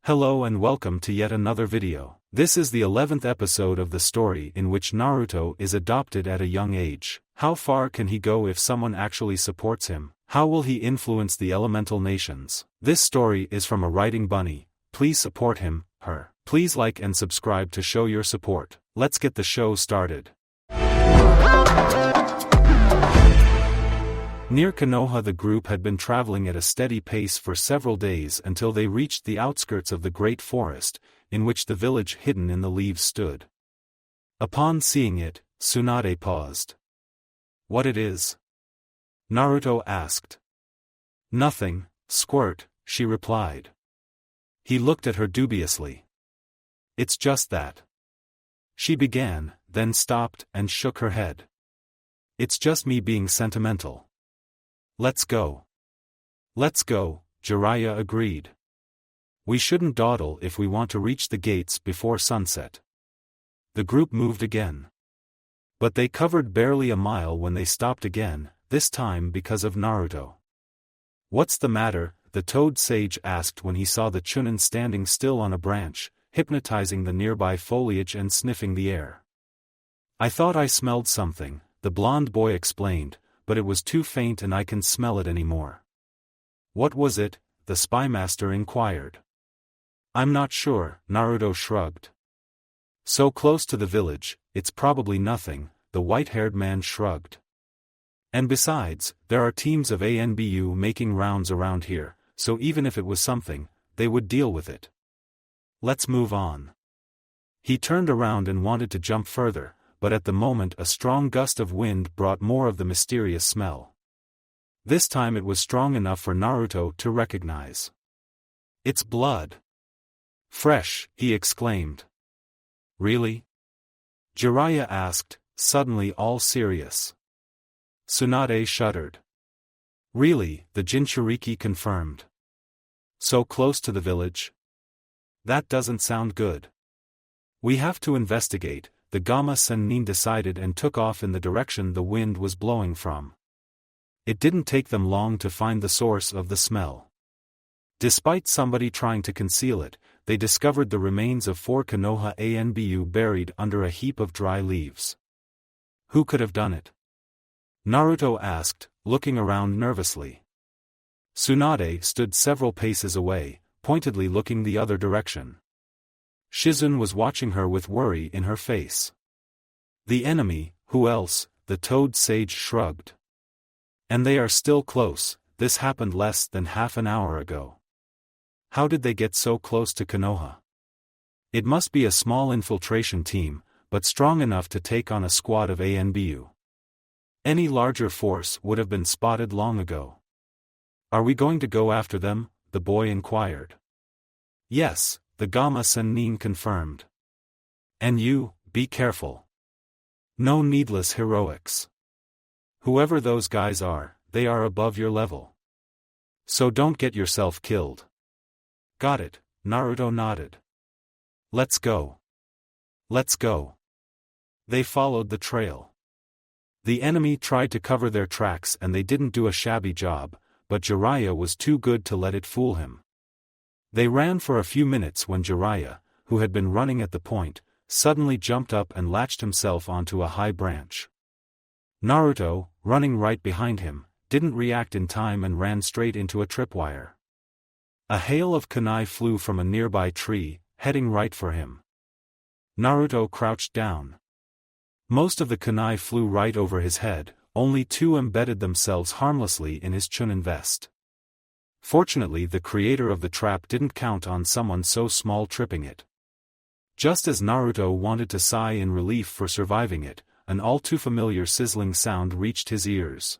Hello and welcome to yet another video. This is the 11th episode of the story in which Naruto is adopted at a young age. How far can he go if someone actually supports him? How will he influence the elemental nations? This story is from a writing bunny. Please support him, her. Please like and subscribe to show your support. Let's get the show started. Near Konoha, the group had been traveling at a steady pace for several days until they reached the outskirts of the great forest, in which the village hidden in the leaves stood. Upon seeing it, Tsunade paused. "What it is?" Naruto asked. "Nothing, Squirt," she replied. He looked at her dubiously. "It's just that." She began, then stopped and shook her head. "It's just me being sentimental." "Let's go." "Let's go," Jiraiya agreed. "We shouldn't dawdle if we want to reach the gates before sunset." The group moved again. But they covered barely a mile when they stopped again, this time because of Naruto. "What's the matter?" the Toad Sage asked when he saw the Chunin standing still on a branch, hypnotizing the nearby foliage and sniffing the air. "I thought I smelled something," the blonde boy explained, "but it was too faint and I can't smell it anymore." "What was it?" the spymaster inquired. "I'm not sure," Naruto shrugged. "So close to the village, it's probably nothing," the white-haired man shrugged. "And besides, there are teams of ANBU making rounds around here, so even if it was something, they would deal with it. Let's move on." He turned around and wanted to jump further, but at the moment a strong gust of wind brought more of the mysterious smell. This time it was strong enough for Naruto to recognize. "It's blood." "Fresh," he exclaimed. "Really?" Jiraiya asked, suddenly all serious. Tsunade shuddered. "Really," the Jinchuriki confirmed. "So close to the village? That doesn't sound good. We have to investigate," the Gamma Sennin decided and took off in the direction the wind was blowing from. It didn't take them long to find the source of the smell. Despite somebody trying to conceal it, they discovered the remains of 4 Konoha ANBU buried under a heap of dry leaves. "Who could have done it?" Naruto asked, looking around nervously. Tsunade stood several paces away, pointedly looking the other direction. Shizune was watching her with worry in her face. "The enemy, who else?" the Toad Sage shrugged. "And they are still close. This happened less than half an hour ago. How did they get so close to Konoha? It must be a small infiltration team, but strong enough to take on a squad of ANBU. Any larger force would have been spotted long ago." "Are we going to go after them?" the boy inquired. "Yes," the Gamma Sennin confirmed. "And you, be careful. No needless heroics. Whoever those guys are, they are above your level. So don't get yourself killed." "Got it," Naruto nodded. "Let's go. Let's go." They followed the trail. The enemy tried to cover their tracks and they didn't do a shabby job, but Jiraiya was too good to let it fool him. They ran for a few minutes when Jiraiya, who had been running at the point, suddenly jumped up and latched himself onto a high branch. Naruto, running right behind him, didn't react in time and ran straight into a tripwire. A hail of kunai flew from a nearby tree, heading right for him. Naruto crouched down. Most of the kunai flew right over his head, only 2 embedded themselves harmlessly in his Chunin vest. Fortunately, the creator of the trap didn't count on someone so small tripping it. Just as Naruto wanted to sigh in relief for surviving it, an all-too-familiar sizzling sound reached his ears.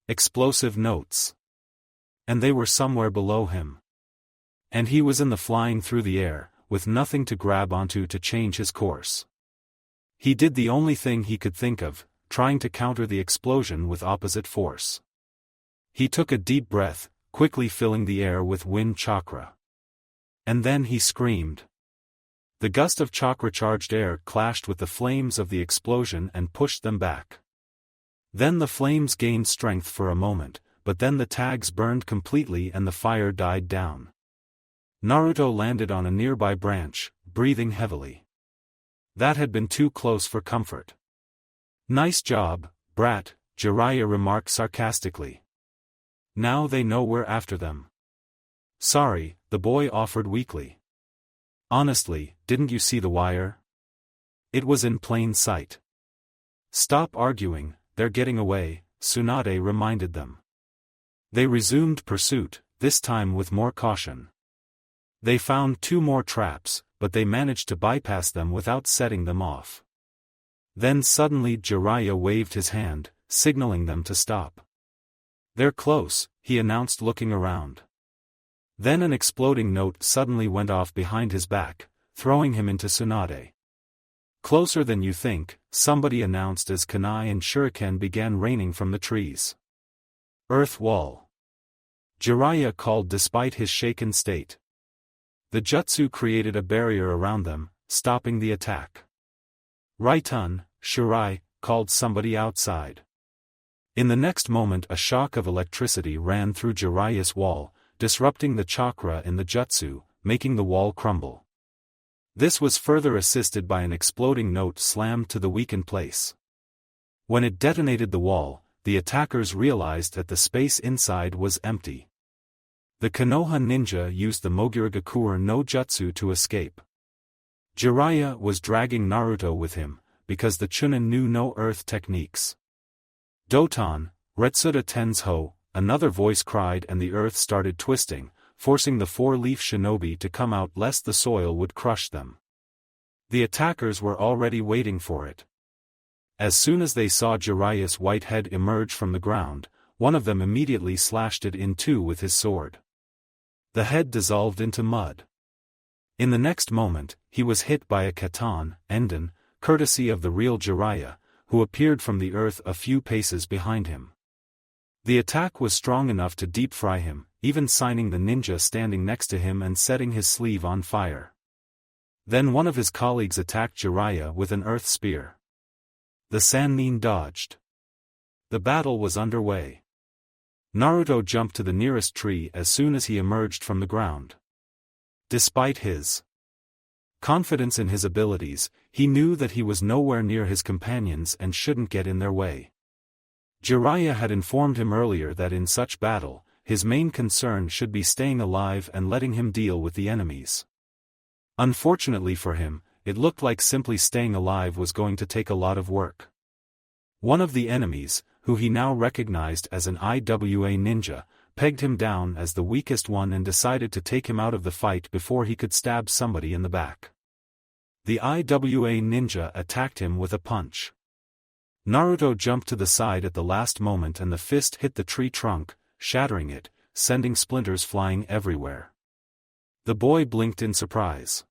Explosive notes. And they were somewhere below him. And he was in the flying through the air, with nothing to grab onto to change his course. He did the only thing he could think of, trying to counter the explosion with opposite force. He took a deep breath, quickly filling the air with wind chakra. And then he screamed. The gust of chakra-charged air clashed with the flames of the explosion and pushed them back. Then the flames gained strength for a moment, but then the tags burned completely and the fire died down. Naruto landed on a nearby branch, breathing heavily. That had been too close for comfort. "Nice job, brat," Jiraiya remarked sarcastically. "Now they know we're after them." "Sorry," the boy offered weakly. "Honestly, didn't you see the wire? It was in plain sight." "Stop arguing, they're getting away," Tsunade reminded them. They resumed pursuit, this time with more caution. They found 2 more traps, but they managed to bypass them without setting them off. Then suddenly Jiraiya waved his hand, signaling them to stop. "They're close," he announced, looking around. Then an exploding note suddenly went off behind his back, throwing him into Tsunade. "Closer than you think," somebody announced as kunai and shuriken began raining from the trees. "Earth wall," Jiraiya called despite his shaken state. The jutsu created a barrier around them, stopping the attack. "Raitun, Shirai," called somebody outside. In the next moment a shock of electricity ran through Jiraiya's wall, disrupting the chakra in the jutsu, making the wall crumble. This was further assisted by an exploding note slammed to the weakened place. When it detonated the wall, the attackers realized that the space inside was empty. The Konoha ninja used the Mogirigakure no Jutsu to escape. Jiraiya was dragging Naruto with him, because the Chunin knew no earth techniques. "Doton, Retsuda Tenzo," another voice cried, and the earth started twisting, forcing the 4-leaf shinobi to come out lest the soil would crush them. The attackers were already waiting for it. As soon as they saw Jiraiya's white head emerge from the ground, one of them immediately slashed it in 2 with his sword. The head dissolved into mud. In the next moment, he was hit by a katan, enden, courtesy of the real Jiraiya, who appeared from the earth a few paces behind him. The attack was strong enough to deep-fry him, even signing the ninja standing next to him and setting his sleeve on fire. Then one of his colleagues attacked Jiraiya with an earth spear. The Sannin dodged. The battle was underway. Naruto jumped to the nearest tree as soon as he emerged from the ground. Despite his confidence in his abilities, he knew that he was nowhere near his companions and shouldn't get in their way. Jiraiya had informed him earlier that in such battle, his main concern should be staying alive and letting him deal with the enemies. Unfortunately for him, it looked like simply staying alive was going to take a lot of work. One of the enemies, who he now recognized as an IWA ninja, pegged him down as the weakest one and decided to take him out of the fight before he could stab somebody in the back. The IWA ninja attacked him with a punch. Naruto jumped to the side at the last moment and the fist hit the tree trunk, shattering it, sending splinters flying everywhere. The boy blinked in surprise.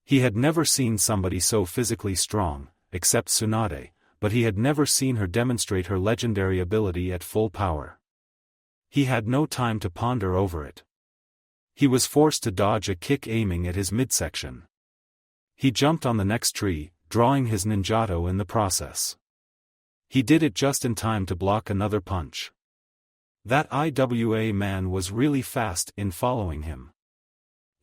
He had never seen somebody so physically strong, except Tsunade, but he had never seen her demonstrate her legendary ability at full power. He had no time to ponder over it. He was forced to dodge a kick aiming at his midsection. He jumped on the next tree, drawing his ninjato in the process. He did it just in time to block another punch. That IWA man was really fast in following him.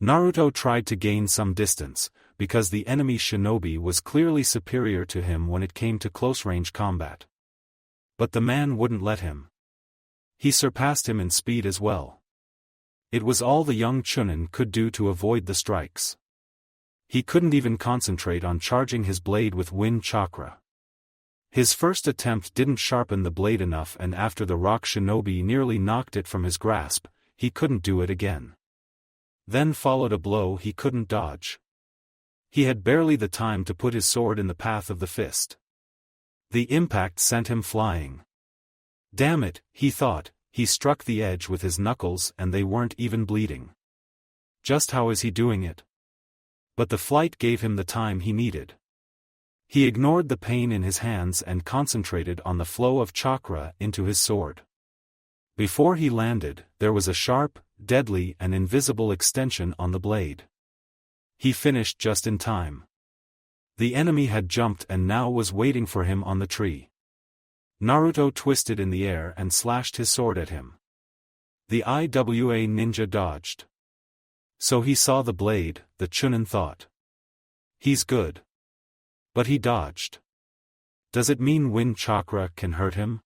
Naruto tried to gain some distance, because the enemy shinobi was clearly superior to him when it came to close-range combat. But the man wouldn't let him. He surpassed him in speed as well. It was all the young Chunin could do to avoid the strikes. He couldn't even concentrate on charging his blade with wind chakra. His first attempt didn't sharpen the blade enough, and after the rock shinobi nearly knocked it from his grasp, he couldn't do it again. Then followed a blow he couldn't dodge. He had barely the time to put his sword in the path of the fist. The impact sent him flying. Damn it, he thought, he struck the edge with his knuckles and they weren't even bleeding. Just how is he doing it? But the flight gave him the time he needed. He ignored the pain in his hands and concentrated on the flow of chakra into his sword. Before he landed, there was a sharp, deadly and invisible extension on the blade. He finished just in time. The enemy had jumped and now was waiting for him on the tree. Naruto twisted in the air and slashed his sword at him. The IWA ninja dodged. So he saw the blade, the Chunin thought. He's good. But he dodged. Does it mean wind chakra can hurt him?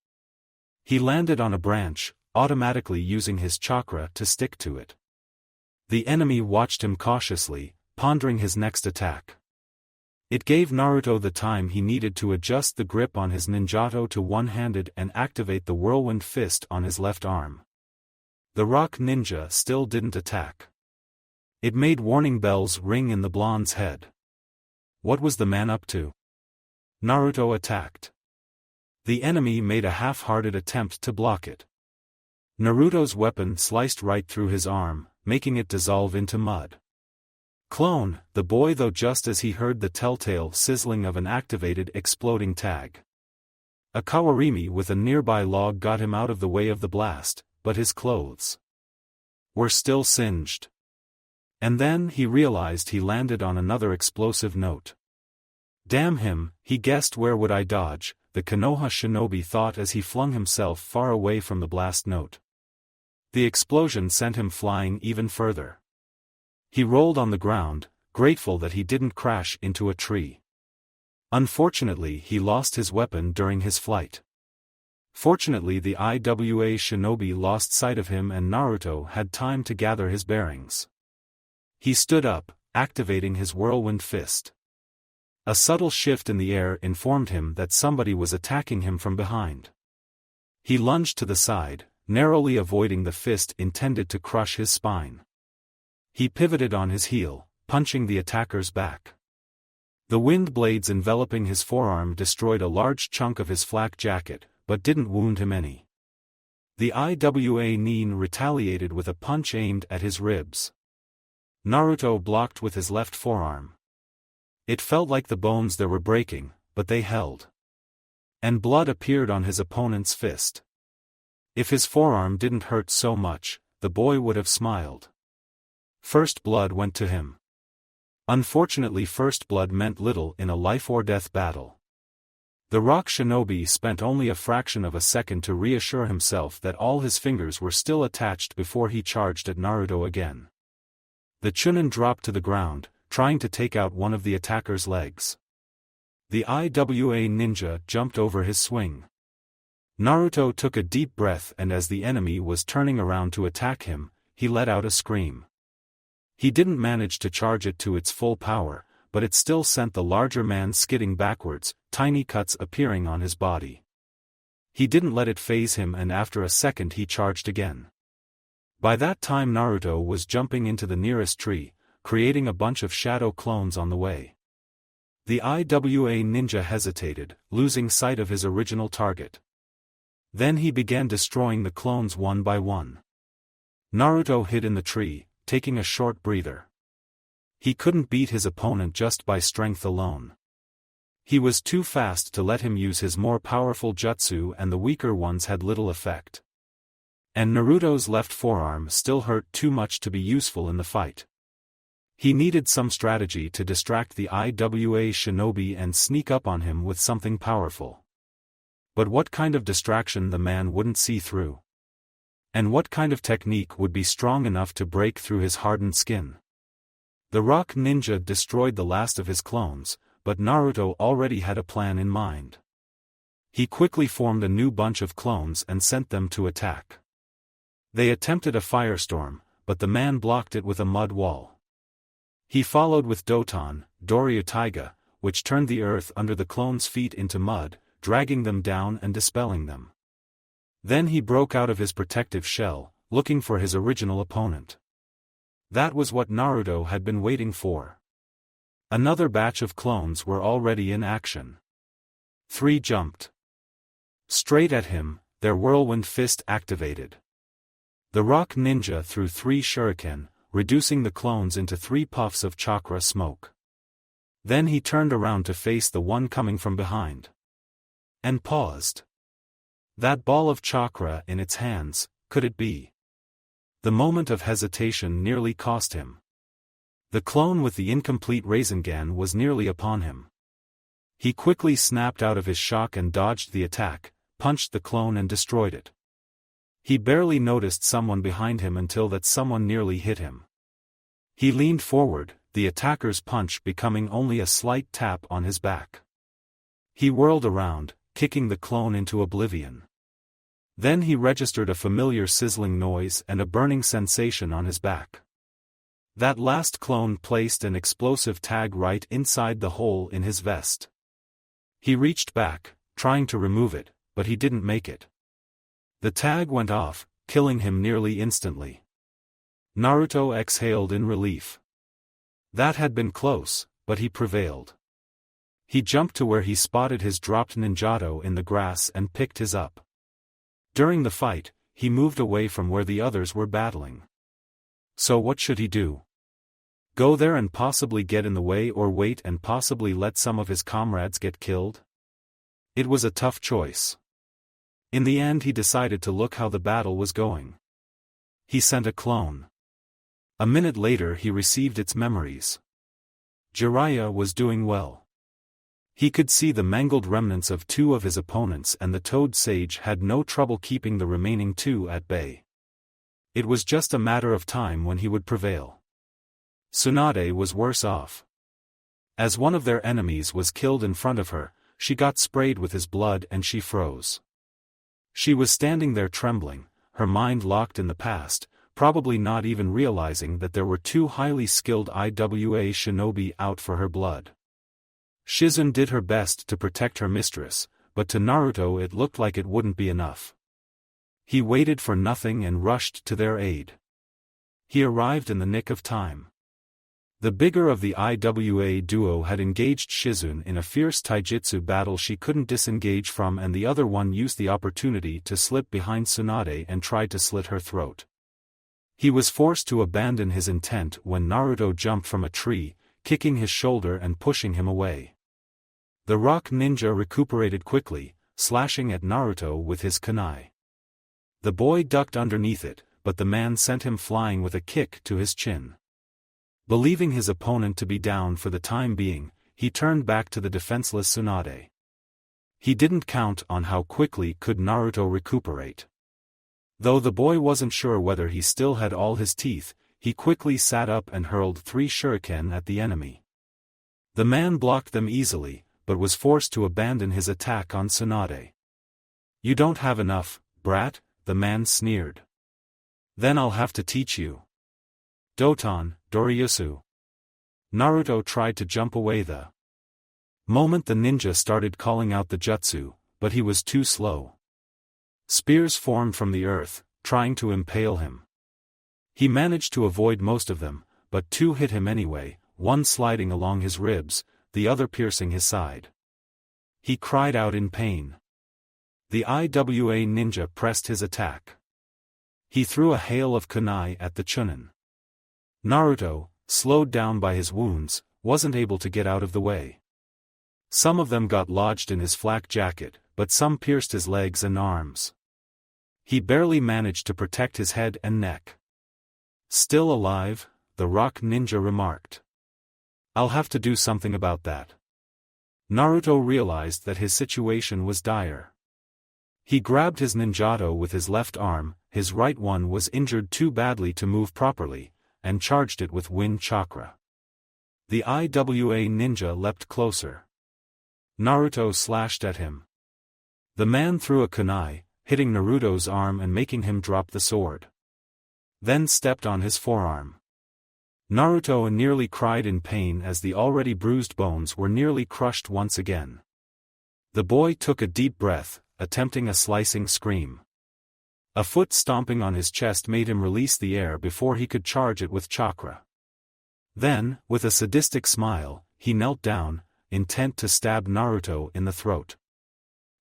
He landed on a branch, automatically using his chakra to stick to it. The enemy watched him cautiously, pondering his next attack. It gave Naruto the time he needed to adjust the grip on his ninjato to one-handed and activate the whirlwind fist on his left arm. The rock ninja still didn't attack. It made warning bells ring in the blonde's head. What was the man up to? Naruto attacked. The enemy made a half-hearted attempt to block it. Naruto's weapon sliced right through his arm, making it dissolve into mud. Clone, the boy though just as he heard the telltale sizzling of an activated exploding tag. A kawarimi with a nearby log got him out of the way of the blast, but his clothes were still singed. And then he realized he landed on another explosive note. Damn him, he guessed where would I dodge, the Konoha shinobi thought as he flung himself far away from the blast note. The explosion sent him flying even further. He rolled on the ground, grateful that he didn't crash into a tree. Unfortunately he lost his weapon during his flight. Fortunately the IWA shinobi lost sight of him and Naruto had time to gather his bearings. He stood up, activating his whirlwind fist. A subtle shift in the air informed him that somebody was attacking him from behind. He lunged to the side, narrowly avoiding the fist intended to crush his spine. He pivoted on his heel, punching the attacker's back. The wind blades enveloping his forearm destroyed a large chunk of his flak jacket, but didn't wound him any. The IWA nin retaliated with a punch aimed at his ribs. Naruto blocked with his left forearm. It felt like the bones there were breaking, but they held. And blood appeared on his opponent's fist. If his forearm didn't hurt so much, the boy would have smiled. First blood went to him. Unfortunately first blood meant little in a life-or-death battle. The rock shinobi spent only a fraction of a second to reassure himself that all his fingers were still attached before he charged at Naruto again. The Chunin dropped to the ground, trying to take out one of the attacker's legs. The IWA ninja jumped over his swing. Naruto took a deep breath and as the enemy was turning around to attack him, he let out a scream. He didn't manage to charge it to its full power, but it still sent the larger man skidding backwards, tiny cuts appearing on his body. He didn't let it faze him and after a second he charged again. By that time Naruto was jumping into the nearest tree, creating a bunch of shadow clones on the way. The IWA ninja hesitated, losing sight of his original target. Then he began destroying the clones one by one. Naruto hid in the tree, taking a short breather. He couldn't beat his opponent just by strength alone. He was too fast to let him use his more powerful jutsu and the weaker ones had little effect. And Naruto's left forearm still hurt too much to be useful in the fight. He needed some strategy to distract the IWA shinobi and sneak up on him with something powerful. But what kind of distraction the man wouldn't see through? And what kind of technique would be strong enough to break through his hardened skin? The rock ninja destroyed the last of his clones, but Naruto already had a plan in mind. He quickly formed a new bunch of clones and sent them to attack. They attempted a firestorm, but the man blocked it with a mud wall. He followed with Doton, Doryutaiga, which turned the earth under the clones' feet into mud, dragging them down and dispelling them. Then he broke out of his protective shell, looking for his original opponent. That was what Naruto had been waiting for. Another batch of clones were already in action. 3 jumped straight at him, their whirlwind fist activated. The rock ninja threw 3 shuriken, reducing the clones into 3 puffs of chakra smoke. Then he turned around to face the one coming from behind. And paused. That ball of chakra in its hands, could it be? The moment of hesitation nearly cost him. The clone with the incomplete Rasengan was nearly upon him. He quickly snapped out of his shock and dodged the attack, punched the clone and destroyed it. He barely noticed someone behind him until that someone nearly hit him. He leaned forward, the attacker's punch becoming only a slight tap on his back. He whirled around, kicking the clone into oblivion. Then he registered a familiar sizzling noise and a burning sensation on his back. That last clone placed an explosive tag right inside the hole in his vest. He reached back, trying to remove it, but he didn't make it. The tag went off, killing him nearly instantly. Naruto exhaled in relief. That had been close, but he prevailed. He jumped to where he spotted his dropped ninjato in the grass and picked his up. During the fight, he moved away from where the others were battling. So what should he do? Go there and possibly get in the way, or wait and possibly let some of his comrades get killed? It was a tough choice. In the end he decided to look how the battle was going. He sent a clone. A minute later he received its memories. Jiraiya was doing well. He could see the mangled remnants of two of his opponents, and the Toad Sage had no trouble keeping the remaining two at bay. It was just a matter of time when he would prevail. Tsunade was worse off. As one of their enemies was killed in front of her, she got sprayed with his blood and she froze. She was standing there trembling, her mind locked in the past, probably not even realizing that there were two highly skilled IWA shinobi out for her blood. Shizune did her best to protect her mistress, but to Naruto it looked like it wouldn't be enough. He waited for nothing and rushed to their aid. He arrived in the nick of time. The bigger of the IWA duo had engaged Shizune in a fierce taijutsu battle she couldn't disengage from, and the other one used the opportunity to slip behind Tsunade and tried to slit her throat. He was forced to abandon his intent when Naruto jumped from a tree, kicking his shoulder and pushing him away. The rock ninja recuperated quickly, slashing at Naruto with his kunai. The boy ducked underneath it, but the man sent him flying with a kick to his chin. Believing his opponent to be down for the time being, he turned back to the defenseless Tsunade. He didn't count on how quickly could Naruto recuperate. Though the boy wasn't sure whether he still had all his teeth, he quickly sat up and hurled 3 shuriken at the enemy. The man blocked them easily, but was forced to abandon his attack on Tsunade. "You don't have enough, brat," the man sneered. "Then I'll have to teach you. Doton, Doriyusu." Naruto tried to jump away the moment the ninja started calling out the jutsu, but he was too slow. Spears formed from the earth, trying to impale him. He managed to avoid most of them, but 2 hit him anyway, one sliding along his ribs, the other piercing his side. He cried out in pain. The IWA ninja pressed his attack. He threw a hail of kunai at the Chunin. Naruto, slowed down by his wounds, wasn't able to get out of the way. Some of them got lodged in his flak jacket, but some pierced his legs and arms. He barely managed to protect his head and neck. "Still alive?" the rock ninja remarked. "I'll have to do something about that." Naruto realized that his situation was dire. He grabbed his ninjato with his left arm, his right one was injured too badly to move properly, and charged it with wind chakra. The IWA ninja leapt closer. Naruto slashed at him. The man threw a kunai, hitting Naruto's arm and making him drop the sword. Then stepped on his forearm. Naruto nearly cried in pain as the already bruised bones were nearly crushed once again. The boy took a deep breath, attempting a slicing scream. A foot stomping on his chest made him release the air before he could charge it with chakra. Then, with a sadistic smile, he knelt down, intent to stab Naruto in the throat.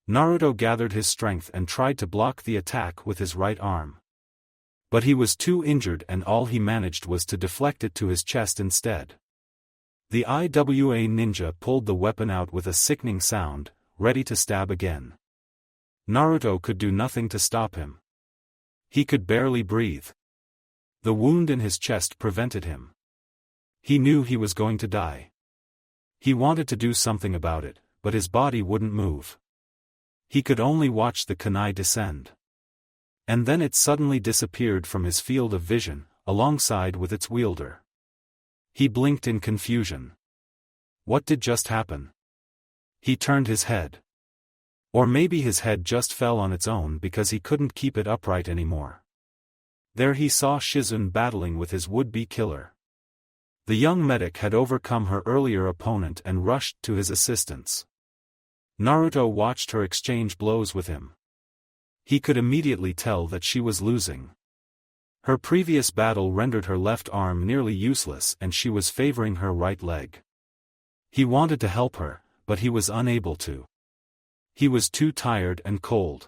Naruto gathered his strength and tried to block the attack with his right arm. But he was too injured, and all he managed was to deflect it to his chest instead. The IWA ninja pulled the weapon out with a sickening sound, ready to stab again. Naruto could do nothing to stop him. He could barely breathe. The wound in his chest prevented him. He knew he was going to die. He wanted to do something about it, but his body wouldn't move. He could only watch the kunai descend. And then it suddenly disappeared from his field of vision, alongside with its wielder. He blinked in confusion. What did just happen? He turned his head. Or maybe his head just fell on its own because he couldn't keep it upright anymore. There he saw Shizun battling with his would-be killer. The young medic had overcome her earlier opponent and rushed to his assistance. Naruto watched her exchange blows with him. He could immediately tell that she was losing. Her previous battle rendered her left arm nearly useless and she was favoring her right leg. He wanted to help her, but he was unable to. He was too tired and cold.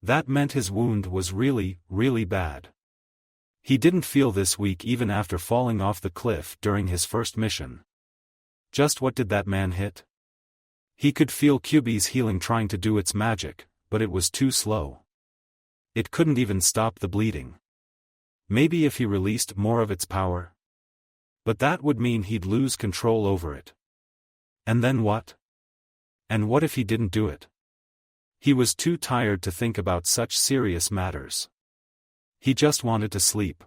That meant his wound was really, really bad. He didn't feel this weak even after falling off the cliff during his first mission. Just what did that man hit? He could feel Kyuubi's healing trying to do its magic, but it was too slow. It couldn't even stop the bleeding. Maybe if he released more of its power? But that would mean he'd lose control over it. And then what? And what if he didn't do it? He was too tired to think about such serious matters. He just wanted to sleep.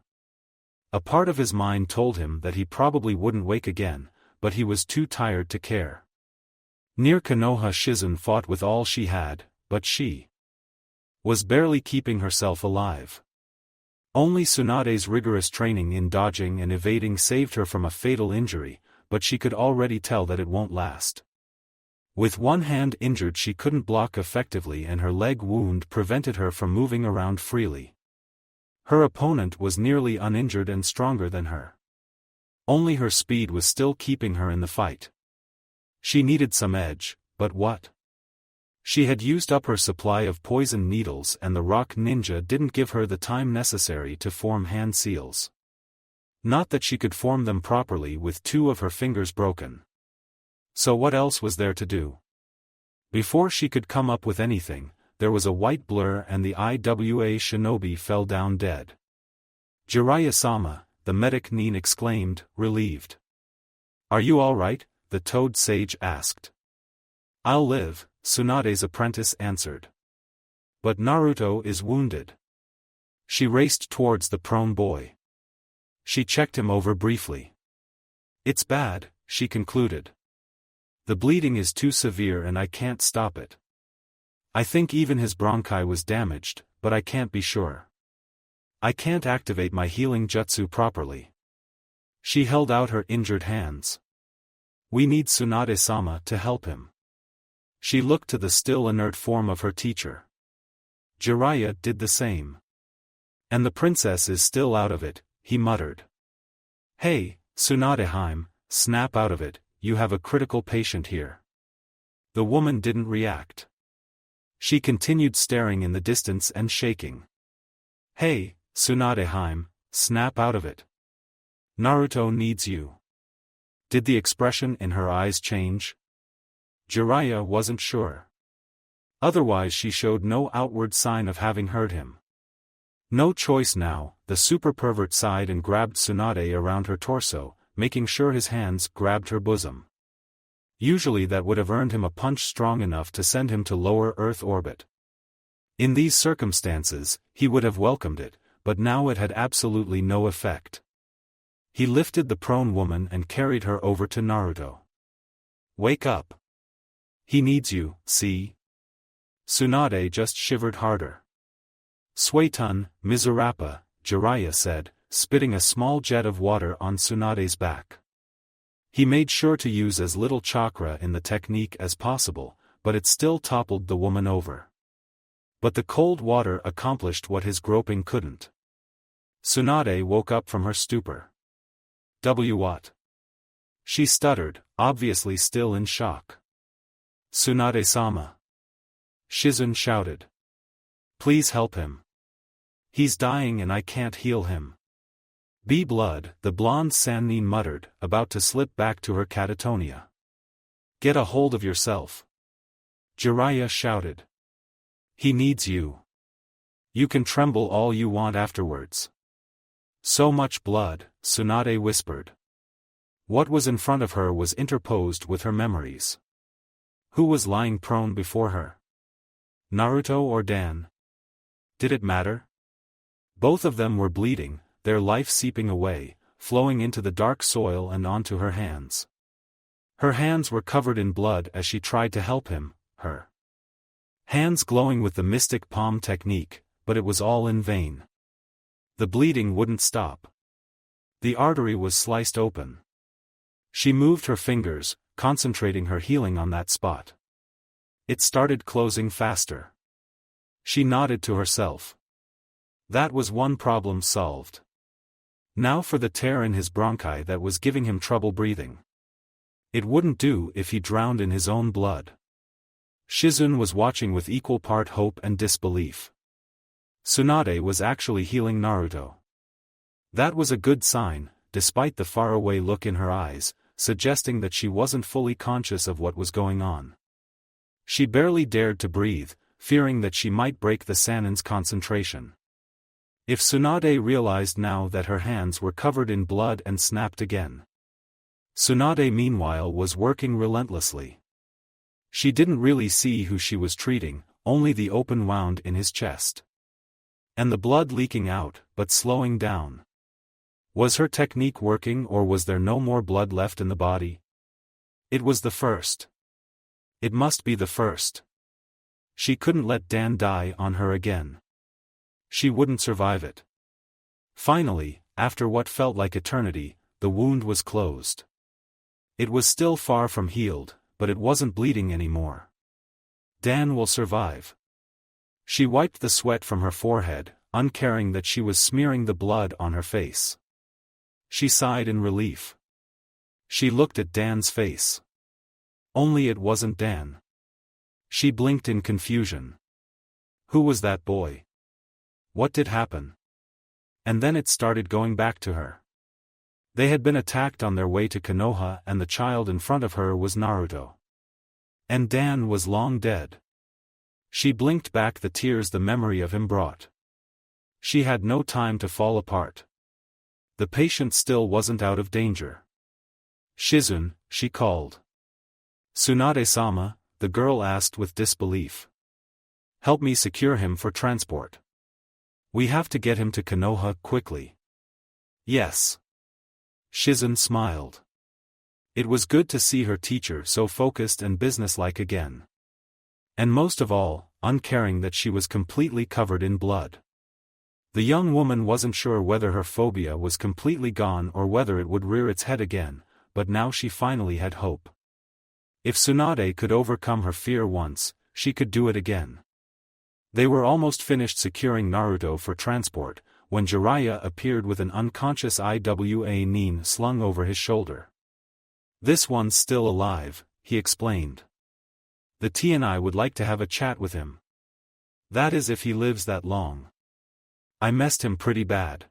A part of his mind told him that he probably wouldn't wake again, but he was too tired to care. Near Konoha, Shizun fought with all she had, but she was barely keeping herself alive. Only Tsunade's rigorous training in dodging and evading saved her from a fatal injury, but she could already tell that it won't last. With one hand injured, she couldn't block effectively and her leg wound prevented her from moving around freely. Her opponent was nearly uninjured and stronger than her. Only her speed was still keeping her in the fight. She needed some edge, but what? She had used up her supply of poison needles and the rock ninja didn't give her the time necessary to form hand seals. Not that she could form them properly with two of her fingers broken. So what else was there to do? Before she could come up with anything, there was a white blur and the IWA Shinobi fell down dead. Jiraiya-sama, the medic Nin exclaimed, relieved. Are you all right? The Toad Sage asked. I'll live, Tsunade's apprentice answered. But Naruto is wounded. She raced towards the prone boy. She checked him over briefly. It's bad, she concluded. The bleeding is too severe and I can't stop it. I think even his bronchi was damaged, but I can't be sure. I can't activate my healing jutsu properly. She held out her injured hands. We need Tsunade-sama to help him. She looked to the still inert form of her teacher. Jiraiya did the same. And the princess is still out of it, he muttered. Hey, Tsunade-hime, snap out of it, you have a critical patient here. The woman didn't react. She continued staring in the distance and shaking. Hey, Tsunade-hime, snap out of it. Naruto needs you. Did the expression in her eyes change? Jiraiya wasn't sure. Otherwise she showed no outward sign of having heard him. No choice now, the super pervert sighed and grabbed Tsunade around her torso, making sure his hands grabbed her bosom. Usually that would have earned him a punch strong enough to send him to lower Earth orbit. In these circumstances, he would have welcomed it, but now it had absolutely no effect. He lifted the prone woman and carried her over to Naruto. Wake up. He needs you, see? Tsunade just shivered harder. Suetun, Mizurappa, Jiraiya said, spitting a small jet of water on Tsunade's back. He made sure to use as little chakra in the technique as possible, but it still toppled the woman over. But the cold water accomplished what his groping couldn't. Tsunade woke up from her stupor. What? She stuttered, obviously still in shock. Tsunade-sama. Shizun shouted. Please help him. He's dying and I can't heal him. Be blood, the blonde Sannin muttered, about to slip back to her catatonia. Get a hold of yourself. Jiraiya shouted. He needs you. You can tremble all you want afterwards. So much blood, Tsunade whispered. What was in front of her was interposed with her memories. Who was lying prone before her? Naruto or Dan? Did it matter? Both of them were bleeding, their life seeping away, flowing into the dark soil and onto her hands. Her hands were covered in blood as she tried to help him, her hands glowing with the mystic palm technique, but it was all in vain. The bleeding wouldn't stop. The artery was sliced open. She moved her fingers, concentrating her healing on that spot. It started closing faster. She nodded to herself. That was one problem solved. Now for the tear in his bronchi that was giving him trouble breathing. It wouldn't do if he drowned in his own blood. Shizune was watching with equal part hope and disbelief. Tsunade was actually healing Naruto. That was a good sign, despite the faraway look in her eyes, suggesting that she wasn't fully conscious of what was going on. She barely dared to breathe, fearing that she might break the Sanin's concentration. If Tsunade realized now that her hands were covered in blood and snapped again. Tsunade meanwhile was working relentlessly. She didn't really see who she was treating, only the open wound in his chest. And the blood leaking out, but slowing down. Was her technique working or was there no more blood left in the body? It was the first. It must be the first. She couldn't let Dan die on her again. She wouldn't survive it. Finally, after what felt like eternity, the wound was closed. It was still far from healed, but it wasn't bleeding anymore. Dan will survive. She wiped the sweat from her forehead, uncaring that she was smearing the blood on her face. She sighed in relief. She looked at Dan's face. Only it wasn't Dan. She blinked in confusion. Who was that boy? What did happen? And then it started going back to her. They had been attacked on their way to Konoha and the child in front of her was Naruto. And Dan was long dead. She blinked back the tears the memory of him brought. She had no time to fall apart. The patient still wasn't out of danger. Shizune, she called. Tsunade-sama, the girl asked with disbelief. Help me secure him for transport. We have to get him to Konoha quickly. Yes. Shizune smiled. It was good to see her teacher so focused and businesslike again. And most of all, uncaring that she was completely covered in blood. The young woman wasn't sure whether her phobia was completely gone or whether it would rear its head again, but now she finally had hope. If Tsunade could overcome her fear once, she could do it again. They were almost finished securing Naruto for transport, when Jiraiya appeared with an unconscious Iwa Nin slung over his shoulder. This one's still alive, he explained. The T&I would like to have a chat with him. That is if he lives that long. I messed him pretty bad.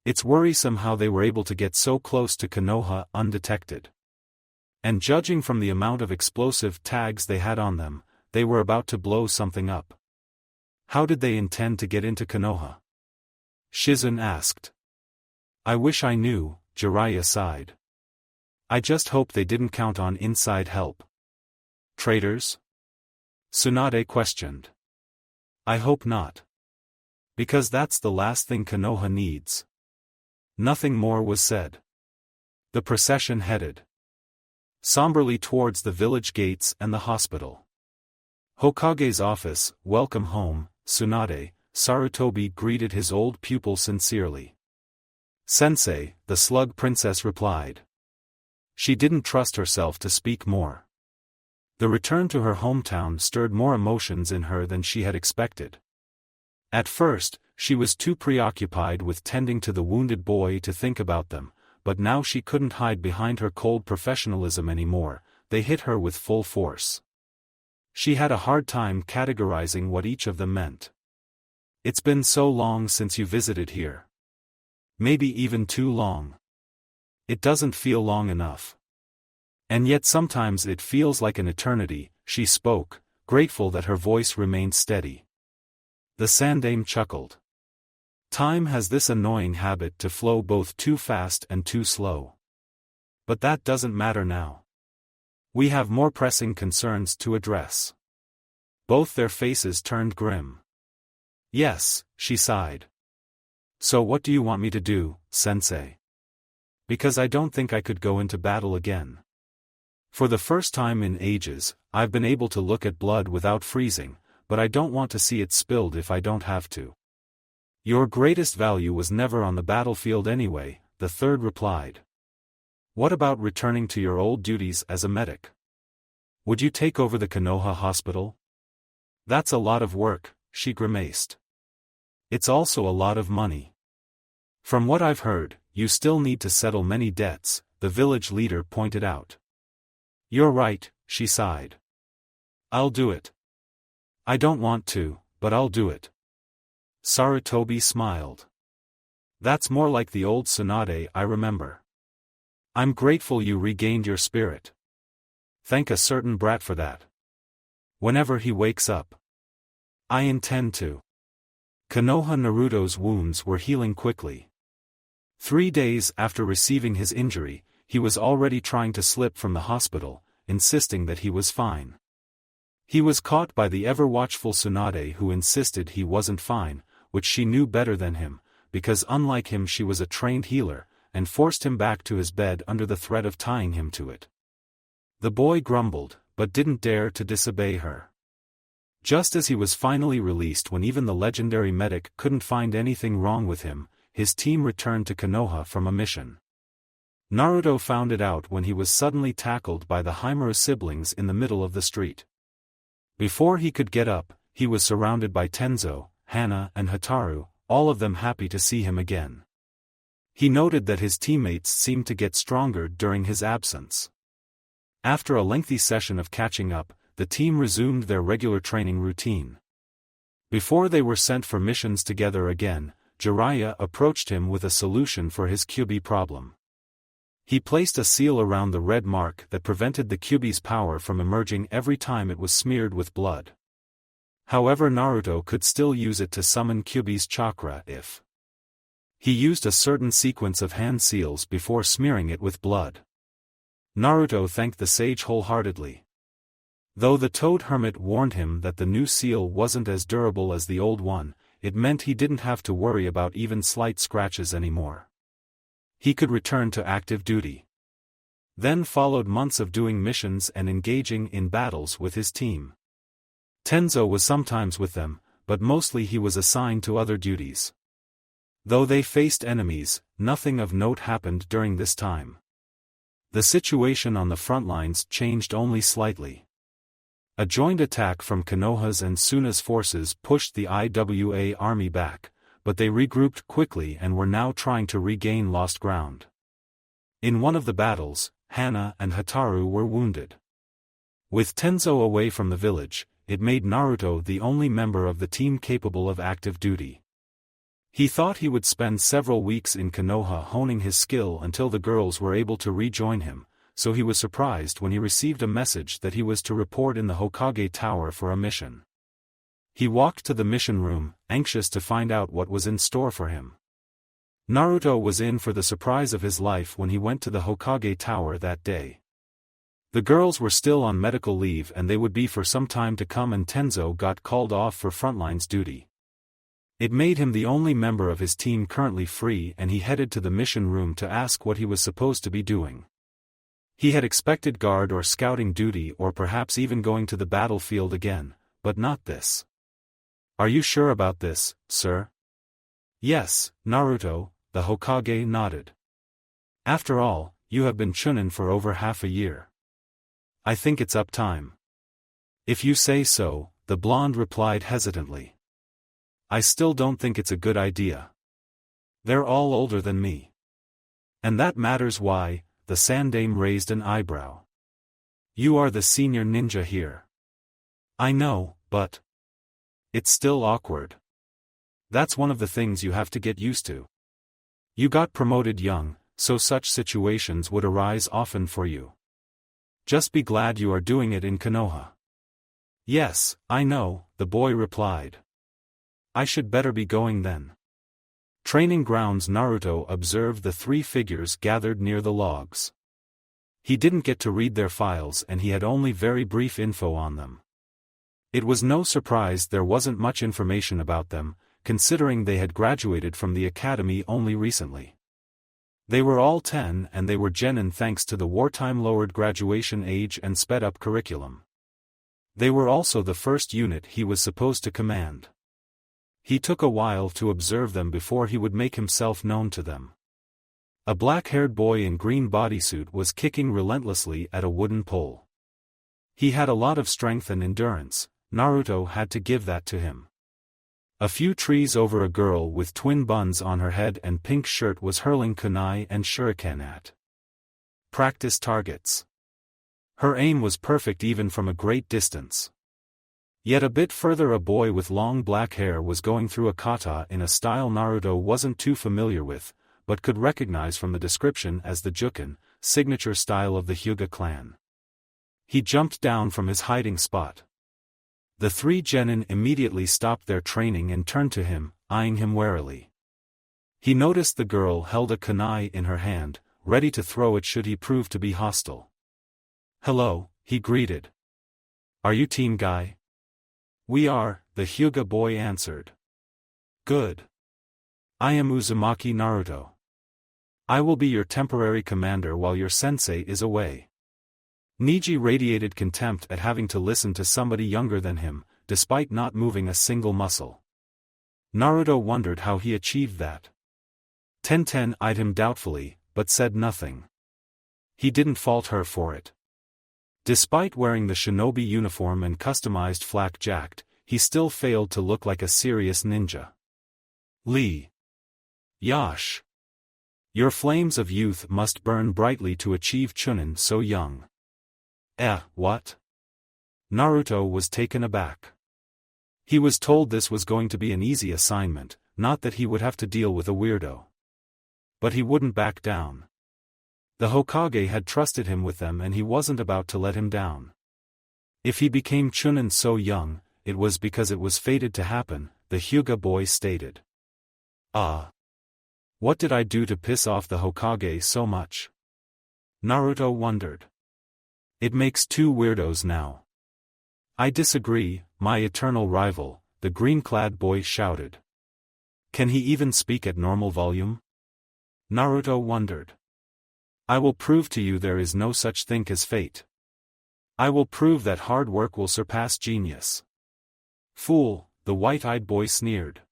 It's worrisome how they were able to get so close to Konoha undetected. And judging from the amount of explosive tags they had on them, they were about to blow something up. How did they intend to get into Konoha? Shizune asked. I wish I knew, Jiraiya sighed. I just hope they didn't count on inside help. Traitors? Tsunade questioned. I hope not. Because that's the last thing Konoha needs. Nothing more was said. The procession headed somberly towards the village gates and the hospital. Hokage's office, welcome home, Tsunade, Sarutobi greeted his old pupil sincerely. Sensei, the slug princess replied. She didn't trust herself to speak more. The return to her hometown stirred more emotions in her than she had expected. At first, she was too preoccupied with tending to the wounded boy to think about them, but now she couldn't hide behind her cold professionalism anymore, they hit her with full force. She had a hard time categorizing what each of them meant. It's been so long since you visited here. Maybe even too long. It doesn't feel long enough. And yet sometimes it feels like an eternity, she spoke, grateful that her voice remained steady. The Sandaime chuckled. Time has this annoying habit to flow both too fast and too slow. But that doesn't matter now. We have more pressing concerns to address. Both their faces turned grim. Yes, she sighed. So what do you want me to do, sensei? Because I don't think I could go into battle again. For the first time in ages, I've been able to look at blood without freezing, but I don't want to see it spilled if I don't have to. Your greatest value was never on the battlefield anyway, the third replied. What about returning to your old duties as a medic? Would you take over the Konoha hospital? That's a lot of work, she grimaced. It's also a lot of money. From what I've heard, you still need to settle many debts, the village leader pointed out. You're right, she sighed. I'll do it. I don't want to, but I'll do it. Sarutobi smiled. That's more like the old Tsunade I remember. I'm grateful you regained your spirit. Thank a certain brat for that. Whenever he wakes up. I intend to. Konoha Naruto's wounds were healing quickly. 3 days after receiving his injury, he was already trying to slip from the hospital, insisting that he was fine. He was caught by the ever-watchful Tsunade, who insisted he wasn't fine, which she knew better than him, because unlike him she was a trained healer, and forced him back to his bed under the threat of tying him to it. The boy grumbled, but didn't dare to disobey her. Just as he was finally released, when even the legendary medic couldn't find anything wrong with him, his team returned to Konoha from a mission. Naruto found it out when he was suddenly tackled by the Himura siblings in the middle of the street. Before he could get up, he was surrounded by Tenzo, Hana and Hotaru, all of them happy to see him again. He noted that his teammates seemed to get stronger during his absence. After a lengthy session of catching up, the team resumed their regular training routine. Before they were sent for missions together again, Jiraiya approached him with a solution for his Kyuubi problem. He placed a seal around the red mark that prevented the Kyuubi's power from emerging every time it was smeared with blood. However, Naruto could still use it to summon Kyuubi's chakra if he used a certain sequence of hand seals before smearing it with blood. Naruto thanked the sage wholeheartedly. Though the Toad Hermit warned him that the new seal wasn't as durable as the old one, it meant he didn't have to worry about even slight scratches anymore. He could return to active duty. Then followed months of doing missions and engaging in battles with his team. Tenzo was sometimes with them, but mostly he was assigned to other duties. Though they faced enemies, nothing of note happened during this time. The situation on the front lines changed only slightly. A joint attack from Konoha's and Suna's forces pushed the IWA army back, but they regrouped quickly and were now trying to regain lost ground. In one of the battles, Hana and Hotaru were wounded. With Tenzo away from the village, it made Naruto the only member of the team capable of active duty. He thought he would spend several weeks in Konoha honing his skill until the girls were able to rejoin him, so he was surprised when he received a message that he was to report in the Hokage Tower for a mission. He walked to the mission room, anxious to find out what was in store for him. Naruto was in for the surprise of his life when he went to the Hokage Tower that day. The girls were still on medical leave and they would be for some time to come, and Tenzo got called off for frontlines duty. It made him the only member of his team currently free, and he headed to the mission room to ask what he was supposed to be doing. He had expected guard or scouting duty, or perhaps even going to the battlefield again, but not this. Are you sure about this, sir? Yes, Naruto, the Hokage nodded. After all, you have been Chunin for over half a year. I think it's up time. If you say so, the blonde replied hesitantly. I still don't think it's a good idea. They're all older than me. And that matters. Why? The Sandame raised an eyebrow. You are the senior ninja here. I know, but it's still awkward. That's one of the things you have to get used to. You got promoted young, so such situations would arise often for you. Just be glad you are doing it in Konoha. Yes, I know, the boy replied. I should better be going then. Training grounds. Naruto observed the 3 figures gathered near the logs. He didn't get to read their files and he had only very brief info on them. It was no surprise there wasn't much information about them, considering they had graduated from the academy only recently. They were all 10 and they were genin thanks to the wartime lowered graduation age and sped up curriculum. They were also the first unit he was supposed to command. He took a while to observe them before he would make himself known to them. A black-haired boy in green bodysuit was kicking relentlessly at a wooden pole. He had a lot of strength and endurance, Naruto had to give that to him. A few trees over a girl with twin buns on her head and pink shirt was hurling kunai and shuriken at. Practice targets. Her aim was perfect even from a great distance. Yet a bit further a boy with long black hair was going through a kata in a style Naruto wasn't too familiar with, but could recognize from the description as the Juken, signature style of the Hyuga clan. He jumped down from his hiding spot. The 3 genin immediately stopped their training and turned to him, eyeing him warily. He noticed the girl held a kunai in her hand, ready to throw it should he prove to be hostile. "Hello," he greeted. "Are you team guy?" "We are," the Hyuga boy answered. "Good. I am Uzumaki Naruto. I will be your temporary commander while your sensei is away." Niji radiated contempt at having to listen to somebody younger than him, despite not moving a single muscle. Naruto wondered how he achieved that. Tenten eyed him doubtfully, but said nothing. He didn't fault her for it. Despite wearing the shinobi uniform and customized flak jacket, he still failed to look like a serious ninja. "Lee. Yash. Your flames of youth must burn brightly to achieve Chunin so young." What? Naruto was taken aback. He was told this was going to be an easy assignment, not that he would have to deal with a weirdo. But he wouldn't back down. The Hokage had trusted him with them and he wasn't about to let him down. If he became Chunin so young, it was because it was fated to happen, the Hyuga boy stated. What did I do to piss off the Hokage so much? Naruto wondered. It makes 2 weirdos now. "I disagree, my eternal rival," the green-clad boy shouted. Can he even speak at normal volume? Naruto wondered. "I will prove to you there is no such thing as fate. I will prove that hard work will surpass genius." "Fool," the white-eyed boy sneered.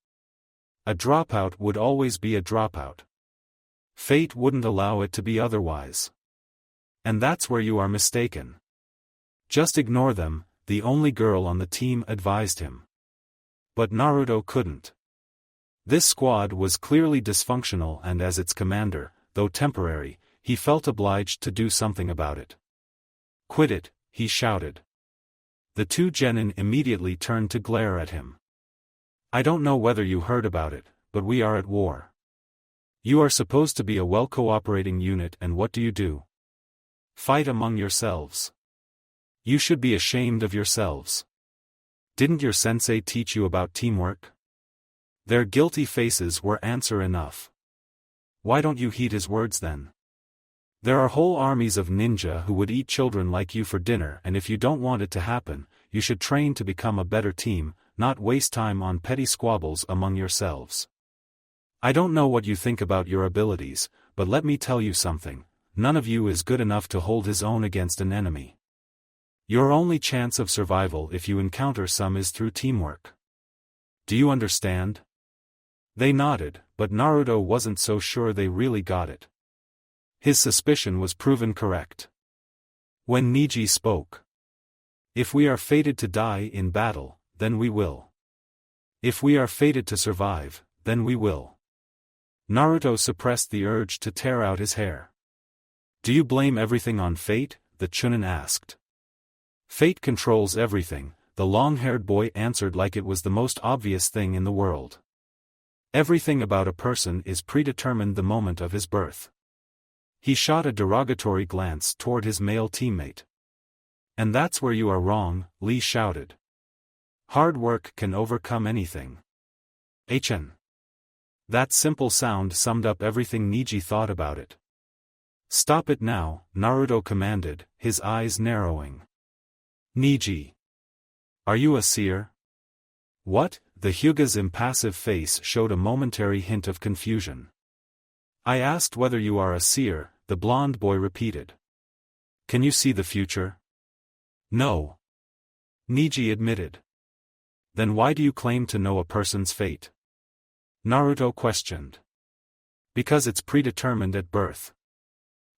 "A dropout would always be a dropout. Fate wouldn't allow it to be otherwise. And that's where you are mistaken. Just ignore them," the only girl on the team advised him. But Naruto couldn't. This squad was clearly dysfunctional and as its commander, though temporary, he felt obliged to do something about it. "Quit it," he shouted. The 2 genin immediately turned to glare at him. "I don't know whether you heard about it, but we are at war. You are supposed to be a well-cooperating unit and what do? Fight among yourselves. You should be ashamed of yourselves. Didn't your sensei teach you about teamwork?" Their guilty faces were answer enough. "Why don't you heed his words then? There are whole armies of ninja who would eat children like you for dinner and if you don't want it to happen, you should train to become a better team, not waste time on petty squabbles among yourselves. I don't know what you think about your abilities, but let me tell you something. None of you is good enough to hold his own against an enemy. Your only chance of survival if you encounter some is through teamwork. Do you understand?" They nodded, but Naruto wasn't so sure they really got it. His suspicion was proven correct. When Niji spoke. "If we are fated to die in battle, then we will. If we are fated to survive, then we will." Naruto suppressed the urge to tear out his hair. "Do you blame everything on fate?" the Chunin asked. "Fate controls everything," the long-haired boy answered like it was the most obvious thing in the world. "Everything about a person is predetermined the moment of his birth." He shot a derogatory glance toward his male teammate. "And that's where you are wrong," Lee shouted. "Hard work can overcome anything." HN. That simple sound summed up everything Niji thought about it. "Stop it now," Naruto commanded, his eyes narrowing. "Niji. Are you a seer?" "What?" The Hyuga's impassive face showed a momentary hint of confusion. I asked whether you are a seer, the blonde boy repeated. Can you see the future? No. Neji admitted. Then why do you claim to know a person's fate? Naruto questioned. Because it's predetermined at birth.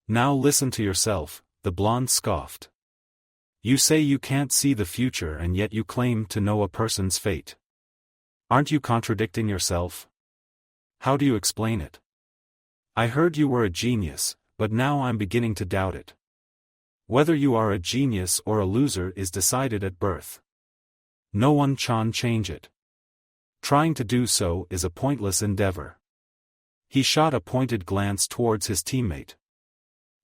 Now listen to yourself, the blonde scoffed. You say you can't see the future and yet you claim to know a person's fate. Aren't you contradicting yourself? How do you explain it? I heard you were a genius, but now I'm beginning to doubt it. Whether you are a genius or a loser is decided at birth. No one can change it. Trying to do so is a pointless endeavor. He shot a pointed glance towards his teammate.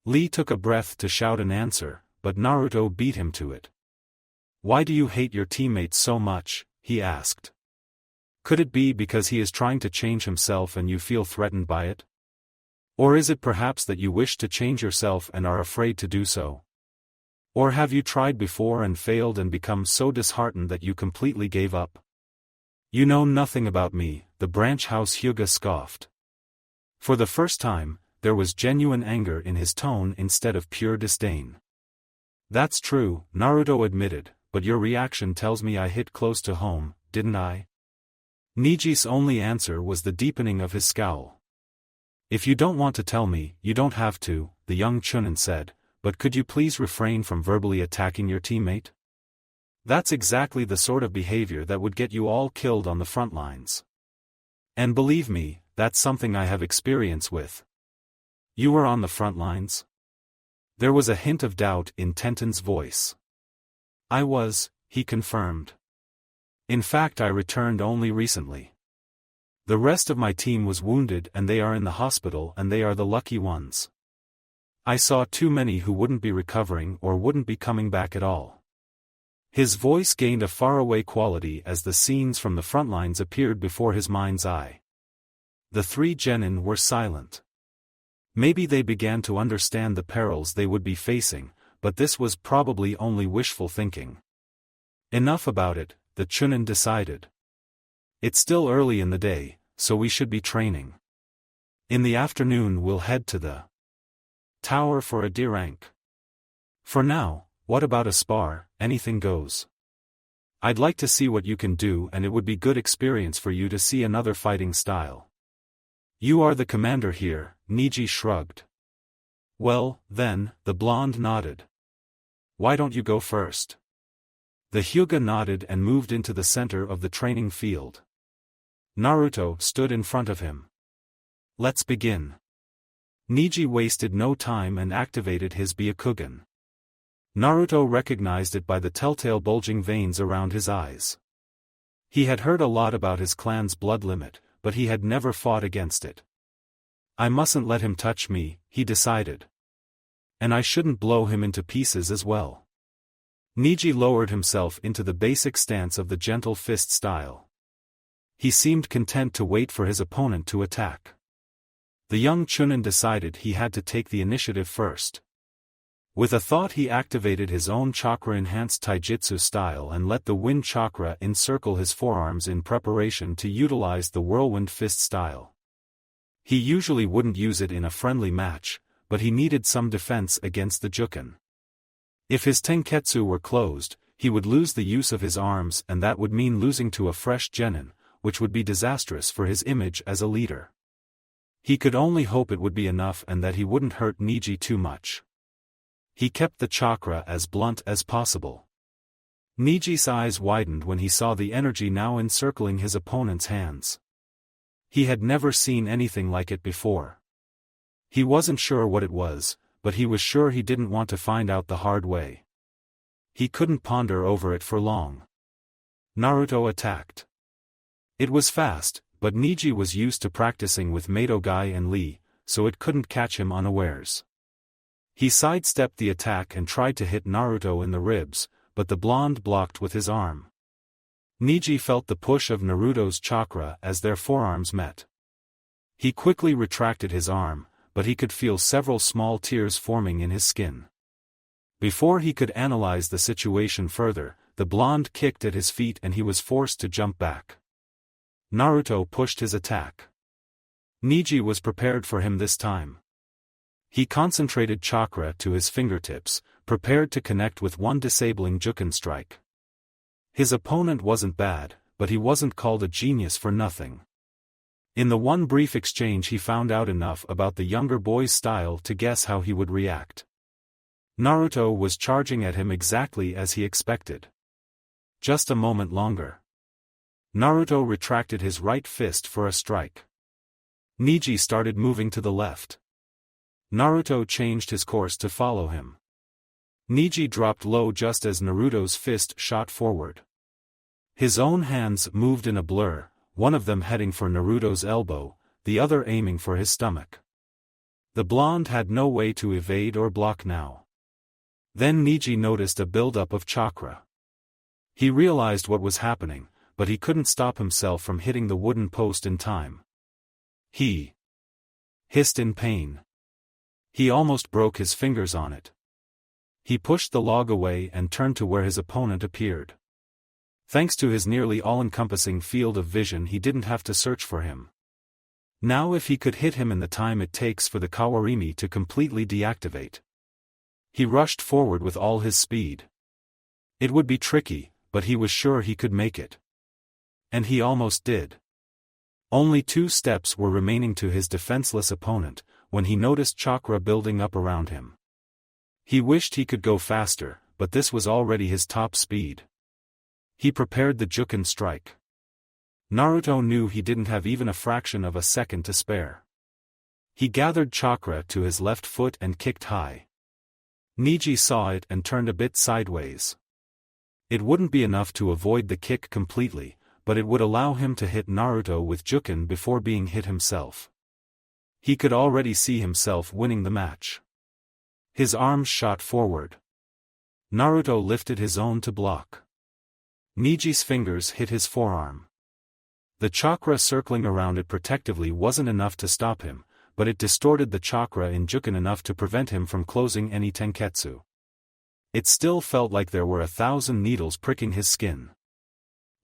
Lee took a breath to shout an answer, but Naruto beat him to it. Why do you hate your teammate so much? He asked. Could it be because he is trying to change himself and you feel threatened by it? Or is it perhaps that you wish to change yourself and are afraid to do so? Or have you tried before and failed and become so disheartened that you completely gave up? You know nothing about me, the branch house Hyuga scoffed. For the first time, there was genuine anger in his tone instead of pure disdain. That's true, Naruto admitted, but your reaction tells me I hit close to home, didn't I? Niji's only answer was the deepening of his scowl. If you don't want to tell me, you don't have to, the young Chunin said, but could you please refrain from verbally attacking your teammate? That's exactly the sort of behavior that would get you all killed on the front lines. And believe me, that's something I have experience with. You were on the front lines? There was a hint of doubt in Tenten's voice. I was, he confirmed. In fact, I returned only recently. The rest of my team was wounded and they are in the hospital and they are the lucky ones. I saw too many who wouldn't be recovering or wouldn't be coming back at all. His voice gained a faraway quality as the scenes from the front lines appeared before his mind's eye. The three genin were silent. Maybe they began to understand the perils they would be facing, but this was probably only wishful thinking. Enough about it, the Chunin decided. It's still early in the day, so we should be training. In the afternoon we'll head to the tower for a D rank. For now, what about a spar? Anything goes. I'd like to see what you can do and it would be good experience for you to see another fighting style. You are the commander here, Neji shrugged. Well, then, the blonde nodded. Why don't you go first? The Hyuga nodded and moved into the center of the training field. Naruto stood in front of him. Let's begin. Neji wasted no time and activated his Byakugan. Naruto recognized it by the telltale bulging veins around his eyes. He had heard a lot about his clan's blood limit, but he had never fought against it. I mustn't let him touch me, he decided. And I shouldn't blow him into pieces as well. Neji lowered himself into the basic stance of the gentle fist style. He seemed content to wait for his opponent to attack. The young Chunin decided he had to take the initiative first. With a thought he activated his own chakra-enhanced taijutsu style and let the wind chakra encircle his forearms in preparation to utilize the whirlwind fist style. He usually wouldn't use it in a friendly match, but he needed some defense against the Juken. If his tenketsu were closed, he would lose the use of his arms and that would mean losing to a fresh genin, which would be disastrous for his image as a leader. He could only hope it would be enough and that he wouldn't hurt Neji too much. He kept the chakra as blunt as possible. Niji's eyes widened when he saw the energy now encircling his opponent's hands. He had never seen anything like it before. He wasn't sure what it was, but he was sure he didn't want to find out the hard way. He couldn't ponder over it for long. Naruto attacked. It was fast, but Neji was used to practicing with Madogai and Lee, so it couldn't catch him unawares. He sidestepped the attack and tried to hit Naruto in the ribs, but the blonde blocked with his arm. Neji felt the push of Naruto's chakra as their forearms met. He quickly retracted his arm, but he could feel several small tears forming in his skin. Before he could analyze the situation further, the blonde kicked at his feet and he was forced to jump back. Naruto pushed his attack. Niji was prepared for him this time. He concentrated chakra to his fingertips, prepared to connect with one disabling Juken strike. His opponent wasn't bad, but he wasn't called a genius for nothing. In the one brief exchange he found out enough about the younger boy's style to guess how he would react. Naruto was charging at him exactly as he expected. Just a moment longer. Naruto retracted his right fist for a strike. Niji started moving to the left. Naruto changed his course to follow him. Niji dropped low just as Naruto's fist shot forward. His own hands moved in a blur, one of them heading for Naruto's elbow, the other aiming for his stomach. The blonde had no way to evade or block now. Then Niji noticed a buildup of chakra. He realized what was happening, but he couldn't stop himself from hitting the wooden post in time. He hissed in pain. He almost broke his fingers on it. He pushed the log away and turned to where his opponent appeared. Thanks to his nearly all-encompassing field of vision, he didn't have to search for him. Now if he could hit him in the time it takes for the Kawarimi to completely deactivate. He rushed forward with all his speed. It would be tricky, but he was sure he could make it. And he almost did. Only 2 steps were remaining to his defenseless opponent, when he noticed chakra building up around him. He wished he could go faster, but this was already his top speed. He prepared the Juken strike. Naruto knew he didn't have even a fraction of a second to spare. He gathered chakra to his left foot and kicked high. Niji saw it and turned a bit sideways. It wouldn't be enough to avoid the kick completely, but it would allow him to hit Naruto with Juken before being hit himself. He could already see himself winning the match. His arms shot forward. Naruto lifted his own to block. Niji's fingers hit his forearm. The chakra circling around it protectively wasn't enough to stop him, but it distorted the chakra in Juken enough to prevent him from closing any tenketsu. It still felt like there were 1,000 needles pricking his skin.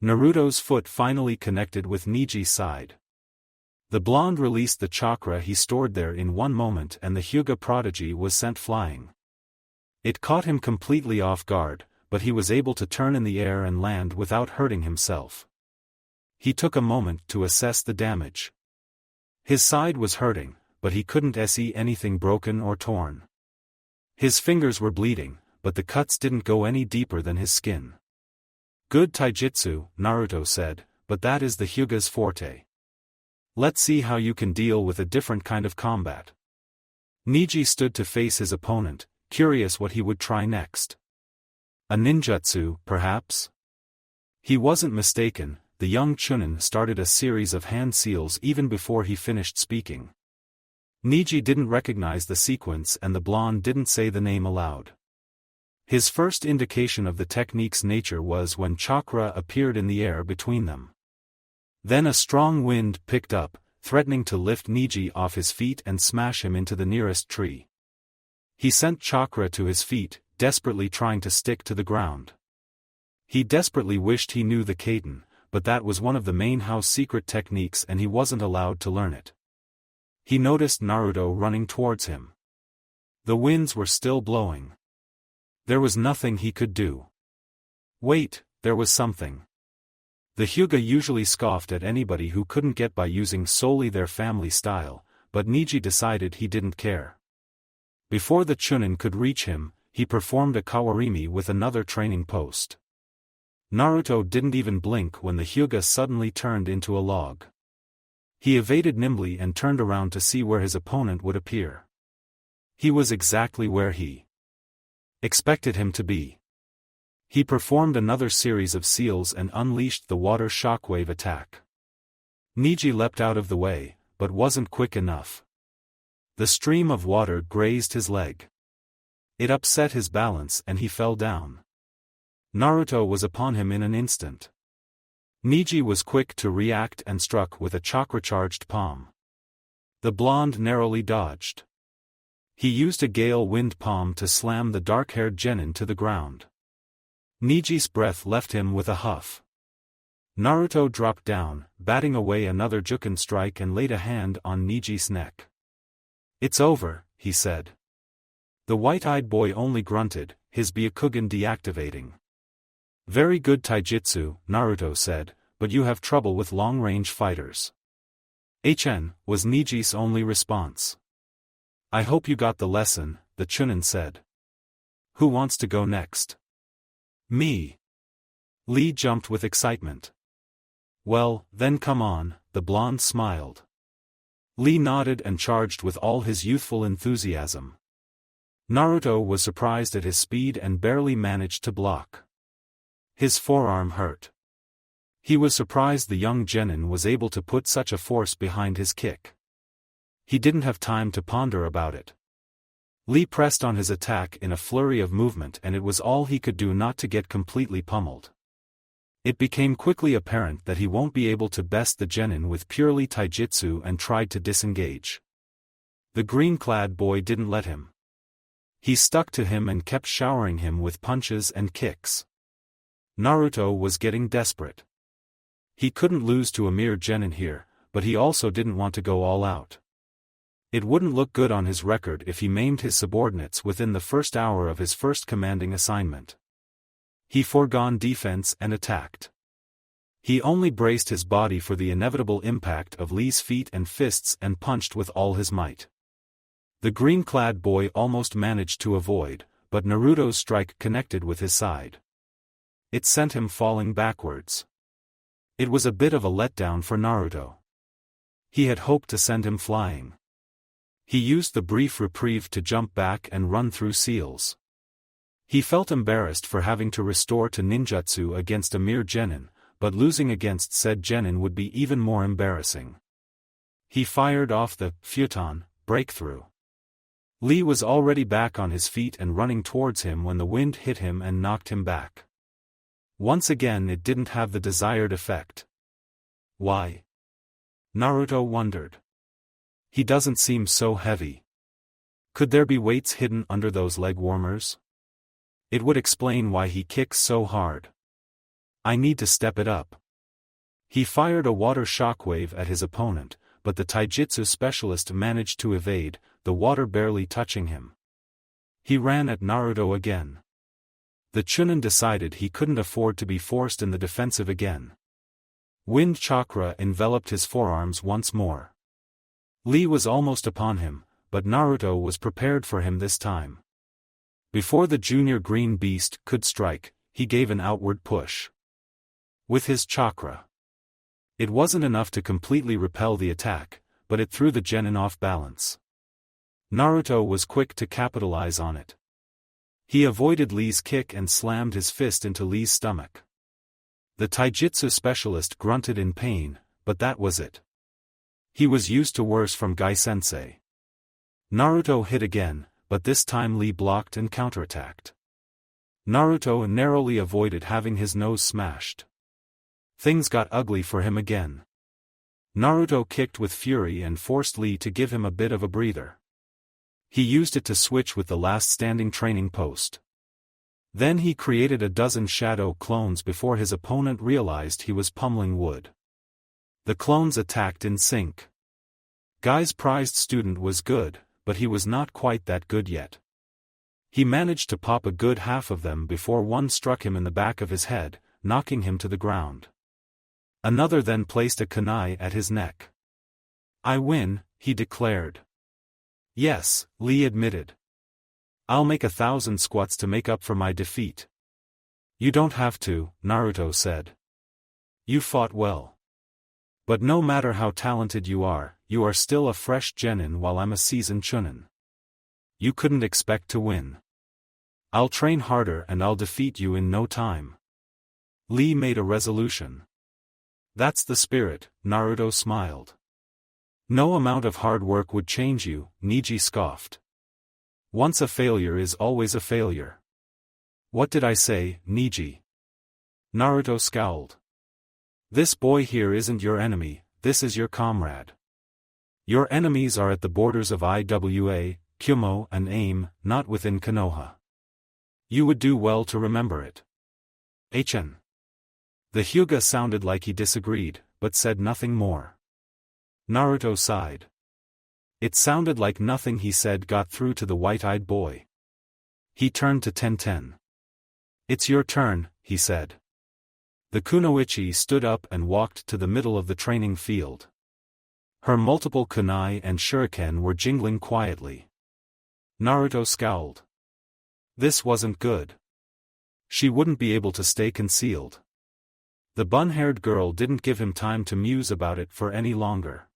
Naruto's foot finally connected with Niji's side. The blonde released the chakra he stored there in one moment and the Hyuga prodigy was sent flying. It caught him completely off guard, but he was able to turn in the air and land without hurting himself. He took a moment to assess the damage. His side was hurting, but he couldn't see anything broken or torn. His fingers were bleeding, but the cuts didn't go any deeper than his skin. Good taijutsu, Naruto said, but that is the Hyuga's forte. Let's see how you can deal with a different kind of combat. Niji stood to face his opponent, curious what he would try next. A ninjutsu, perhaps? He wasn't mistaken, the young Chunin started a series of hand seals even before he finished speaking. Niji didn't recognize the sequence and the blonde didn't say the name aloud. His first indication of the technique's nature was when chakra appeared in the air between them. Then a strong wind picked up, threatening to lift Niji off his feet and smash him into the nearest tree. He sent chakra to his feet, desperately trying to stick to the ground. He desperately wished he knew the kaiten, but that was one of the main house secret techniques and he wasn't allowed to learn it. He noticed Naruto running towards him. The winds were still blowing. There was nothing he could do. Wait, there was something. The Hyuga usually scoffed at anybody who couldn't get by using solely their family style, but Niji decided he didn't care. Before the Chunin could reach him, he performed a Kawarimi with another training post. Naruto didn't even blink when the Hyuga suddenly turned into a log. He evaded nimbly and turned around to see where his opponent would appear. He was exactly where he expected him to be. He performed another series of seals and unleashed the water shockwave attack. Niji leapt out of the way, but wasn't quick enough. The stream of water grazed his leg. It upset his balance and he fell down. Naruto was upon him in an instant. Niji was quick to react and struck with a chakra-charged palm. The blonde narrowly dodged. He used a gale wind palm to slam the dark-haired genin to the ground. Niji's breath left him with a huff. Naruto dropped down, batting away another Juken strike and laid a hand on Niji's neck. "It's over," he said. The white-eyed boy only grunted, his Byakugan deactivating. "Very good taijutsu," Naruto said, "but you have trouble with long-range fighters." Was Niji's only response. "I hope you got the lesson," the Chunin said. "Who wants to go next?" "Me." Lee jumped with excitement. "Well, then come on," the blonde smiled. Lee nodded and charged with all his youthful enthusiasm. Naruto was surprised at his speed and barely managed to block. His forearm hurt. He was surprised the young genin was able to put such a force behind his kick. He didn't have time to ponder about it. Lee pressed on his attack in a flurry of movement and it was all he could do not to get completely pummeled. It became quickly apparent that he won't be able to best the genin with purely taijutsu and tried to disengage. The green-clad boy didn't let him. He stuck to him and kept showering him with punches and kicks. Naruto was getting desperate. He couldn't lose to a mere genin here, but he also didn't want to go all out. It wouldn't look good on his record if he maimed his subordinates within the first hour of his first commanding assignment. He foregone defense and attacked. He only braced his body for the inevitable impact of Lee's feet and fists and punched with all his might. The green-clad boy almost managed to avoid, but Naruto's strike connected with his side. It sent him falling backwards. It was a bit of a letdown for Naruto. He had hoped to send him flying. He used the brief reprieve to jump back and run through seals. He felt embarrassed for having to restore to ninjutsu against a mere genin, but losing against said genin would be even more embarrassing. He fired off the futon breakthrough. Lee was already back on his feet and running towards him when the wind hit him and knocked him back. Once again it didn't have the desired effect. Why? Naruto wondered. He doesn't seem so heavy. Could there be weights hidden under those leg warmers? It would explain why he kicks so hard. I need to step it up. He fired a water shockwave at his opponent, but the taijutsu specialist managed to evade, the water barely touching him. He ran at Naruto again. The Chunin decided he couldn't afford to be forced in the defensive again. Wind chakra enveloped his forearms once more. Lee was almost upon him, but Naruto was prepared for him this time. Before the junior green beast could strike, he gave an outward push. With his chakra. It wasn't enough to completely repel the attack, but it threw the genin off balance. Naruto was quick to capitalize on it. He avoided Lee's kick and slammed his fist into Lee's stomach. The taijutsu specialist grunted in pain, but that was it. He was used to worse from Gai-sensei. Naruto hit again, but this time Lee blocked and counterattacked. Naruto narrowly avoided having his nose smashed. Things got ugly for him again. Naruto kicked with fury and forced Lee to give him a bit of a breather. He used it to switch with the last standing training post. Then he created a dozen shadow clones before his opponent realized he was pummeling wood. The clones attacked in sync. Guy's prized student was good, but he was not quite that good yet. He managed to pop a good half of them before one struck him in the back of his head, knocking him to the ground. Another then placed a kunai at his neck. "I win," he declared. "Yes," Lee admitted. "I'll make 1,000 squats to make up for my defeat." "You don't have to," Naruto said. "You fought well. But no matter how talented you are still a fresh genin while I'm a seasoned chunin. You couldn't expect to win. I'll train harder and I'll defeat you in no time." Lee made a resolution. "That's the spirit," Naruto smiled. "No amount of hard work would change you," Niji scoffed. "Once a failure is always a failure." "What did I say, Niji?" Naruto scowled. "This boy here isn't your enemy, this is your comrade. Your enemies are at the borders of Iwa, Kumo and AIM, not within Konoha. You would do well to remember it." The Hyuga sounded like he disagreed, but said nothing more. Naruto sighed. It sounded like nothing he said got through to the white-eyed boy. He turned to Tenten. "It's your turn," he said. The kunoichi stood up and walked to the middle of the training field. Her multiple kunai and shuriken were jingling quietly. Naruto scowled. This wasn't good. She wouldn't be able to stay concealed. The bun-haired girl didn't give him time to muse about it for any longer.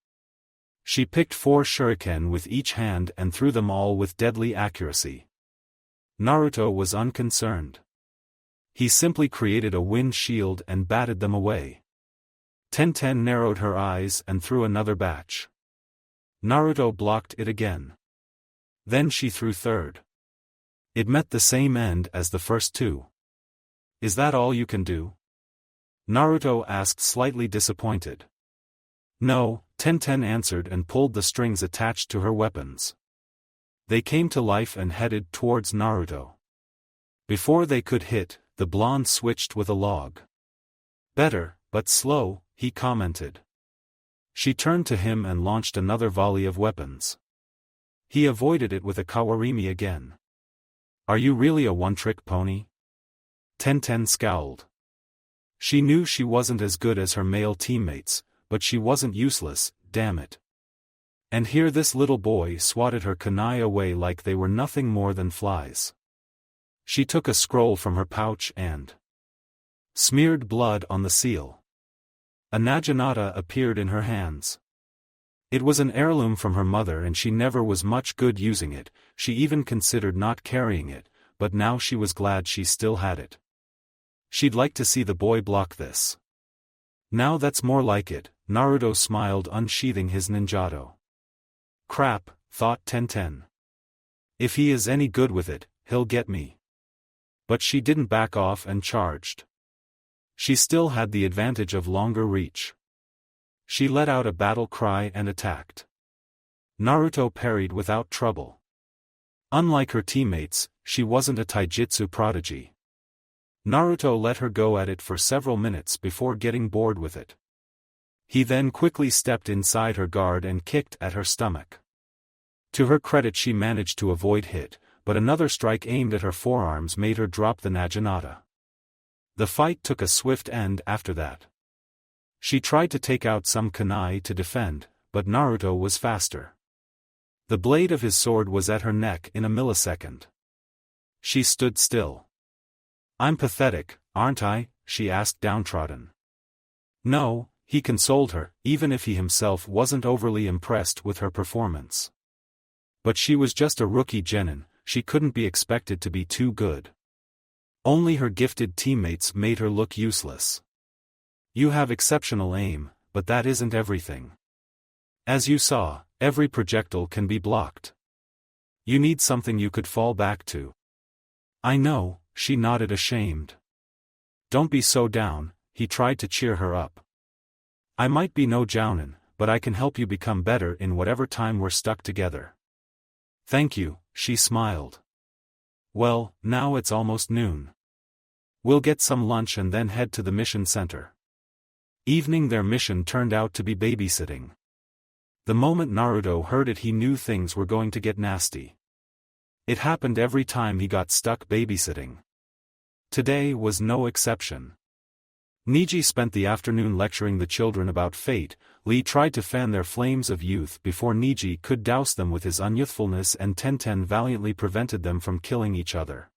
She picked 4 shuriken with each hand and threw them all with deadly accuracy. Naruto was unconcerned. He simply created a wind shield and batted them away. Tenten narrowed her eyes and threw another batch. Naruto blocked it again. Then she threw third. It met the same end as the first 2. "Is that all you can do?" Naruto asked, slightly disappointed. "No," Tenten answered and pulled the strings attached to her weapons. They came to life and headed towards Naruto. Before they could hit, the blonde switched with a log. "Better, but slow," he commented. She turned to him and launched another volley of weapons. He avoided it with a kawarimi again. "Are you really a one-trick pony?" Tenten scowled. She knew she wasn't as good as her male teammates, but she wasn't useless, damn it. And here this little boy swatted her kunai away like they were nothing more than flies. She took a scroll from her pouch and smeared blood on the seal. A naginata appeared in her hands. It was an heirloom from her mother and she never was much good using it. She even considered not carrying it, but now she was glad she still had it. She'd like to see the boy block this. Now that's more like it, Naruto smiled, unsheathing his ninjato. Crap, thought Tenten. If he is any good with it, he'll get me. But she didn't back off and charged. She still had the advantage of longer reach. She let out a battle cry and attacked. Naruto parried without trouble. Unlike her teammates, she wasn't a taijutsu prodigy. Naruto let her go at it for several minutes before getting bored with it. He then quickly stepped inside her guard and kicked at her stomach. To her credit, she managed to avoid hit, but another strike aimed at her forearms made her drop the naginata. The fight took a swift end after that. She tried to take out some kunai to defend, but Naruto was faster. The blade of his sword was at her neck in a millisecond. She stood still. "I'm pathetic, aren't I?" she asked, downtrodden. No, he consoled her, even if he himself wasn't overly impressed with her performance. But she was just a rookie genin, she couldn't be expected to be too good. Only her gifted teammates made her look useless. You have exceptional aim, but that isn't everything. As you saw, every projectile can be blocked. You need something you could fall back to. I know, she nodded, ashamed. Don't be so down, he tried to cheer her up. I might be no jounin, but I can help you become better in whatever time we're stuck together. Thank you, she smiled. Well, now it's almost noon. We'll get some lunch and then head to the mission center. Evening. Their mission turned out to be babysitting. The moment Naruto heard it, he knew things were going to get nasty. It happened every time he got stuck babysitting. Today was no exception. Niji spent the afternoon lecturing the children about fate. Lee tried to fan their flames of youth before Niji could douse them with his unyouthfulness, and Tenten valiantly prevented them from killing each other.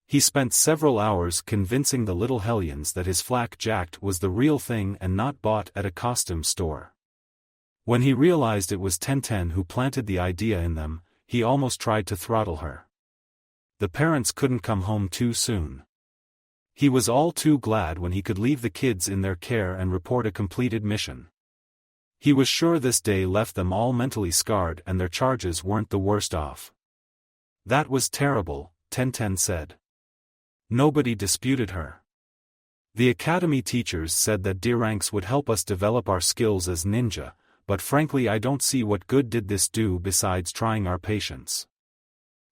He spent several hours convincing the little hellions that his flak jacket was the real thing and not bought at a costume store. When he realized it was Tenten who planted the idea in them, he almost tried to throttle her. The parents couldn't come home too soon. He was all too glad when he could leave the kids in their care and report a completed mission. He was sure this day left them all mentally scarred and their charges weren't the worst off. That was terrible, Tenten said. Nobody disputed her. The academy teachers said that D-ranks would help us develop our skills as ninja, but frankly I don't see what good did this do besides trying our patience.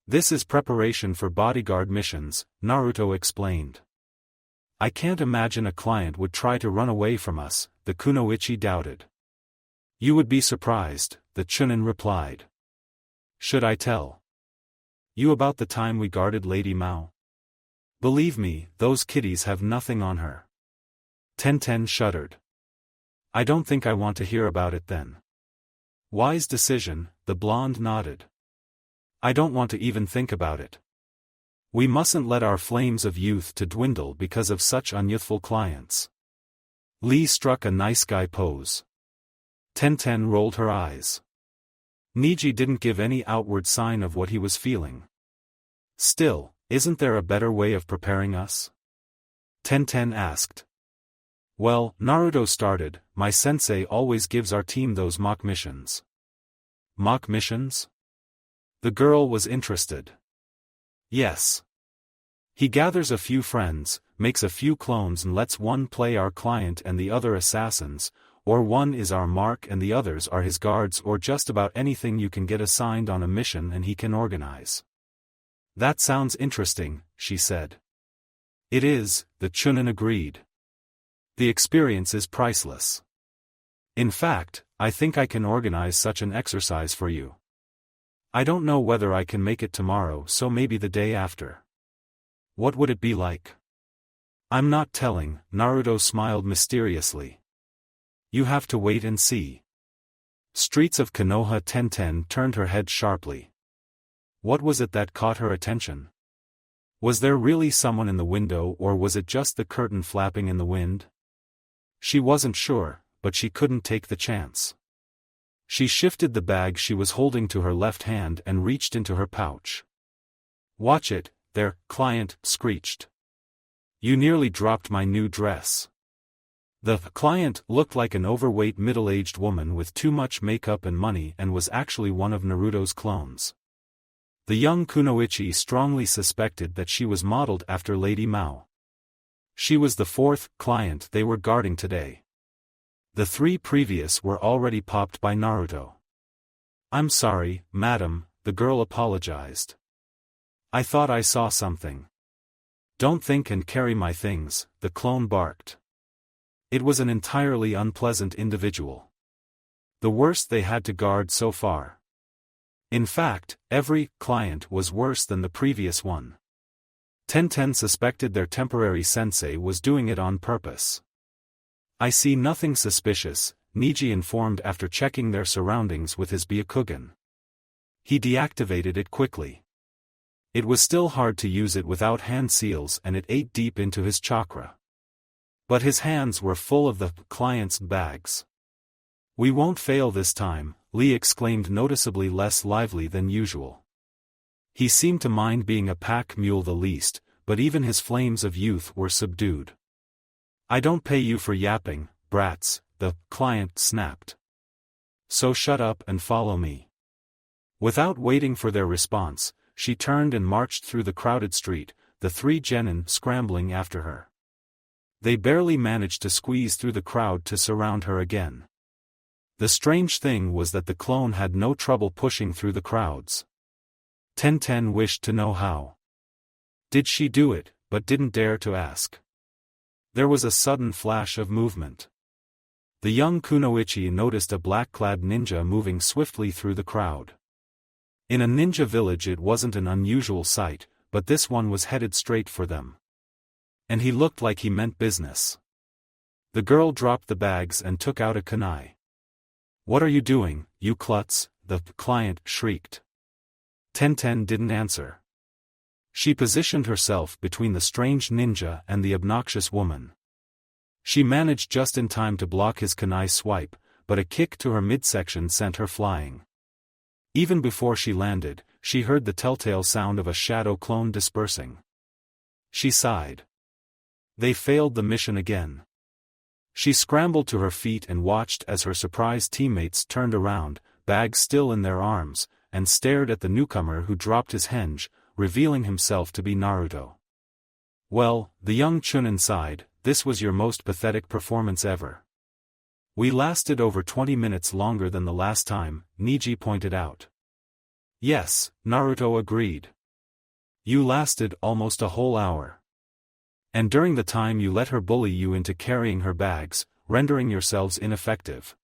This is preparation for bodyguard missions, Naruto explained. I can't imagine a client would try to run away from us, the kunoichi doubted. You would be surprised, the chunin replied. Should I tell you about the time we guarded Lady Mao? Believe me, those kitties have nothing on her. Tenten shuddered. I don't think I want to hear about it then. Wise decision, the blonde nodded. I don't want to even think about it. We mustn't let our flames of youth to dwindle because of such unyouthful clients. Lee struck a nice guy pose. Tenten rolled her eyes. Niji didn't give any outward sign of what he was feeling. Still, isn't there a better way of preparing us? Tenten asked. Well, Naruto started, my sensei always gives our team those mock missions. Mock missions? The girl was interested. Yes. He gathers a few friends, makes a few clones and lets one play our client and the other assassins, or one is our mark and the others are his guards, or just about anything you can get assigned on a mission and he can organize. That sounds interesting, she said. It is, the chunin agreed. The experience is priceless. In fact, I think I can organize such an exercise for you. I don't know whether I can make it tomorrow, so maybe the day after. What would it be like? I'm not telling, Naruto smiled mysteriously. You have to wait and see. Streets of Konoha. Tenten turned her head sharply. What was it that caught her attention? Was there really someone in the window, or was it just the curtain flapping in the wind? She wasn't sure, but she couldn't take the chance. She shifted the bag she was holding to her left hand and reached into her pouch. Watch it, their client screeched. You nearly dropped my new dress. The client looked like an overweight middle-aged woman with too much makeup and money and was actually one of Naruto's clones. The young kunoichi strongly suspected that she was modeled after Lady Mao. She was the fourth client they were guarding today. The three previous were already popped by Naruto. I'm sorry, madam, the girl apologized. I thought I saw something. Don't think and carry my things, the clone barked. It was an entirely unpleasant individual. The worst they had to guard so far. In fact, every client was worse than the previous one. Tenten suspected their temporary sensei was doing it on purpose. I see nothing suspicious, Niji informed after checking their surroundings with his Byakugan. He deactivated it quickly. It was still hard to use it without hand seals and it ate deep into his chakra. But his hands were full of the client's bags. We won't fail this time, Lee exclaimed, noticeably less lively than usual. He seemed to mind being a pack mule the least, but even his flames of youth were subdued. I don't pay you for yapping, brats, the client snapped. So shut up and follow me. Without waiting for their response, she turned and marched through the crowded street, the three genin scrambling after her. They barely managed to squeeze through the crowd to surround her again. The strange thing was that the clone had no trouble pushing through the crowds. Tenten wished to know how. Did she do it, but didn't dare to ask. There was a sudden flash of movement. The young kunoichi noticed a black-clad ninja moving swiftly through the crowd. In a ninja village it wasn't an unusual sight, but this one was headed straight for them. And he looked like he meant business. The girl dropped the bags and took out a kunai. What are you doing, you klutz? The client shrieked. Tenten didn't answer. She positioned herself between the strange ninja and the obnoxious woman. She managed just in time to block his kunai swipe, but a kick to her midsection sent her flying. Even before she landed, she heard the telltale sound of a shadow clone dispersing. She sighed. They failed the mission again. She scrambled to her feet and watched as her surprised teammates turned around, bags still in their arms, and stared at the newcomer who dropped his henge, revealing himself to be Naruto. Well, the young chunin sighed, this was your most pathetic performance ever. We lasted over 20 minutes longer than the last time, Niji pointed out. Yes, Naruto agreed. You lasted almost a whole hour. And during the time you let her bully you into carrying her bags, rendering yourselves ineffective.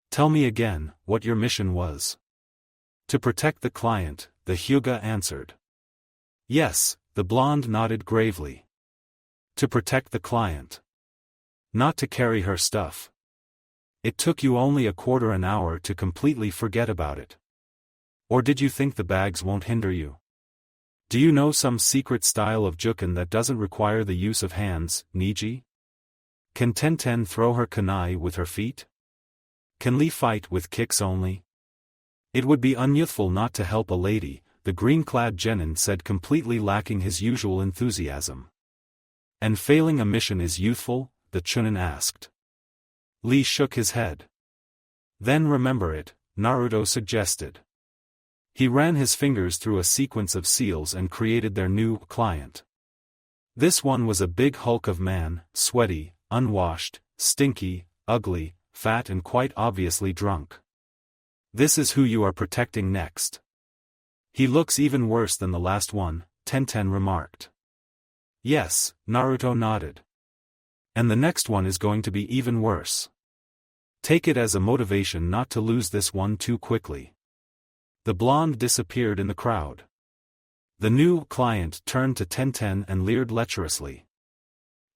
Tell me again, what your mission was. To protect the client, the Hyuga answered. Yes, the blonde nodded gravely. To protect the client. Not to carry her stuff. It took you only a quarter an hour to completely forget about it. Or did you think the bags won't hinder you? Do you know some secret style of juken that doesn't require the use of hands, Niji? Can Tenten throw her kunai with her feet? Can Lee fight with kicks only? It would be unyouthful not to help a lady, the green-clad genin said, completely lacking his usual enthusiasm. And failing a mission is youthful? The chunin asked. Lee shook his head. Then remember it, Naruto suggested. He ran his fingers through a sequence of seals and created their new client. This one was a big hulk of man, sweaty, unwashed, stinky, ugly, fat and quite obviously drunk. This is who you are protecting next. He looks even worse than the last one, Tenten remarked. Yes, Naruto nodded. And the next one is going to be even worse. Take it as a motivation not to lose this one too quickly. The blonde disappeared in the crowd. The new client turned to Tenten and leered lecherously.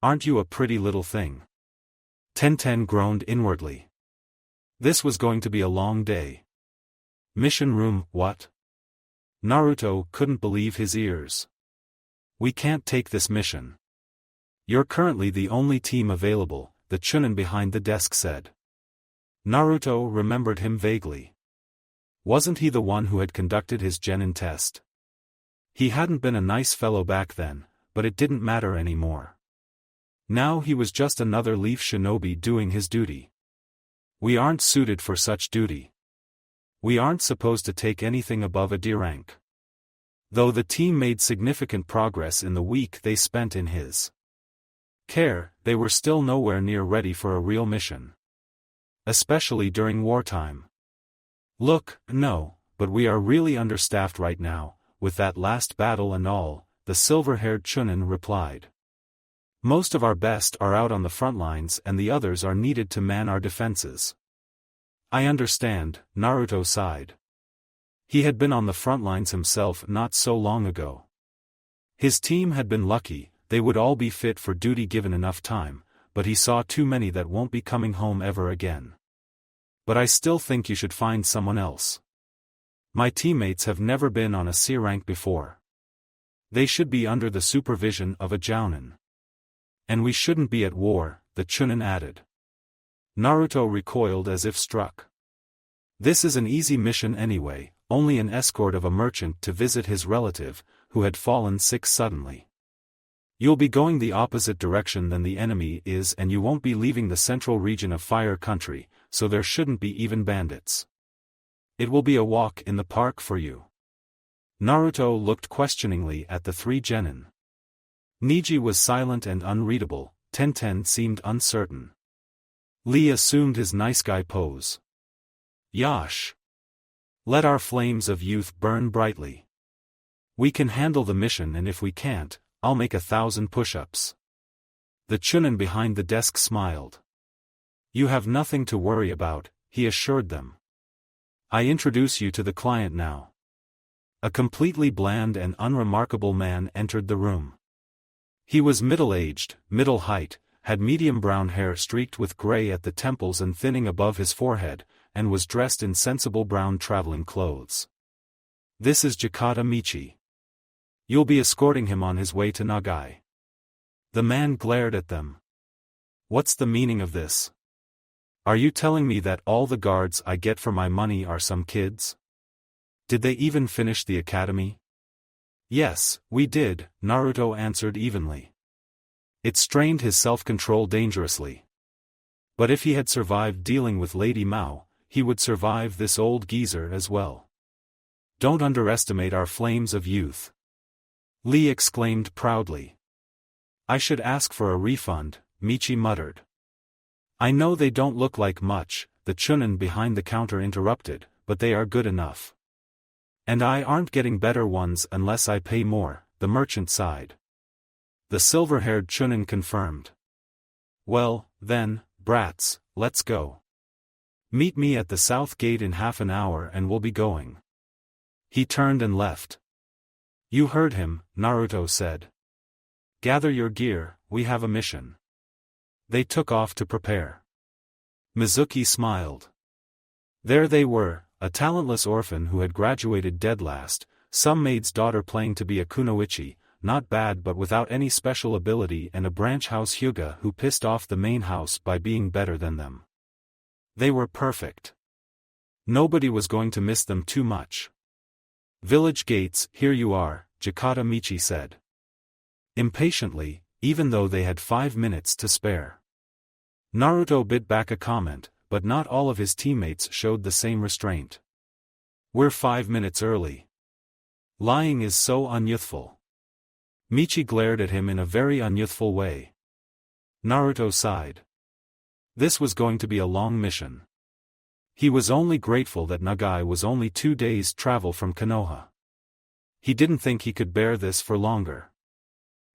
Aren't you a pretty little thing? Tenten groaned inwardly. This was going to be a long day. Mission room, what? Naruto couldn't believe his ears. We can't take this mission. You're currently the only team available, the chunin behind the desk said. Naruto remembered him vaguely. Wasn't he the one who had conducted his genin test? He hadn't been a nice fellow back then, but it didn't matter anymore. Now he was just another leaf shinobi doing his duty. We aren't suited for such duty. We aren't supposed to take anything above a D rank. Though the team made significant progress in the week they spent in his care, they were still nowhere near ready for a real mission. Especially during wartime. Look, no, but we are really understaffed right now, with that last battle and all, the silver-haired chunin replied. Most of our best are out on the front lines and the others are needed to man our defenses. I understand, Naruto sighed. He had been on the front lines himself not so long ago. His team had been lucky, they would all be fit for duty given enough time, but he saw too many that won't be coming home ever again. But I still think you should find someone else. My teammates have never been on a C rank before. They should be under the supervision of a jounin. And we shouldn't be at war, the chunin added. Naruto recoiled as if struck. This is an easy mission anyway, only an escort of a merchant to visit his relative, who had fallen sick suddenly. You'll be going the opposite direction than the enemy is and you won't be leaving the central region of Fire Country, so there shouldn't be even bandits. It will be a walk in the park for you. Naruto looked questioningly at the three genin. Niji was silent and unreadable, Tenten seemed uncertain. Lee assumed his nice guy pose. Yash! Let our flames of youth burn brightly. We can handle the mission and if we can't, I'll make 1,000 push-ups. The chunin behind the desk smiled. You have nothing to worry about, he assured them. I introduce you to the client now. A completely bland and unremarkable man entered the room. He was middle-aged, middle height, had medium brown hair streaked with gray at the temples and thinning above his forehead, and was dressed in sensible brown traveling clothes. This is Jakata Michi. You'll be escorting him on his way to Nagai. The man glared at them. What's the meaning of this? Are you telling me that all the guards I get for my money are some kids? Did they even finish the academy? Yes, we did, Naruto answered evenly. It strained his self-control dangerously. But if he had survived dealing with Lady Mao, he would survive this old geezer as well. Don't underestimate our flames of youth. Lee exclaimed proudly. I should ask for a refund, Michi muttered. I know they don't look like much, the chunin behind the counter interrupted, but they are good enough. And I aren't getting better ones unless I pay more, the merchant sighed. the silver-haired Chunin confirmed. Well, then, brats, let's go. Meet me at the south gate in half an hour and we'll be going. He turned and left. You heard him, Naruto said. Gather your gear, we have a mission. They took off to prepare. Mizuki smiled. There they were, a talentless orphan who had graduated dead last, some maid's daughter playing to be a kunoichi, not bad but without any special ability, and a branch house Hyuga who pissed off the main house by being better than them. They were perfect. Nobody was going to miss them too much. Village gates, here you are, Jikata Michi said. Impatiently, even though they had 5 minutes to spare. Naruto bit back a comment, but not all of his teammates showed the same restraint. We're 5 minutes early. Lying is so unyouthful. Michi glared at him in a very unyouthful way. Naruto sighed. This was going to be a long mission. He was only grateful that Nagai was only 2 days' travel from Konoha. He didn't think he could bear this for longer.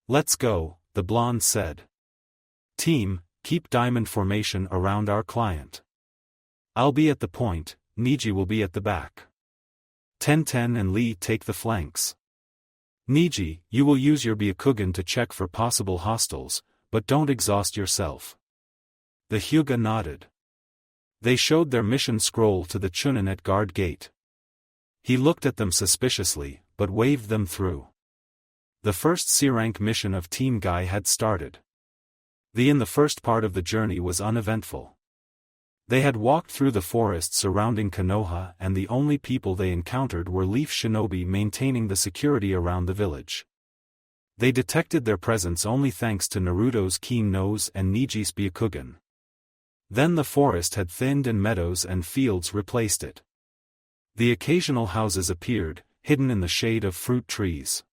Let's go, the blonde said. Team, keep diamond formation around our client. I'll be at the point, Niji will be at the back. Tenten and Lee take the flanks. Niji, you will use your Byakugan to check for possible hostiles, but don't exhaust yourself. The Hyuga nodded. They showed their mission scroll to the Chunin at guard gate. He looked at them suspiciously, but waved them through. The first C-rank mission of Team Guy had started. The first part of the journey was uneventful. They had walked through the forest surrounding Konoha, and the only people they encountered were Leaf Shinobi maintaining the security around the village. They detected their presence only thanks to Naruto's keen nose and Niji's Byakugan. Then the forest had thinned and meadows and fields replaced it. The occasional houses appeared, hidden in the shade of fruit trees.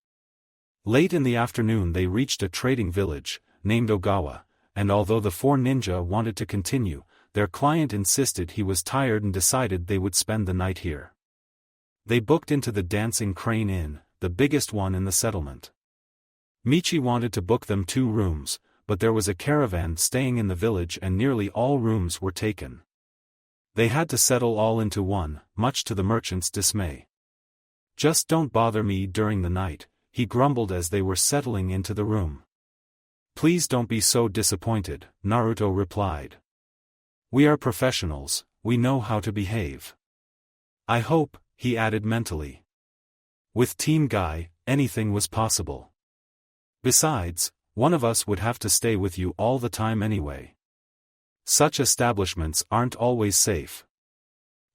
Late in the afternoon they reached a trading village, named Ogawa, and although the 4 ninja wanted to continue, their client insisted he was tired and decided they would spend the night here. They booked into the Dancing Crane Inn, the biggest one in the settlement. Michi wanted to book them 2 rooms, but there was a caravan staying in the village and nearly all rooms were taken. They had to settle all into one, much to the merchant's dismay. Just don't bother me during the night, he grumbled as they were settling into the room. Please don't be so disappointed, Naruto replied. We are professionals, we know how to behave. I hope, he added mentally. With Team Guy, anything was possible. Besides, one of us would have to stay with you all the time anyway. Such establishments aren't always safe.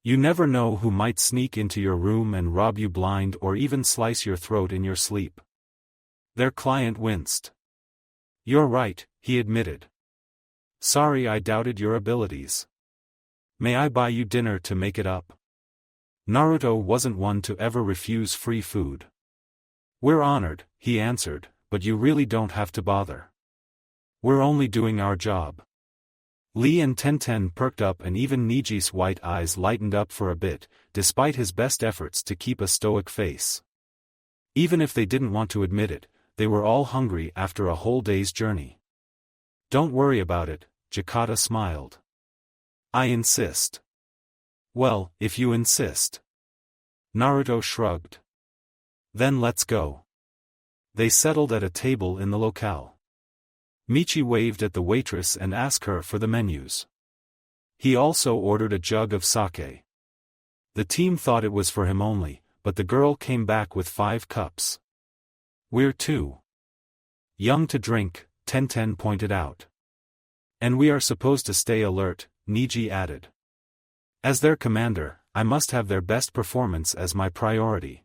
You never know who might sneak into your room and rob you blind or even slice your throat in your sleep. Their client winced. You're right, he admitted. Sorry I doubted your abilities. May I buy you dinner to make it up? Naruto wasn't one to ever refuse free food. We're honored, he answered, but you really don't have to bother. We're only doing our job. Lee and Tenten perked up and even Niji's white eyes lightened up for a bit, despite his best efforts to keep a stoic face. Even if they didn't want to admit it, they were all hungry after a whole day's journey. Don't worry about it, Jikata smiled. I insist. Well, if you insist. Naruto shrugged. Then let's go. They settled at a table in the locale. Michi waved at the waitress and asked her for the menus. He also ordered a jug of sake. The team thought it was for him only, but the girl came back with 5 cups. We're too young to drink, Tenten pointed out. And we are supposed to stay alert, Niji added. As their commander, I must have their best performance as my priority.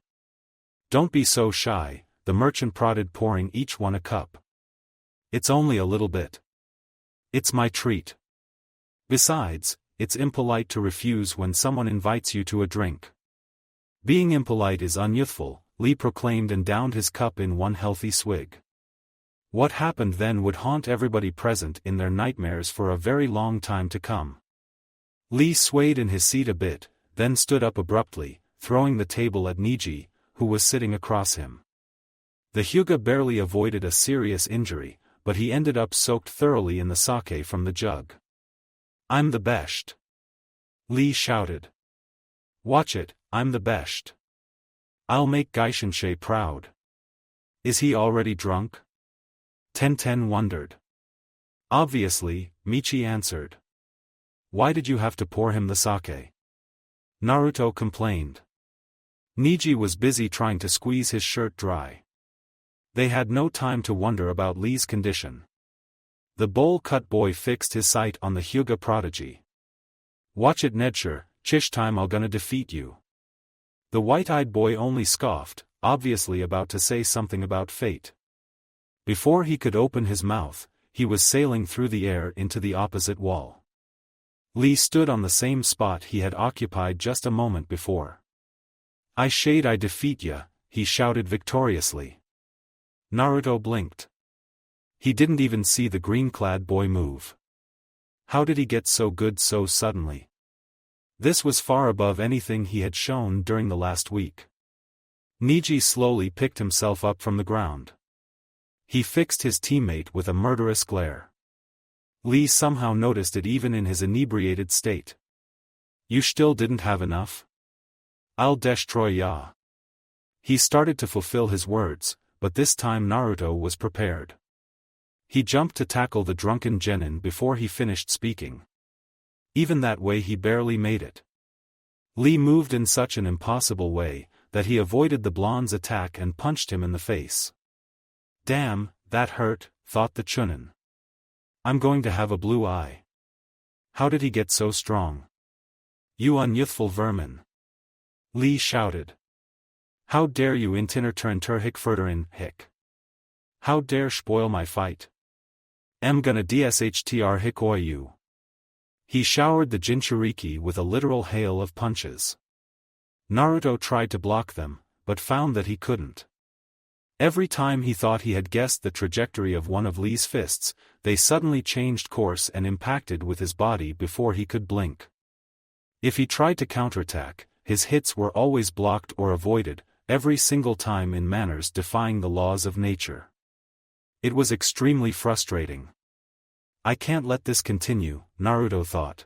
Don't be so shy, the merchant prodded, pouring each one a cup. It's only a little bit. It's my treat. Besides, it's impolite to refuse when someone invites you to a drink. Being impolite is unyouthful, Lee proclaimed and downed his cup in one healthy swig. What happened then would haunt everybody present in their nightmares for a very long time to come. Lee swayed in his seat a bit, then stood up abruptly, throwing the table at Niji, who was sitting across him. The Hyuga barely avoided a serious injury, but he ended up soaked thoroughly in the sake from the jug. "I'm the best!" Lee shouted. "Watch it, I'm the best. I'll make Gaishinsei proud." "Is he already drunk?" Tenten wondered. "Obviously," Michi answered. "Why did you have to pour him the sake?" Naruto complained. Niji was busy trying to squeeze his shirt dry. They had no time to wonder about Lee's condition. The bowl-cut boy fixed his sight on the Hyuga prodigy. "Watch it, Nedsure, chish time I'll gonna defeat you." The white-eyed boy only scoffed, obviously about to say something about fate. Before he could open his mouth, he was sailing through the air into the opposite wall. Lee stood on the same spot he had occupied just a moment before. "I shade I defeat ya," he shouted victoriously. Naruto blinked. He didn't even see the green-clad boy move. How did he get so good so suddenly? This was far above anything he had shown during the last week. Niji slowly picked himself up from the ground. He fixed his teammate with a murderous glare. Lee somehow noticed it even in his inebriated state. "You still didn't have enough? I'll destroy ya." He started to fulfill his words, but this time Naruto was prepared. He jumped to tackle the drunken genin before he finished speaking. Even that way he barely made it. Lee moved in such an impossible way, that he avoided the blonde's attack and punched him in the face. "Damn, that hurt," thought the Chunin. "I'm going to have a blue eye. How did he get so strong?" "You unyouthful vermin!" Lee shouted. "How dare you intinner hick furderin, hick! How dare spoil my fight? I'm gonna dshtr hick oi you." He showered the Jinchuriki with a literal hail of punches. Naruto tried to block them, but found that he couldn't. Every time he thought he had guessed the trajectory of one of Lee's fists, they suddenly changed course and impacted with his body before he could blink. If he tried to counterattack, his hits were always blocked or avoided, every single time in manners defying the laws of nature. It was extremely frustrating. "I can't let this continue," Naruto thought.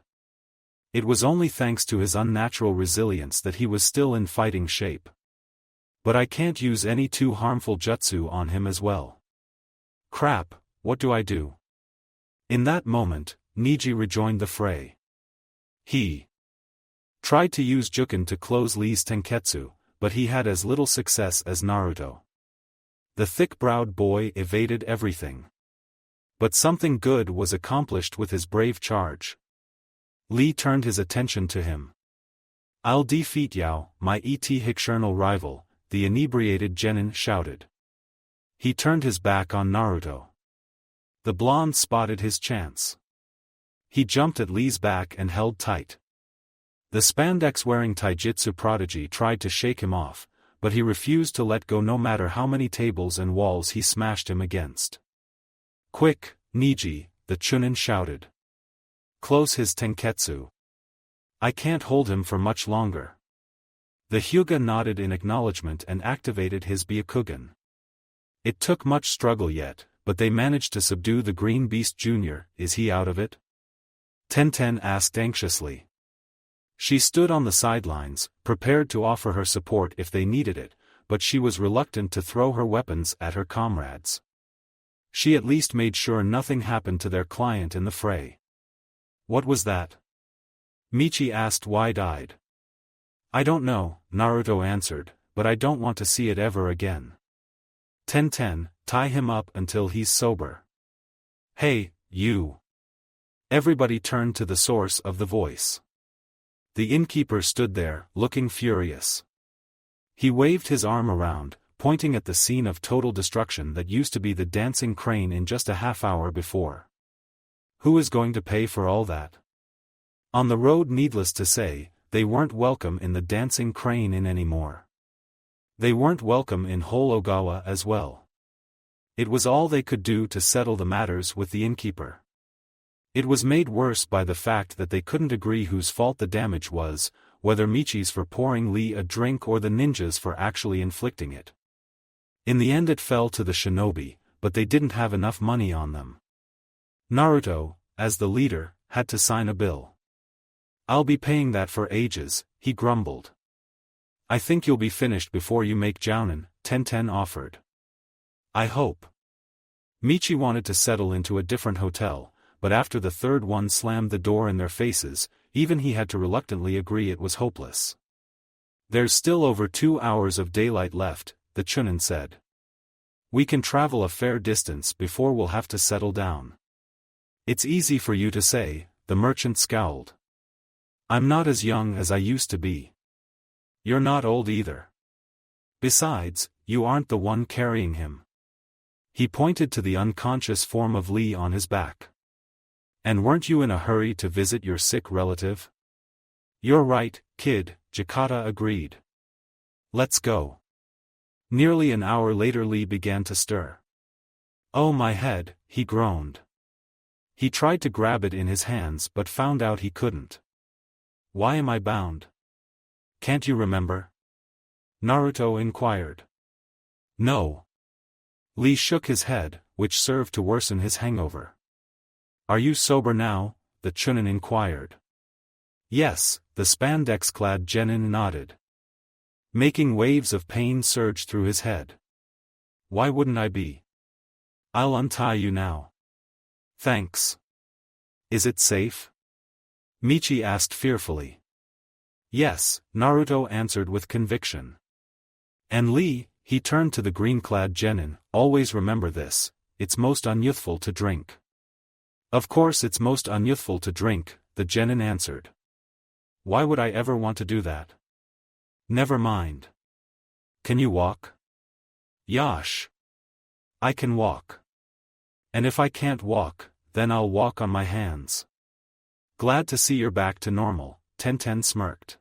It was only thanks to his unnatural resilience that he was still in fighting shape. But I can't use any too harmful jutsu on him as well. Crap, what do I do? In that moment, Niji rejoined the fray. He tried to use Juken to close Lee's tenketsu, but he had as little success as Naruto. The thick-browed boy evaded everything. But something good was accomplished with his brave charge. Lee turned his attention to him. "I'll defeat Yao, my eternal rival," the inebriated genin shouted. He turned his back on Naruto. The blonde spotted his chance. He jumped at Lee's back and held tight. The spandex-wearing taijutsu prodigy tried to shake him off, but he refused to let go no matter how many tables and walls he smashed him against. "Quick, Niji," the Chunin shouted. "Close his tenketsu. I can't hold him for much longer." The Hyuga nodded in acknowledgement and activated his Byakugan. It took much struggle yet, but they managed to subdue the Green Beast Jr. "Is he out of it?" Tenten asked anxiously. She stood on the sidelines, prepared to offer her support if they needed it, but she was reluctant to throw her weapons at her comrades. She at least made sure nothing happened to their client in the fray. "What was that?" Michi asked wide-eyed. "I don't know," Naruto answered, "but I don't want to see it ever again." Tenten, tie him up until he's sober." "Hey, you!" Everybody turned to the source of the voice. The innkeeper stood there, looking furious. He waved his arm around, pointing at the scene of total destruction that used to be the dancing crane in just a half hour before. Who is going to pay for all that? On the road, needless to say, they weren't welcome in the dancing crane inn anymore. They weren't welcome in whole Ogawa as well. It was all they could do to settle the matters with the innkeeper. It was made worse by the fact that they couldn't agree whose fault the damage was, whether Michi's for pouring Lee a drink or the ninja's for actually inflicting it. In the end it fell to the shinobi, but they didn't have enough money on them. Naruto, as the leader, had to sign a bill. "I'll be paying that for ages," he grumbled. "I think you'll be finished before you make jounin," Tenten offered. "I hope." Michi wanted to settle into a different hotel, but after the third one slammed the door in their faces, even he had to reluctantly agree it was hopeless. "There's still over 2 hours of daylight left," the Chunin said. "We can travel a fair distance before we'll have to settle down." "It's easy for you to say," the merchant scowled. "I'm not as young as I used to be. You're not old either. Besides, you aren't the one carrying him." He pointed to the unconscious form of Lee on his back. "And weren't you in a hurry to visit your sick relative?" "You're right, kid," Jakata agreed. "Let's go." Nearly an hour later Lee began to stir. "Oh my head," he groaned. He tried to grab it in his hands but found out he couldn't. "Why am I bound? Can't you remember?" Naruto inquired. "No." Lee shook his head, which served to worsen his hangover. "Are you sober now?" the Chunin inquired. "Yes," the spandex-clad genin nodded. Making waves of pain surge through his head. "Why wouldn't I be? I'll untie you now." "Thanks." "Is it safe?" Michi asked fearfully. "Yes," Naruto answered with conviction. "And Lee," he turned to the green-clad genin, "always remember this, it's most unyouthful to drink." "Of course it's most unyouthful to drink," the genin answered. "Why would I ever want to do that?" "Never mind. Can you walk?" "Yash. I can walk. And if I can't walk, then I'll walk on my hands." "Glad to see you're back to normal," Tenten smirked.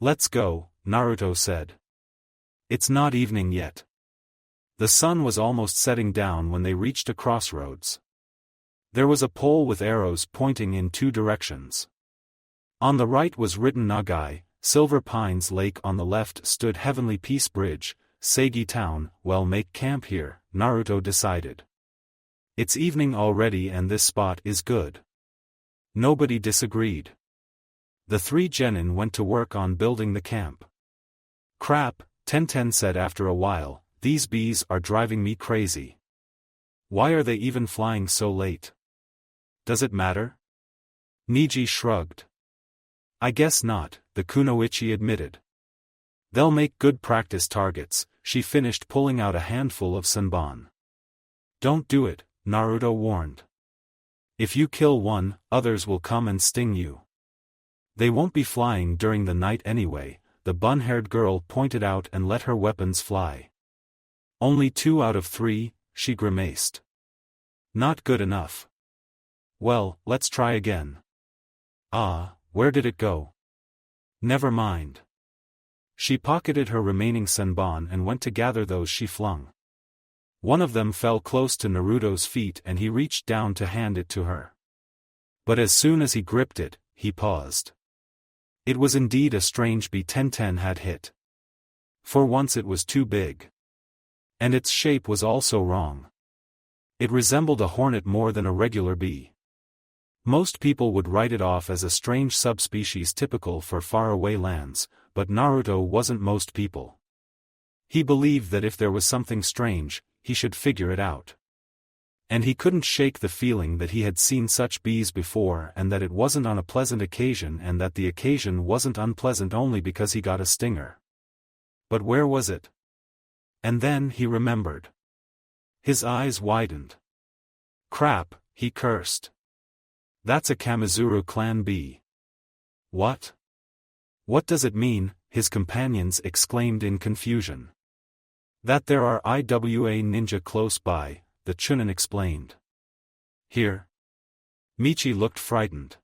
"Let's go," Naruto said. "It's not evening yet." The sun was almost setting down when they reached a crossroads. There was a pole with arrows pointing in 2 directions. On the right was written Nagai, Silver Pines Lake. On the left stood Heavenly Peace Bridge, Seigi Town. "Well, make camp here," Naruto decided. "It's evening already and this spot is good." Nobody disagreed. The 3 genin went to work on building the camp. "Crap," Tenten said after a while, "these bees are driving me crazy. Why are they even flying so late? Does it matter?" Niji shrugged. "I guess not," the kunoichi admitted. "They'll make good practice targets," she finished pulling out a handful of senbon. "Don't do it," Naruto warned. "If you kill one, others will come and sting you. They won't be flying during the night anyway," the bun-haired girl pointed out and let her weapons fly. "Only 2 out of 3, she grimaced. "Not good enough." "Well, let's try again." "Ah, where did it go?" "Never mind." She pocketed her remaining senbon and went to gather those she flung. One of them fell close to Naruto's feet and he reached down to hand it to her. But as soon as he gripped it, he paused. It was indeed a strange bee Tenten had hit. For once it was too big. And its shape was also wrong. It resembled a hornet more than a regular bee. Most people would write it off as a strange subspecies typical for faraway lands, but Naruto wasn't most people. He believed that if there was something strange, he should figure it out. And he couldn't shake the feeling that he had seen such bees before and that it wasn't on a pleasant occasion and that the occasion wasn't unpleasant only because he got a stinger. But where was it? And then he remembered. His eyes widened. "Crap," he cursed. "That's a Kamizuru clan bee." "What? What does it mean?" his companions exclaimed in confusion. "That there are IWA ninja close by," the Chunin explained. "Here?" Michi looked frightened.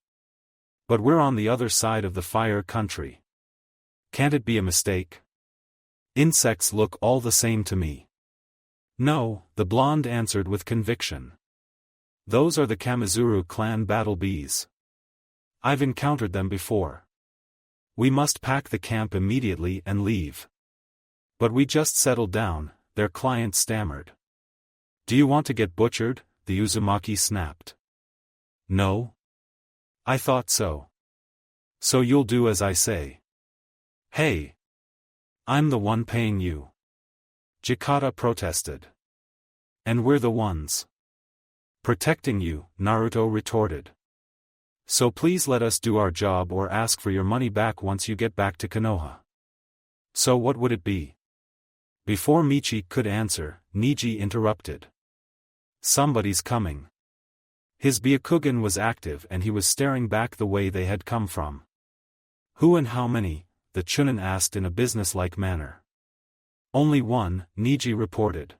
"But we're on the other side of the fire country. Can't it be a mistake? Insects look all the same to me." "No," the blonde answered with conviction. "Those are the Kamizuru clan battle bees. I've encountered them before. We must pack the camp immediately and leave." "But we just settled down," their client stammered. Do you want to get butchered? The Uzumaki snapped. No? I thought so. So you'll do as I say. Hey! I'm the one paying you. Jikata protested. And we're the ones protecting you, Naruto retorted. So please let us do our job or ask for your money back once you get back to Konoha. So what would it be? Before Michi could answer, Niji interrupted. Somebody's coming. His Byakugan was active and he was staring back the way they had come from. Who and how many? The Chunin asked in a businesslike manner. Only one, Niji reported.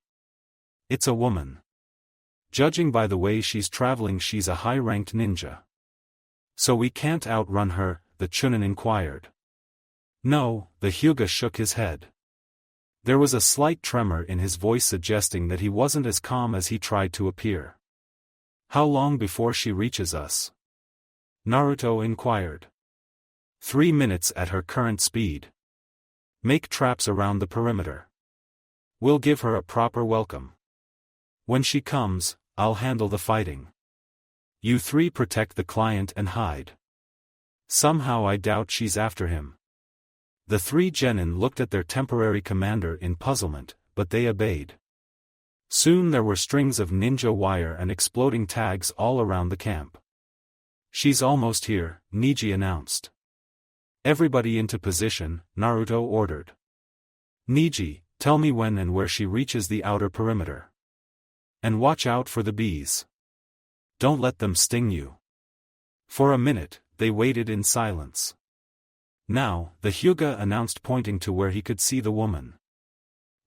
It's a woman. Judging by the way she's traveling, she's a high-ranked ninja. So we can't outrun her? The Chunin inquired. No, the Hyuga shook his head. There was a slight tremor in his voice suggesting that he wasn't as calm as he tried to appear. How long before she reaches us? Naruto inquired. 3 minutes at her current speed. Make traps around the perimeter. We'll give her a proper welcome. When she comes, I'll handle the fighting. You three protect the client and hide. Somehow I doubt she's after him. The three genin looked at their temporary commander in puzzlement, but they obeyed. Soon there were strings of ninja wire and exploding tags all around the camp. She's almost here, Niji announced. Everybody into position, Naruto ordered. Niji, tell me when and where she reaches the outer perimeter. And watch out for the bees. Don't let them sting you. For a minute, they waited in silence. Now, the Hyuga announced, pointing to where he could see the woman.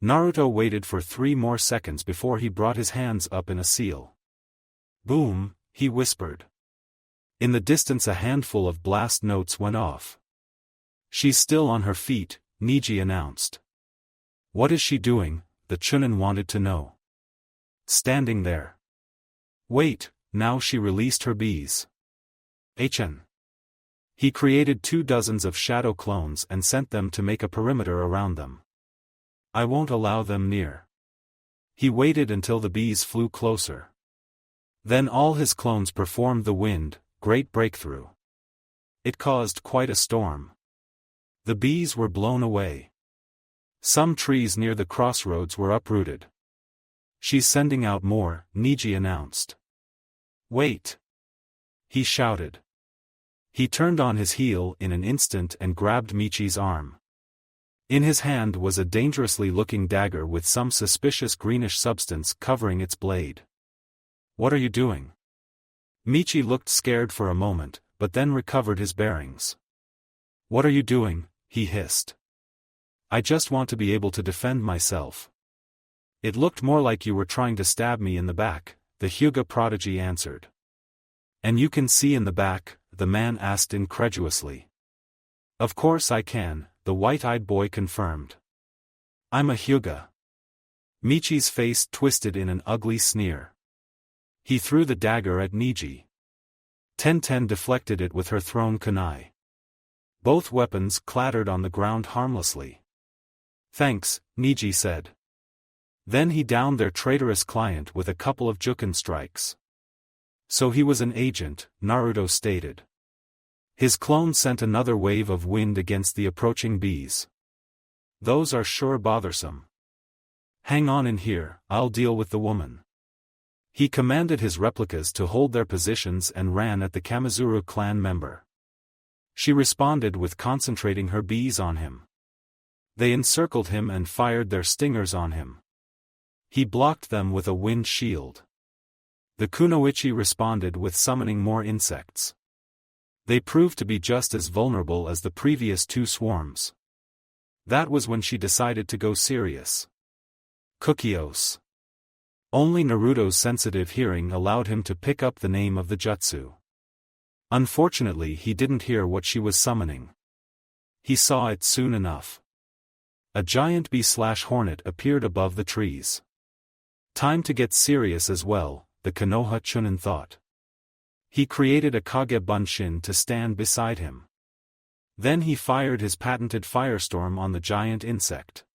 Naruto waited for 3 more seconds before he brought his hands up in a seal. Boom, he whispered. In the distance a handful of blast notes went off. She's still on her feet, Niji announced. What is she doing? The Chunin wanted to know. Standing there. Wait, now she released her bees. HN. He created 2 dozens of shadow clones and sent them to make a perimeter around them. I won't allow them near. He waited until the bees flew closer. Then all his clones performed the wind, great breakthrough. It caused quite a storm. The bees were blown away. Some trees near the crossroads were uprooted. She's sending out more, Niji announced. Wait! He shouted. He turned on his heel in an instant and grabbed Michi's arm. In his hand was a dangerously looking dagger with some suspicious greenish substance covering its blade. What are you doing? Michi looked scared for a moment, but then recovered his bearings. What are you doing? He hissed. I just want to be able to defend myself. It looked more like you were trying to stab me in the back, the Hyuga prodigy answered. And you can see in the back? The man asked incredulously. Of course I can, the white-eyed boy confirmed. I'm a Hyuga. Michi's face twisted in an ugly sneer. He threw the dagger at Niji. Tenten deflected it with her thrown kunai. Both weapons clattered on the ground harmlessly. Thanks, Niji said. Then he downed their traitorous client with a couple of juken strikes. So he was an agent, Naruto stated. His clone sent another wave of wind against the approaching bees. Those are sure bothersome. Hang on in here, I'll deal with the woman. He commanded his replicas to hold their positions and ran at the Kamizuru clan member. She responded with concentrating her bees on him. They encircled him and fired their stingers on him. He blocked them with a wind shield. The Kunoichi responded with summoning more insects. They proved to be just as vulnerable as the previous 2 swarms. That was when she decided to go serious. Kukios. Only Naruto's sensitive hearing allowed him to pick up the name of the jutsu. Unfortunately he didn't hear what she was summoning. He saw it soon enough. A giant bee/hornet appeared above the trees. Time to get serious as well, the Konoha Chunin thought. He created a Kage Bunshin to stand beside him. Then he fired his patented firestorm on the giant insect.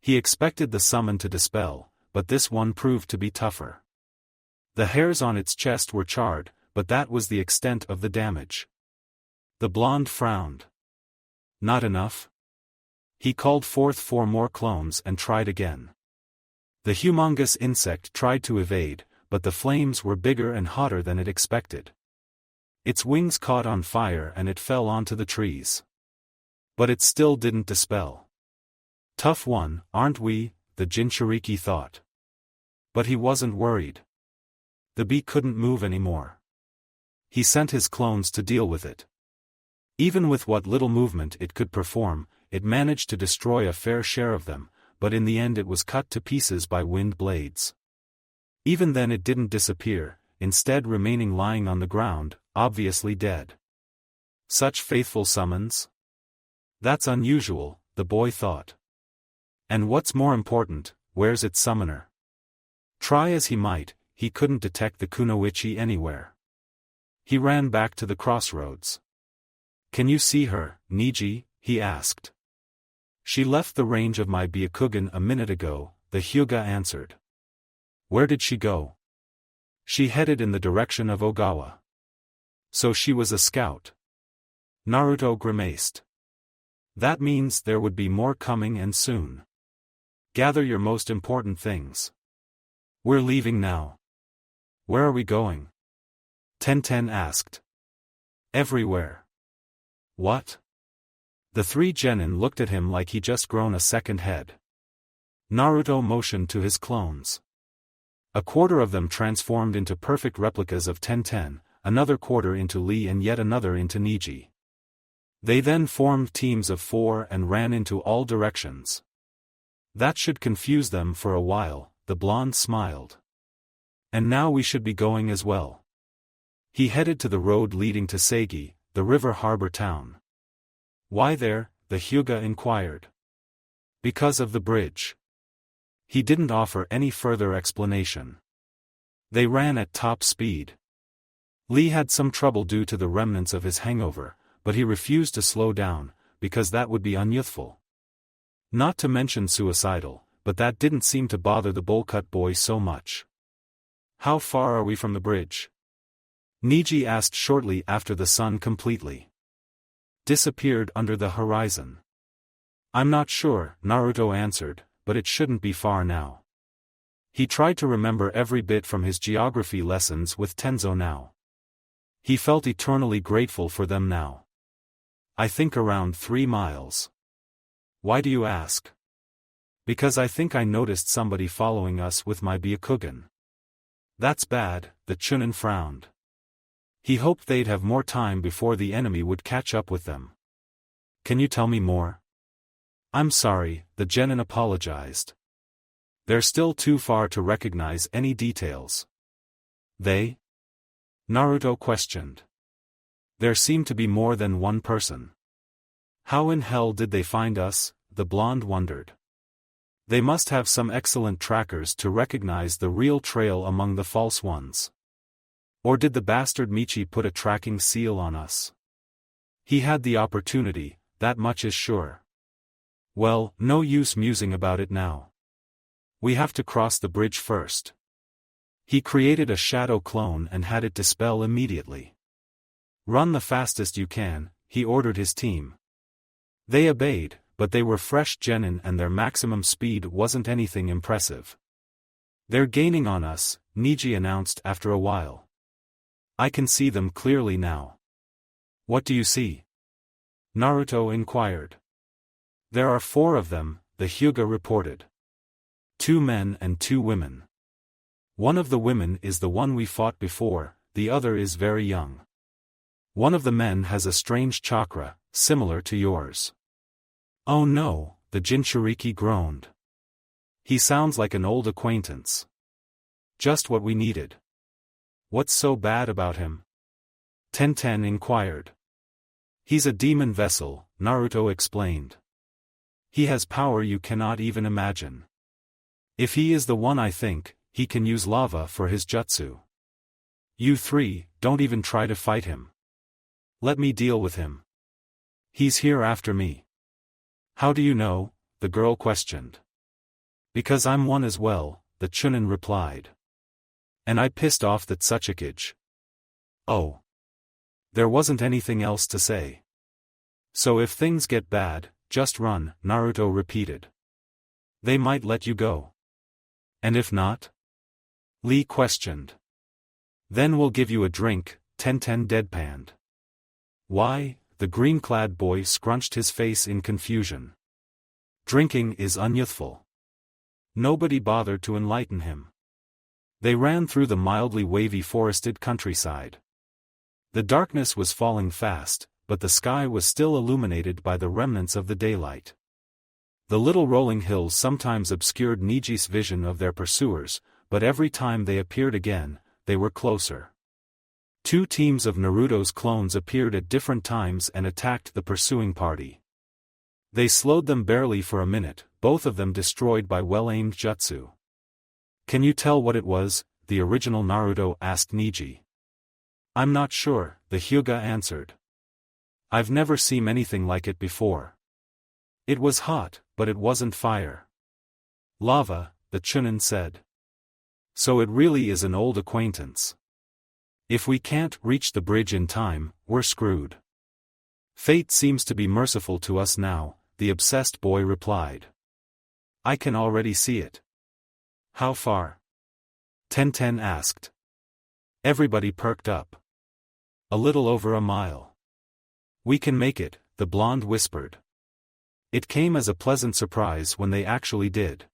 He expected the summon to dispel, but this one proved to be tougher. The hairs on its chest were charred, but that was the extent of the damage. The blonde frowned. Not enough? He called forth 4 more clones and tried again. The humongous insect tried to evade, but the flames were bigger and hotter than it expected. Its wings caught on fire and it fell onto the trees. But it still didn't dispel. Tough one, aren't we? The Jinchuriki thought. But he wasn't worried. The bee couldn't move anymore. He sent his clones to deal with it. Even with what little movement it could perform, it managed to destroy a fair share of them, but in the end it was cut to pieces by wind blades. Even then it didn't disappear, instead remaining lying on the ground, obviously dead. Such faithful summons? That's unusual, the boy thought. And what's more important, where's its summoner? Try as he might, he couldn't detect the kunoichi anywhere. He ran back to the crossroads. Can you see her, Niji? He asked. She left the range of my Byakugan a minute ago, the Hyuga answered. Where did she go? She headed in the direction of Ogawa. So she was a scout. Naruto grimaced. That means there would be more coming and soon. Gather your most important things. We're leaving now. Where are we going? Tenten asked. Everywhere. What? The 3 genin looked at him like he'd just grown a second head. Naruto motioned to his clones. A quarter of them transformed into perfect replicas of Tenten, another quarter into Lee and yet another into Niji. They then formed teams of 4 and ran into all directions. That should confuse them for a while, the blonde smiled. And now we should be going as well. He headed to the road leading to Seigi, the river harbor town. Why there? The Hyuga inquired. Because of the bridge. He didn't offer any further explanation. They ran at top speed. Lee had some trouble due to the remnants of his hangover, but he refused to slow down, because that would be unyouthful. Not to mention suicidal, but that didn't seem to bother the bowl-cut boy so much. How far are we from the bridge? Niji asked shortly after the sun completely disappeared under the horizon. I'm not sure, Naruto answered, but it shouldn't be far now. He tried to remember every bit from his geography lessons with Tenzo now. He felt eternally grateful for them now. I think around 3 miles. Why do you ask? Because I think I noticed somebody following us with my Byakugan. That's bad, the Chunin frowned. He hoped they'd have more time before the enemy would catch up with them. Can you tell me more? I'm sorry, the genin apologized. They're still too far to recognize any details. They? Naruto questioned. There seemed to be more than one person. How in hell did they find us? The blonde wondered. They must have some excellent trackers to recognize the real trail among the false ones. Or did the bastard Michi put a tracking seal on us? He had the opportunity, that much is sure. Well, no use musing about it now. We have to cross the bridge first. He created a shadow clone and had it dispel immediately. Run the fastest you can, he ordered his team. They obeyed, but they were fresh genin and their maximum speed wasn't anything impressive. They're gaining on us, Niji announced after a while. I can see them clearly now. What do you see? Naruto inquired. There are 4 of them, the Hyuga reported. 2 men and 2 women. One of the women is the one we fought before, the other is very young. One of the men has a strange chakra, similar to yours. Oh no, the Jinchuriki groaned. He sounds like an old acquaintance. Just what we needed. What's so bad about him? Tenten inquired. He's a demon vessel, Naruto explained. He has power you cannot even imagine. If he is the one I think, he can use lava for his jutsu. You 3, don't even try to fight him. Let me deal with him. He's here after me. How do you know? The girl questioned. Because I'm one as well, the Chunin replied. And I pissed off that Suchikage. Oh. There wasn't anything else to say. So if things get bad, just run, Naruto repeated. They might let you go. And if not? Lee questioned. Then we'll give you a drink, Tenten deadpanned. Why? The green-clad boy scrunched his face in confusion. Drinking is unyouthful. Nobody bothered to enlighten him. They ran through the mildly wavy forested countryside. The darkness was falling fast, but the sky was still illuminated by the remnants of the daylight. The little rolling hills sometimes obscured Niji's vision of their pursuers, but every time they appeared again, they were closer. Two teams of Naruto's clones appeared at different times and attacked the pursuing party. They slowed them barely for a minute, both of them destroyed by well-aimed jutsu. Can you tell what it was? The original Naruto asked Niji. I'm not sure, the Hyuga answered. I've never seen anything like it before. It was hot, but it wasn't fire. Lava, the Chunin said. So it really is an old acquaintance. If we can't reach the bridge in time, we're screwed. Fate seems to be merciful to us now, the obsessed boy replied. I can already see it. How far? Tenten asked. Everybody perked up. A little over a mile. We can make it, the blonde whispered. It came as a pleasant surprise when they actually did.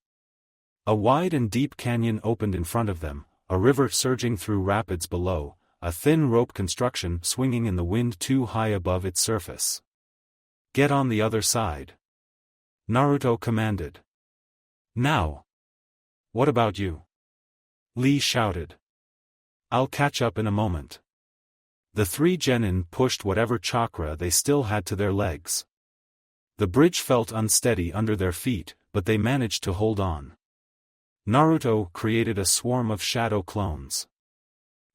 A wide and deep canyon opened in front of them, a river surging through rapids below, a thin rope construction swinging in the wind too high above its surface. Get on the other side. Naruto commanded. Now. What about you? Lee shouted. I'll catch up in a moment. The three genin pushed whatever chakra they still had to their legs. The bridge felt unsteady under their feet, but they managed to hold on. Naruto created a swarm of shadow clones.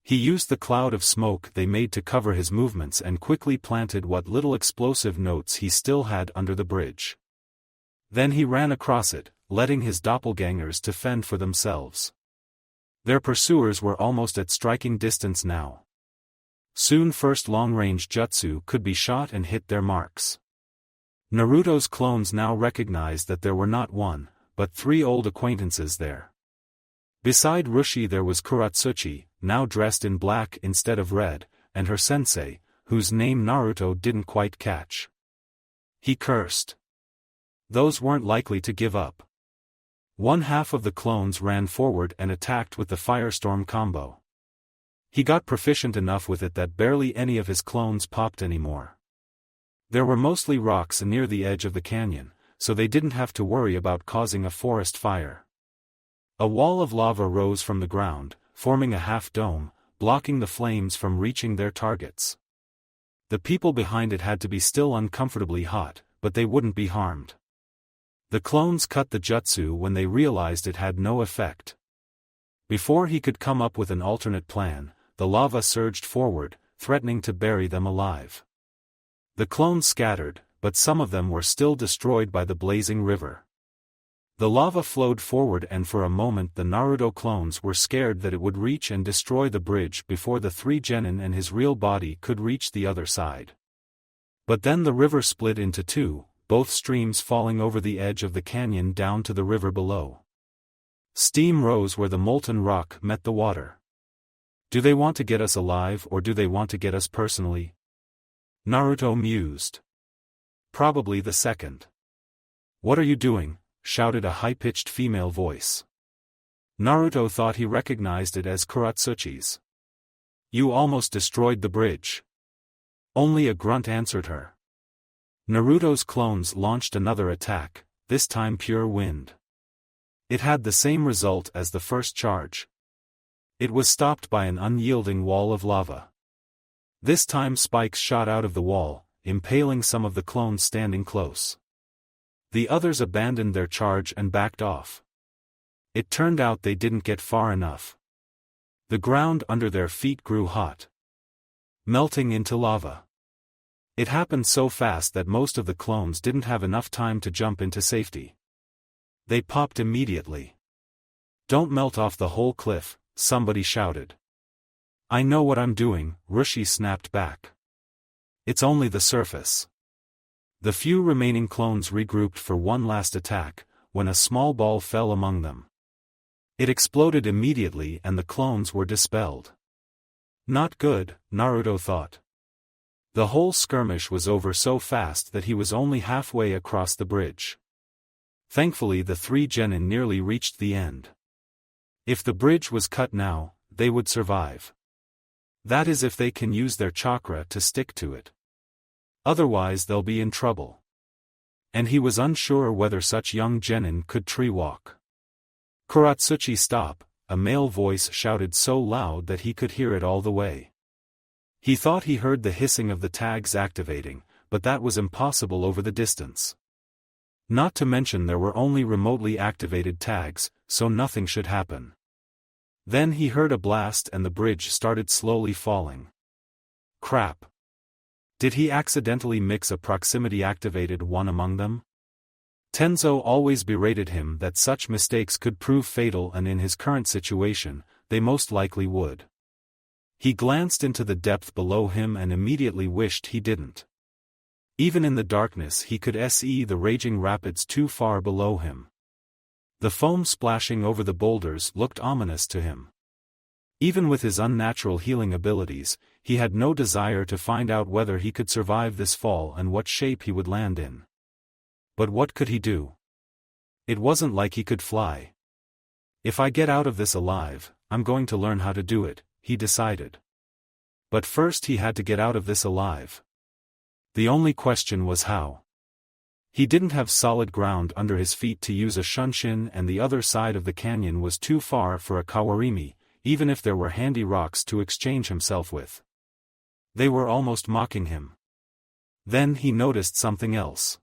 He used the cloud of smoke they made to cover his movements and quickly planted what little explosive notes he still had under the bridge. Then he ran across it, letting his doppelgangers to fend for themselves. Their pursuers were almost at striking distance now. Soon first long-range jutsu could be shot and hit their marks. Naruto's clones now recognized that there were not one, but three old acquaintances there. Beside Rushi there was Kuratsuchi, now dressed in black instead of red, and her sensei, whose name Naruto didn't quite catch. He cursed. Those weren't likely to give up. One half of the clones ran forward and attacked with the firestorm combo. He got proficient enough with it that barely any of his clones popped anymore. There were mostly rocks near the edge of the canyon, so they didn't have to worry about causing a forest fire. A wall of lava rose from the ground, forming a half-dome, blocking the flames from reaching their targets. The people behind it had to be still uncomfortably hot, but they wouldn't be harmed. The clones cut the jutsu when they realized it had no effect. Before he could come up with an alternate plan, the lava surged forward, threatening to bury them alive. The clones scattered, but some of them were still destroyed by the blazing river. The lava flowed forward and for a moment the Naruto clones were scared that it would reach and destroy the bridge before the three genin and his real body could reach the other side. But then the river split into two, both streams falling over the edge of the canyon down to the river below. Steam rose where the molten rock met the water. Do they want to get us alive or do they want to get us personally? Naruto mused. Probably the second. What are you doing? Shouted a high-pitched female voice. Naruto thought he recognized it as Kuratsuchi's. You almost destroyed the bridge. Only a grunt answered her. Naruto's clones launched another attack, this time pure wind. It had the same result as the first charge. It was stopped by an unyielding wall of lava. This time spikes shot out of the wall, impaling some of the clones standing close. The others abandoned their charge and backed off. It turned out they didn't get far enough. The ground under their feet grew hot, melting into lava. It happened so fast that most of the clones didn't have enough time to jump into safety. They popped immediately. "Don't melt off the whole cliff," somebody shouted. "I know what I'm doing," Roshi snapped back. "It's only the surface." The few remaining clones regrouped for one last attack, when a small ball fell among them. It exploded immediately and the clones were dispelled. Not good, Naruto thought. The whole skirmish was over so fast that he was only halfway across the bridge. Thankfully the three genin nearly reached the end. If the bridge was cut now, they would survive. That is if they can use their chakra to stick to it. Otherwise they'll be in trouble. And he was unsure whether such young genin could tree walk. "Kuratsuchi, stop," a male voice shouted so loud that he could hear it all the way. He thought he heard the hissing of the tags activating, but that was impossible over the distance. Not to mention there were only remotely activated tags, so nothing should happen. Then he heard a blast and the bridge started slowly falling. Crap. Did he accidentally mix a proximity-activated one among them? Tenzo always berated him that such mistakes could prove fatal, and in his current situation, they most likely would. He glanced into the depth below him and immediately wished he didn't. Even in the darkness he could see the raging rapids too far below him. The foam splashing over the boulders looked ominous to him. Even with his unnatural healing abilities, he had no desire to find out whether he could survive this fall and what shape he would land in. But what could he do? It wasn't like he could fly. "If I get out of this alive, I'm going to learn how to do it," he decided. But first he had to get out of this alive. The only question was how. He didn't have solid ground under his feet to use a shunshin, and the other side of the canyon was too far for a kawarimi, even if there were handy rocks to exchange himself with. They were almost mocking him. Then he noticed something else.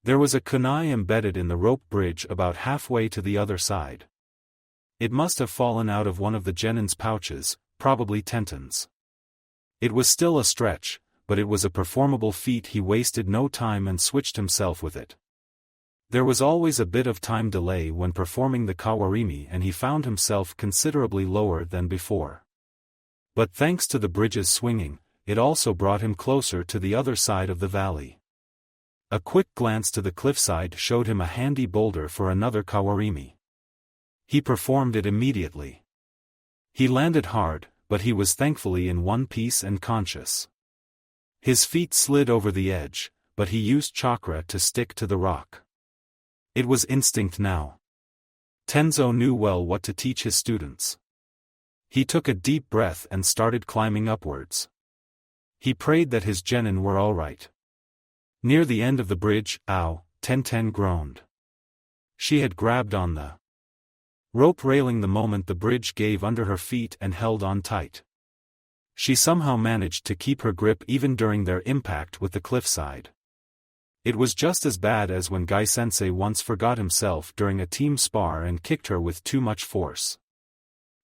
There was a kunai embedded in the rope bridge about halfway to the other side. It must have fallen out of one of the genin's pouches, probably Tenton's. It was still a stretch, but it was a performable feat. He wasted no time and switched himself with it. There was always a bit of time delay when performing the kawarimi, and he found himself considerably lower than before. But thanks to the bridge's swinging, it also brought him closer to the other side of the valley. A quick glance to the cliffside showed him a handy boulder for another kawarimi. He performed it immediately. He landed hard, but he was thankfully in one piece and conscious. His feet slid over the edge, but he used chakra to stick to the rock. It was instinct now. Tenzo knew well what to teach his students. He took a deep breath and started climbing upwards. He prayed that his genin were all right. Near the end of the bridge, "Ow," Tenten groaned. She had grabbed on the rope railing the moment the bridge gave under her feet and held on tight. She somehow managed to keep her grip even during their impact with the cliffside. It was just as bad as when Gai-sensei once forgot himself during a team spar and kicked her with too much force.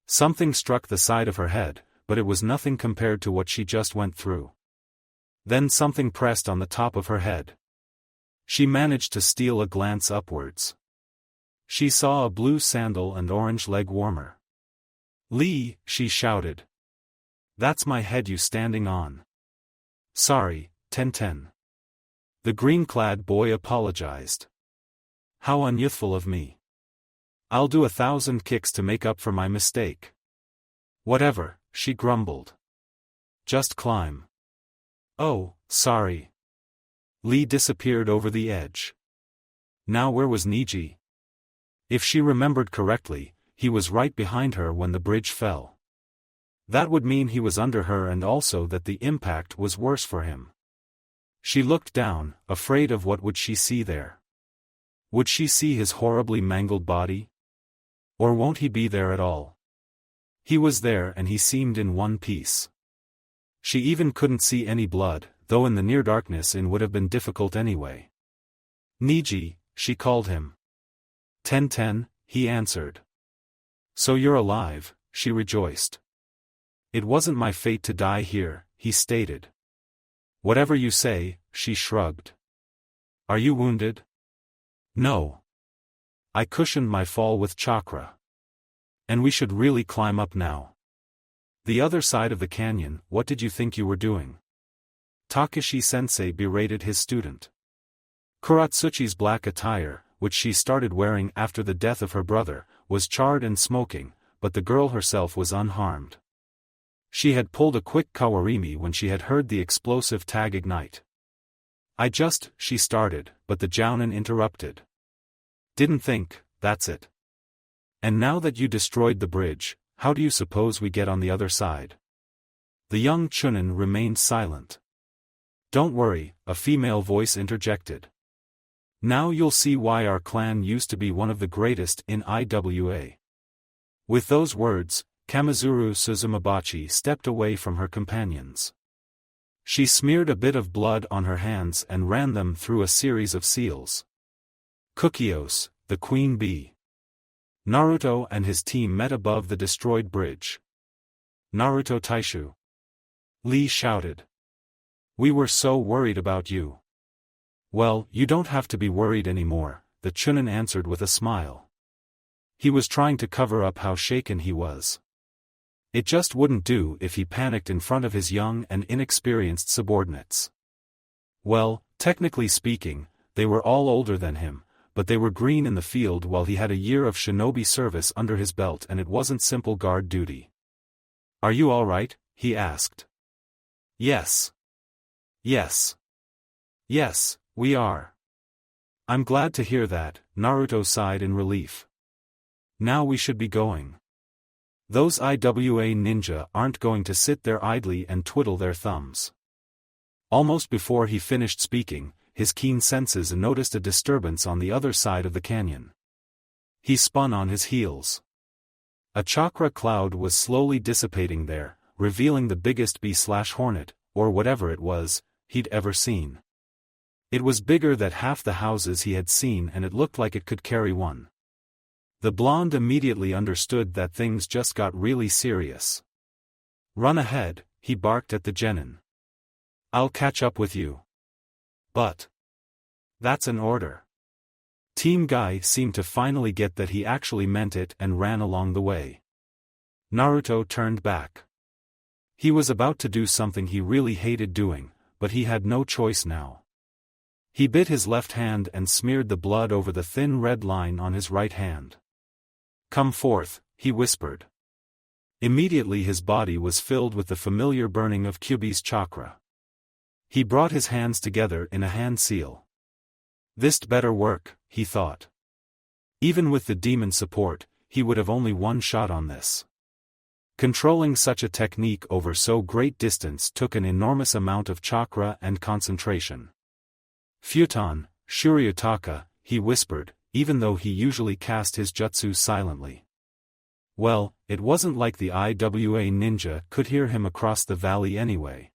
Something struck the side of her head, but it was nothing compared to what she just went through. Then something pressed on the top of her head. She managed to steal a glance upwards. She saw a blue sandal and orange leg warmer. "Lee," she shouted. "That's my head you standing on." "Sorry, Tenten." The green-clad boy apologized. "How unyouthful of me. I'll do 1,000 kicks to make up for my mistake." "Whatever," she grumbled. "Just climb." "Oh, sorry." Lee disappeared over the edge. Now where was Niji? If she remembered correctly, he was right behind her when the bridge fell. That would mean he was under her, and also that the impact was worse for him. She looked down, afraid of what would she see there. Would she see his horribly mangled body? Or won't he be there at all? He was there and he seemed in one piece. She even couldn't see any blood, though in the near darkness it would have been difficult anyway. "Niji," she called him. "Tenten," he answered. "So you're alive," she rejoiced. "It wasn't my fate to die here," he stated. "Whatever you say," she shrugged. "Are you wounded?" "No. I cushioned my fall with chakra. And we should really climb up now. The other side of the canyon, what did you think you were doing? Takashi-sensei berated his student. Kuratsuchi's black attire, which she started wearing after the death of her brother, was charred and smoking, but the girl herself was unharmed. She had pulled a quick kawarimi when she had heard the explosive tag ignite. She started, but the jounin interrupted. Didn't think, that's it. And now that you destroyed the bridge, how do you suppose we get on the other side? The young chunin remained silent. Don't worry, a female voice interjected. Now you'll see why our clan used to be one of the greatest in IWA. With those words, Kamizuru Suzumabachi stepped away from her companions. She smeared a bit of blood on her hands and ran them through a series of seals. Kukios, the queen bee. Naruto and his team met above the destroyed bridge. Naruto Taishu. Lee shouted. We were so worried about you. Well, you don't have to be worried anymore, the chunin answered with a smile. He was trying to cover up how shaken he was. It just wouldn't do if he panicked in front of his young and inexperienced subordinates. Well, technically speaking, they were all older than him, but they were green in the field while he had a year of shinobi service under his belt and it wasn't simple guard duty. Are you all right? He asked. Yes. Yes. Yes, we are. I'm glad to hear that, Naruto sighed in relief. Now we should be going. Those IWA ninja aren't going to sit there idly and twiddle their thumbs. Almost before he finished speaking, his keen senses noticed a disturbance on the other side of the canyon. He spun on his heels. A chakra cloud was slowly dissipating there, revealing the biggest bee/hornet, or whatever it was, he'd ever seen. It was bigger than half the houses he had seen and it looked like it could carry one. The blonde immediately understood that things just got really serious. Run ahead, he barked at the genin. I'll catch up with you. But that's an order. Team Guy seemed to finally get that he actually meant it and ran along the way. Naruto turned back. He was about to do something he really hated doing, but he had no choice now. He bit his left hand and smeared the blood over the thin red line on his right hand. Come forth, he whispered. Immediately his body was filled with the familiar burning of Kyuubi's chakra. He brought his hands together in a hand seal. This'd better work, he thought. Even with the demon support, he would have only one shot on this. Controlling such a technique over so great distance took an enormous amount of chakra and concentration. Futon, Shuryutaka, he whispered, even though he usually cast his jutsu silently. Well, it wasn't like the IWA ninja could hear him across the valley anyway.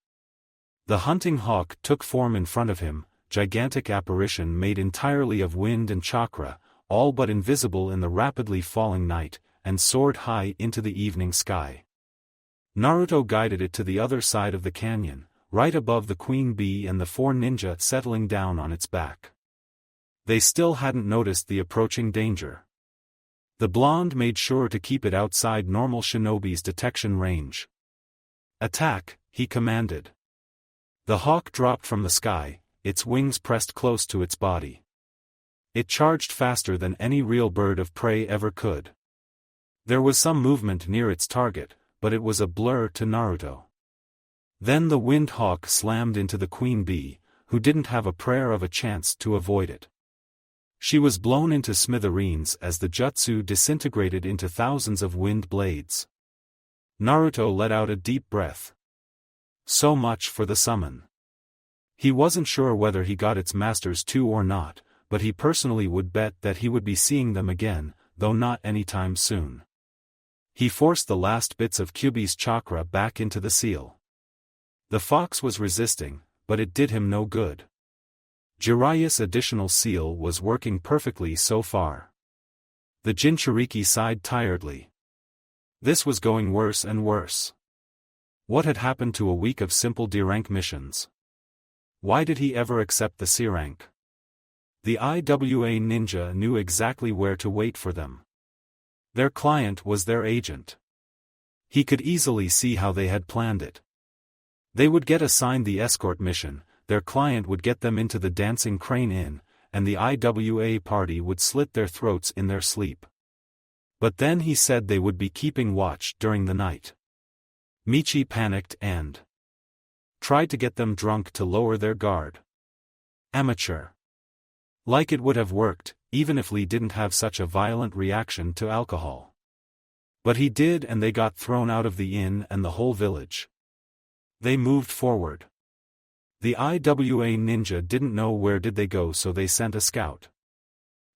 The hunting hawk took form in front of him, gigantic apparition made entirely of wind and chakra, all but invisible in the rapidly falling night, and soared high into the evening sky. Naruto guided it to the other side of the canyon, right above the queen bee and the four ninja settling down on its back. They still hadn't noticed the approaching danger. The blonde made sure to keep it outside normal shinobi's detection range. Attack, he commanded. The hawk dropped from the sky, its wings pressed close to its body. It charged faster than any real bird of prey ever could. There was some movement near its target, but it was a blur to Naruto. Then the wind hawk slammed into the queen bee, who didn't have a prayer of a chance to avoid it. She was blown into smithereens as the jutsu disintegrated into thousands of wind blades. Naruto let out a deep breath. So much for the summon. He wasn't sure whether he got its masters too or not, but he personally would bet that he would be seeing them again, though not anytime soon. He forced the last bits of Kyuubi's chakra back into the seal. The fox was resisting, but it did him no good. Jiraiya's additional seal was working perfectly so far. The Jinchuriki sighed tiredly. This was going worse and worse. What had happened to a week of simple D-rank missions? Why did he ever accept the C rank? The IWA ninja knew exactly where to wait for them. Their client was their agent. He could easily see how they had planned it. They would get assigned the escort mission, their client would get them into the Dancing Crane Inn, and the IWA party would slit their throats in their sleep. But then he said they would be keeping watch during the night. Michi panicked and tried to get them drunk to lower their guard. Amateur. Like it would have worked, even if Lee didn't have such a violent reaction to alcohol. But he did, and they got thrown out of the inn and the whole village. They moved forward. The IWA ninja didn't know where did they go, so they sent a scout.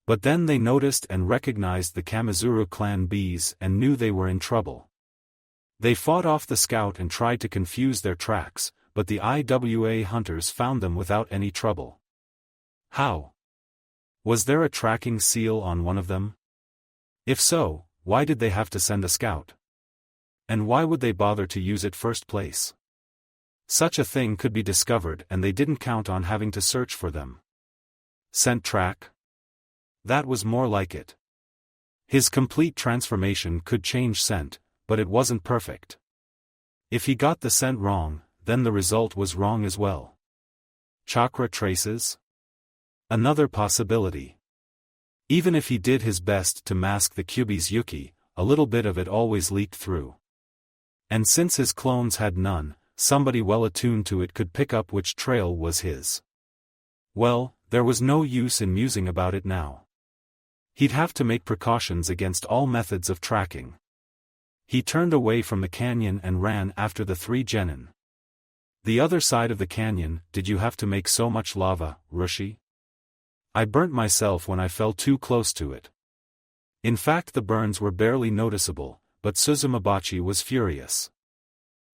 But then they noticed and recognized the Kamizuru clan bees and knew they were in trouble. They fought off the scout and tried to confuse their tracks, but the IWA hunters found them without any trouble. How? Was there a tracking seal on one of them? If so, why did they have to send a scout? And why would they bother to use it first place? Such a thing could be discovered and they didn't count on having to search for them. Scent track? That was more like it. His complete transformation could change scent, but it wasn't perfect. If he got the scent wrong, then the result was wrong as well. Chakra traces? Another possibility. Even if he did his best to mask the Kyuubi's Yuki, a little bit of it always leaked through. And since his clones had none, somebody well attuned to it could pick up which trail was his. Well, there was no use in musing about it now. He'd have to make precautions against all methods of tracking. He turned away from the canyon and ran after the 3 genin. The other side of the canyon, did you have to make so much lava, Rushi? I burnt myself when I fell too close to it. In fact, the burns were barely noticeable, but Suzumabachi was furious.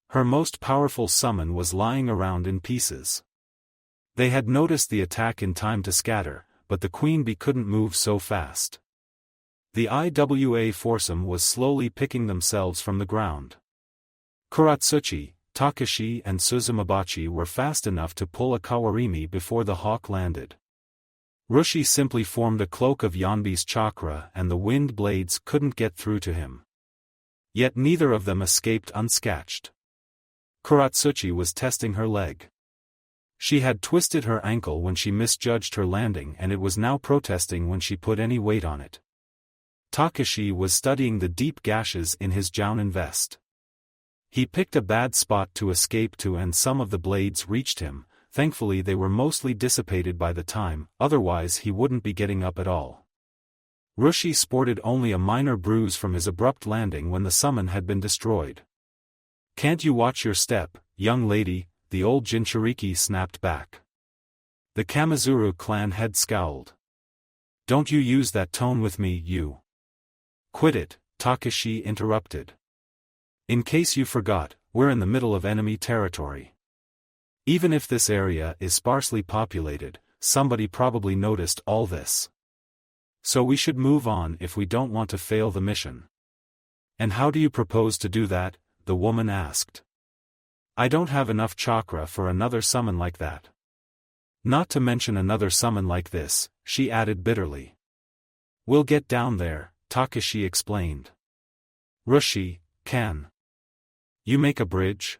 Her most powerful summon was lying around in pieces. They had noticed the attack in time to scatter, but the queen bee couldn't move so fast. The IWA foursome was slowly picking themselves from the ground. Kuratsuchi, Takashi and Suzumabachi were fast enough to pull a kawarimi before the hawk landed. Rushi simply formed a cloak of Yanbi's chakra and the wind blades couldn't get through to him. Yet neither of them escaped unscathed. Kuratsuchi was testing her leg. She had twisted her ankle when she misjudged her landing and it was now protesting when she put any weight on it. Takashi was studying the deep gashes in his jounin vest. He picked a bad spot to escape to and some of the blades reached him. Thankfully they were mostly dissipated by the time, otherwise he wouldn't be getting up at all. Rushi sported only a minor bruise from his abrupt landing when the summon had been destroyed. "Can't you watch your step, young lady?" the old Jinchuriki snapped back. The Kamizuru clan head scowled. "Don't you use that tone with me, you." "Quit it," Takashi interrupted. "In case you forgot, we're in the middle of enemy territory. Even if this area is sparsely populated, somebody probably noticed all this. So we should move on if we don't want to fail the mission." "And how do you propose to do that?" the woman asked. "I don't have enough chakra for another summon like that. Not to mention another summon like this," she added bitterly. "We'll get down there," Takashi explained. "Rushi, can you make a bridge?"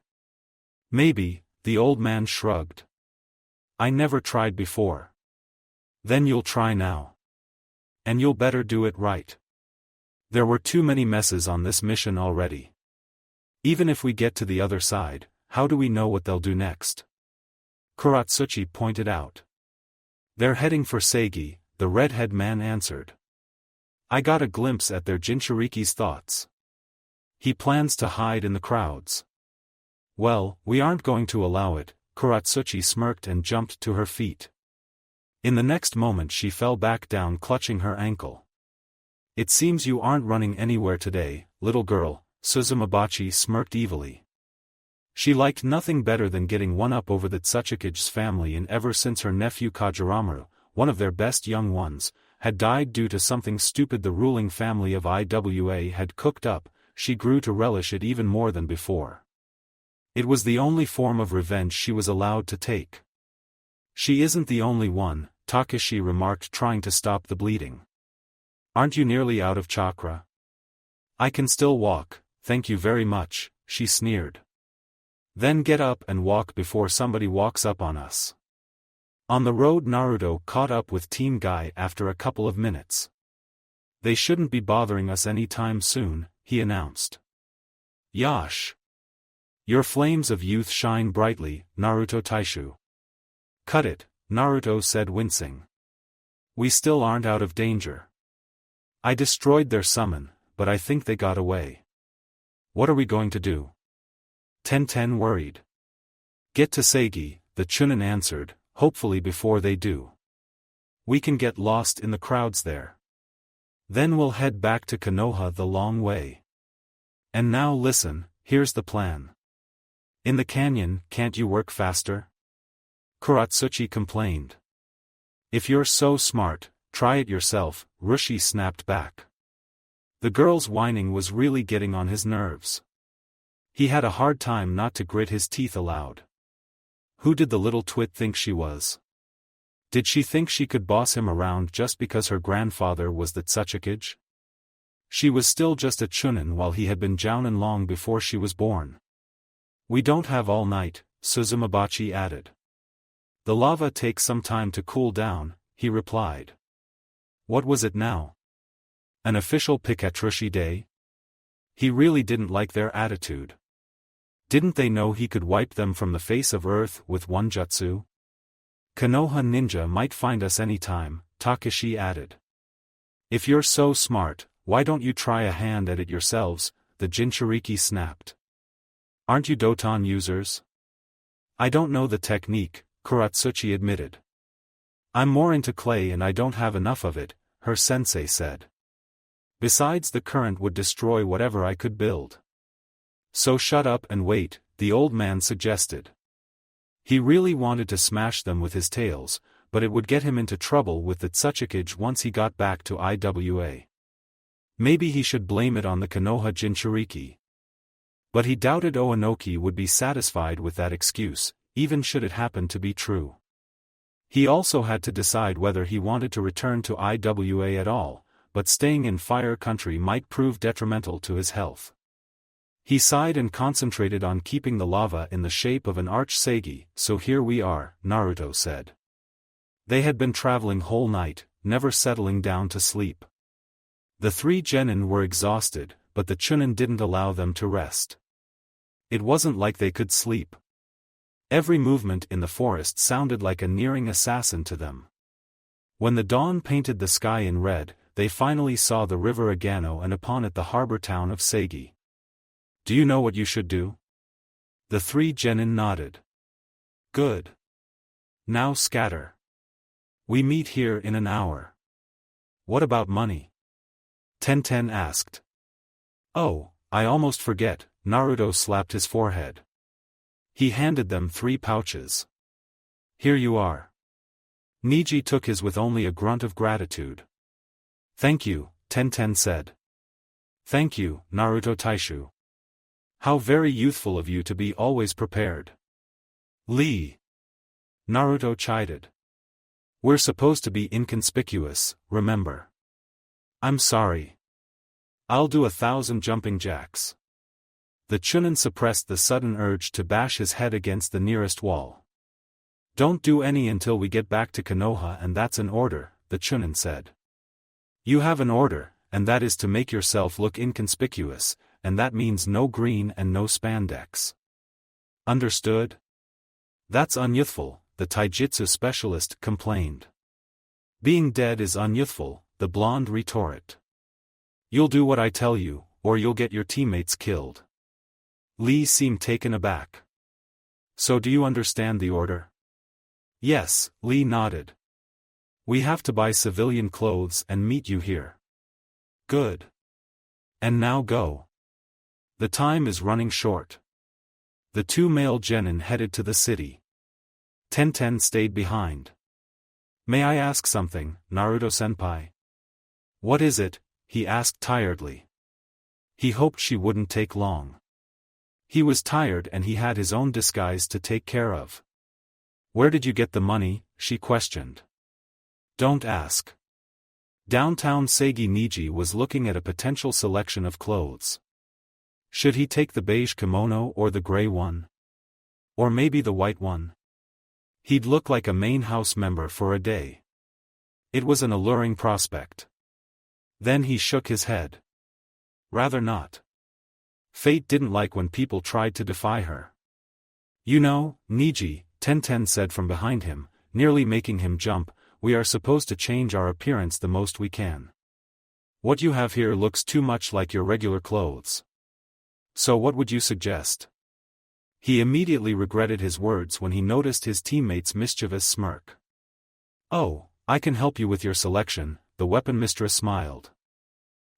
"Maybe," the old man shrugged. "I never tried before." "Then you'll try now. And you'll better do it right. There were too many messes on this mission already. Even if we get to the other side, how do we know what they'll do next?" Kuratsuchi pointed out. "They're heading for Seigi," the redhead man answered. "I got a glimpse at their Jinchuriki's thoughts. He plans to hide in the crowds." "Well, we aren't going to allow it," Kuratsuchi smirked and jumped to her feet. In the next moment she fell back down clutching her ankle. "It seems you aren't running anywhere today, little girl," Suzumabachi smirked evilly. She liked nothing better than getting one up over the Tsuchikage's family, and ever since her nephew Kajiramaru, one of their best young ones, had died due to something stupid the ruling family of IWA had cooked up, she grew to relish it even more than before. It was the only form of revenge she was allowed to take. "She isn't the only one," Takeshi remarked, trying to stop the bleeding. Aren't you nearly out of chakra? I can still walk, thank you very much, she sneered. Then get up and walk before somebody walks up on us. On the road, Naruto caught up with Team Guy after a couple of minutes. They shouldn't be bothering us any time soon, he announced. Yash. Your flames of youth shine brightly, Naruto Taishu. Cut it, Naruto said, wincing. We still aren't out of danger. I destroyed their summon, but I think they got away. What are we going to do? Tenten worried. Get to Seigi, the Chunin answered, hopefully before they do. We can get lost in the crowds there. Then we'll head back to Konoha the long way. And now listen, here's the plan. In the canyon, can't you work faster? Kuratsuchi complained. If you're so smart, try it yourself, Rushi snapped back. The girl's whining was really getting on his nerves. He had a hard time not to grit his teeth aloud. Who did the little twit think she was? Did she think she could boss him around just because her grandfather was the Tsuchikage? She was still just a Chunin while he had been Jounin long before she was born. We don't have all night, Suzumabachi added. The lava takes some time to cool down, he replied. What was it now? An official Piketrushi day? He really didn't like their attitude. Didn't they know he could wipe them from the face of earth with one jutsu? Konoha ninja might find us any time, Takeshi added. If you're so smart, why don't you try a hand at it yourselves, the Jinchuriki snapped. Aren't you Doton users? I don't know the technique, Kuratsuchi admitted. I'm more into clay and I don't have enough of it, her sensei said. Besides, the current would destroy whatever I could build. So shut up and wait, the old man suggested. He really wanted to smash them with his tails, but it would get him into trouble with the Tsuchikage once he got back to IWA. Maybe he should blame it on the Konoha Jinchuriki. But he doubted Oanoki would be satisfied with that excuse, even should it happen to be true. He also had to decide whether he wanted to return to IWA at all, but staying in Fire Country might prove detrimental to his health. He sighed and concentrated on keeping the lava in the shape of an arch Seigi. So here we are, Naruto said. They had been traveling whole night, never settling down to sleep. The three genin were exhausted, but the Chunin didn't allow them to rest. It wasn't like they could sleep. Every movement in the forest sounded like a nearing assassin to them. When the dawn painted the sky in red, they finally saw the river Agano and upon it the harbor town of Seigi. Do you know what you should do? The three genin nodded. Good. Now scatter. We meet here in an hour. What about money? Tenten asked. Oh, I almost forget, Naruto slapped his forehead. He handed them 3 pouches. Here you are. Niji took his with only a grunt of gratitude. Thank you, Tenten said. Thank you, Naruto Taishu. How very youthful of you to be always prepared. Lee. Naruto chided. We're supposed to be inconspicuous, remember. I'm sorry. I'll do 1,000 jumping jacks. The Chunin suppressed the sudden urge to bash his head against the nearest wall. Don't do any until we get back to Konoha, and that's an order, the Chunin said. You have an order, and that is to make yourself look inconspicuous, and that means no green and no spandex. Understood? That's unyouthful, the taijutsu specialist complained. Being dead is unyouthful, the blonde retorted. You'll do what I tell you, or you'll get your teammates killed. Lee seemed taken aback. So do you understand the order? Yes, Lee nodded. We have to buy civilian clothes and meet you here. Good. And now go. The time is running short. The 2 male genin headed to the city. Tenten stayed behind. May I ask something, Naruto-senpai? What is it? He asked tiredly. He hoped she wouldn't take long. He was tired and he had his own disguise to take care of. Where did you get the money? She questioned. Don't ask. Downtown Seigi Niji was looking at a potential selection of clothes. Should he take the beige kimono or the gray one? Or maybe the white one? He'd look like a main house member for a day. It was an alluring prospect. Then he shook his head. Rather not. Fate didn't like when people tried to defy her. You know, Niji, Tenten said from behind him, nearly making him jump, we are supposed to change our appearance the most we can. What you have here looks too much like your regular clothes. So what would you suggest? He immediately regretted his words when he noticed his teammate's mischievous smirk. Oh, I can help you with your selection, the weapon mistress smiled.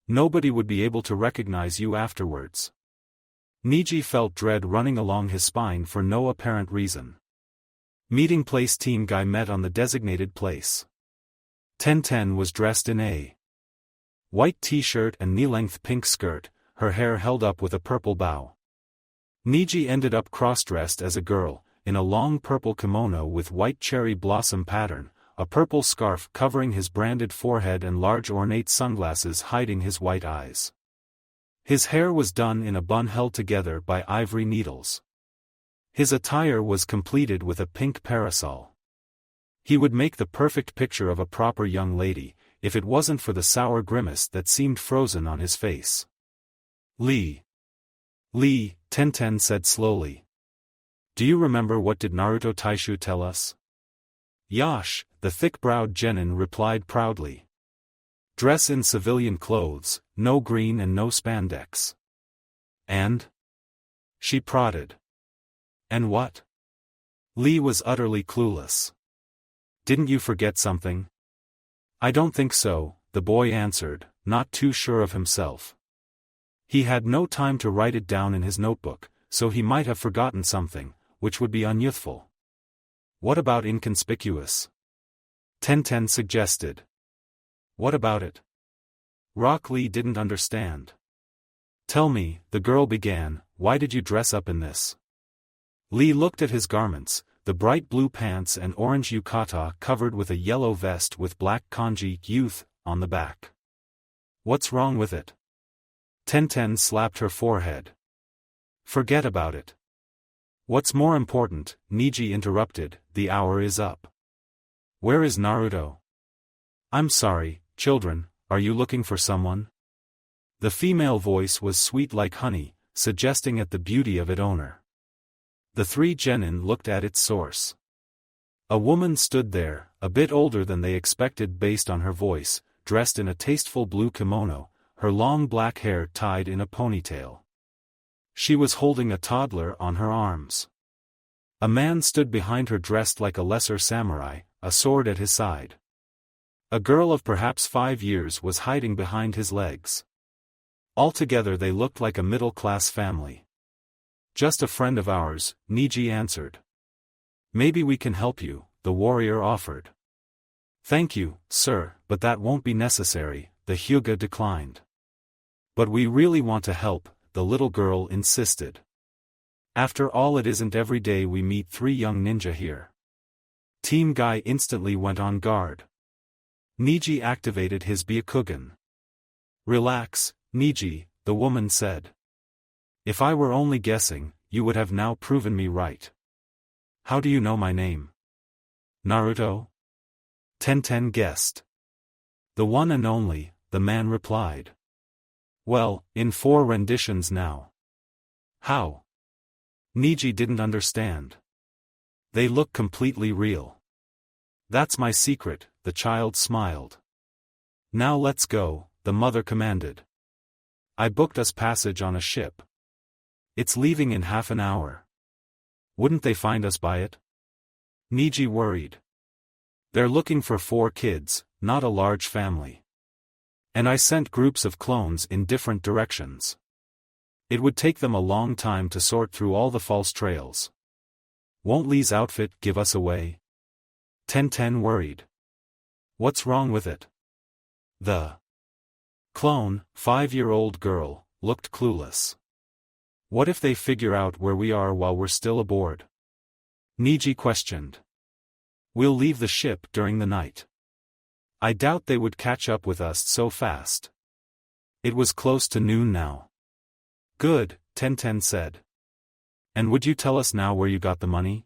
Nobody would be able to recognize you afterwards. Niji felt dread running along his spine for no apparent reason. Meeting place team guy met on the designated place. Tenten was dressed in a white t-shirt and knee-length pink skirt, her hair held up with a purple bow. Niji ended up cross-dressed as a girl, in a long purple kimono with white cherry blossom pattern, a purple scarf covering his branded forehead and large ornate sunglasses hiding his white eyes. His hair was done in a bun held together by ivory needles. His attire was completed with a pink parasol. He would make the perfect picture of a proper young lady, if it wasn't for the sour grimace that seemed frozen on his face. Lee, Tenten said slowly. Do you remember what did Naruto Taishu tell us? Yash, the thick-browed genin replied proudly. Dress in civilian clothes, no green and no spandex. And? She prodded. And what? Lee was utterly clueless. Didn't you forget something? I don't think so, the boy answered, not too sure of himself. He had no time to write it down in his notebook, so he might have forgotten something, which would be unyouthful. What about inconspicuous? Tenten suggested. What about it? Rock Lee didn't understand. Tell me, the girl began, why did you dress up in this? Lee looked at his garments, the bright blue pants and orange yukata covered with a yellow vest with black kanji youth on the back. What's wrong with it? Tenten slapped her forehead. Forget about it. What's more important, Niji interrupted, the hour is up. Where is Naruto? I'm sorry, children, are you looking for someone? The female voice was sweet like honey, suggesting at the beauty of its owner. The three genin looked at its source. A woman stood there, a bit older than they expected based on her voice, dressed in a tasteful blue kimono, her long black hair tied in a ponytail. She was holding a toddler on her arms. A man stood behind her dressed like a lesser samurai, a sword at his side. A girl of perhaps 5 years was hiding behind his legs. Altogether they looked like a middle-class family. Just a friend of ours, Niji answered. Maybe we can help you, the warrior offered. Thank you, sir, but that won't be necessary, the Hyuga declined. But we really want to help, the little girl insisted. After all, it isn't every day we meet 3 young ninja here. Team Guy instantly went on guard. Niji activated his Byakugan. Relax, Niji, the woman said. If I were only guessing, you would have now proven me right. How do you know my name? Naruto? Tenten guessed. The one and only, the man replied. Well, in 4 renditions now. How? Niji didn't understand. They look completely real. That's my secret, the child smiled. Now let's go, the mother commanded. I booked us passage on a ship. It's leaving in half an hour. Wouldn't they find us by it? Niji worried. They're looking for 4 kids, not a large family. And I sent groups of clones in different directions. It would take them a long time to sort through all the false trails. Won't Lee's outfit give us away? Tenten worried. What's wrong with it? The clone, 5-year-old girl, looked clueless. What if they figure out where we are while we're still aboard? Niji questioned. We'll leave the ship during the night. I doubt they would catch up with us so fast. It was close to noon now. Good, Tenten said. And would you tell us now where you got the money?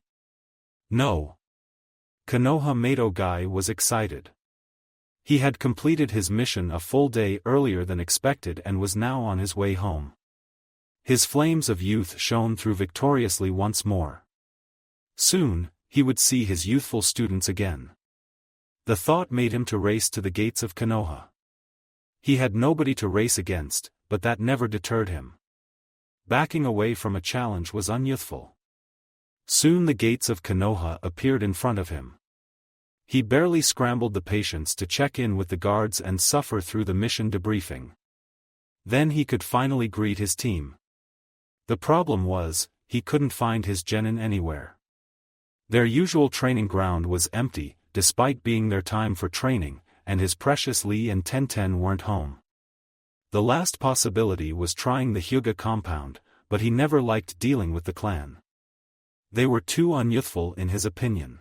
No. Konoha Mato guy was excited. He had completed his mission a full day earlier than expected and was now on his way home. His flames of youth shone through victoriously once more. Soon, he would see his youthful students again. The thought made him to race to the gates of Konoha. He had nobody to race against, but that never deterred him. Backing away from a challenge was unyouthful. Soon the gates of Konoha appeared in front of him. He barely scrambled the patience to check in with the guards and suffer through the mission debriefing. Then he could finally greet his team. The problem was, he couldn't find his genin anywhere. Their usual training ground was empty, despite being their time for training, and his precious Lee and Tenten weren't home. The last possibility was trying the Hyuga compound, but he never liked dealing with the clan. They were too unyouthful in his opinion.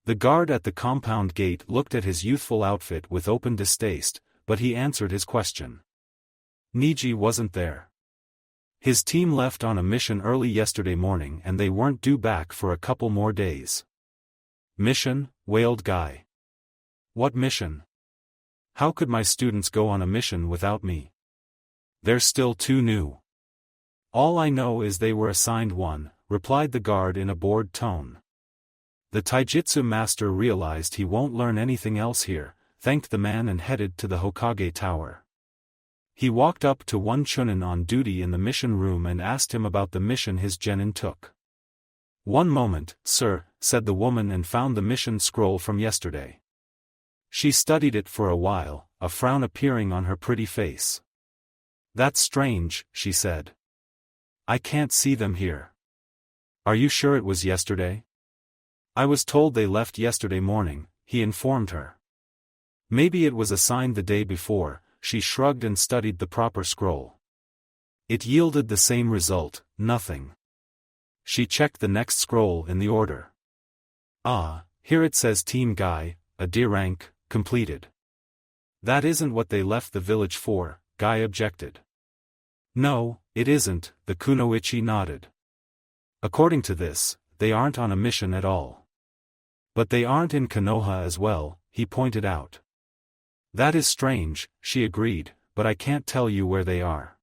The guard at the compound gate looked at his youthful outfit with open distaste, but he answered his question. Niji wasn't there. His team left on a mission early yesterday morning and they weren't due back for a couple more days. Mission? Wailed Guy. What mission? How could my students go on a mission without me? They're still too new. All I know is they were assigned one, replied the guard in a bored tone. The taijutsu master realized he won't learn anything else here, thanked the man and headed to the Hokage tower. He walked up to one chunin on duty in the mission room and asked him about the mission his genin took. One moment, sir, said the woman and found the mission scroll from yesterday. She studied it for a while, a frown appearing on her pretty face. That's strange, she said. I can't see them here. Are you sure it was yesterday? I was told they left yesterday morning, he informed her. Maybe it was assigned the day before, she shrugged and studied the proper scroll. It yielded the same result, nothing. She checked the next scroll in the order. Ah, here it says Team Guy, a D rank, completed. That isn't what they left the village for, Guy objected. No, it isn't, the kunoichi nodded. According to this, they aren't on a mission at all. But they aren't in Konoha as well, he pointed out. That is strange, she agreed, but I can't tell you where they are.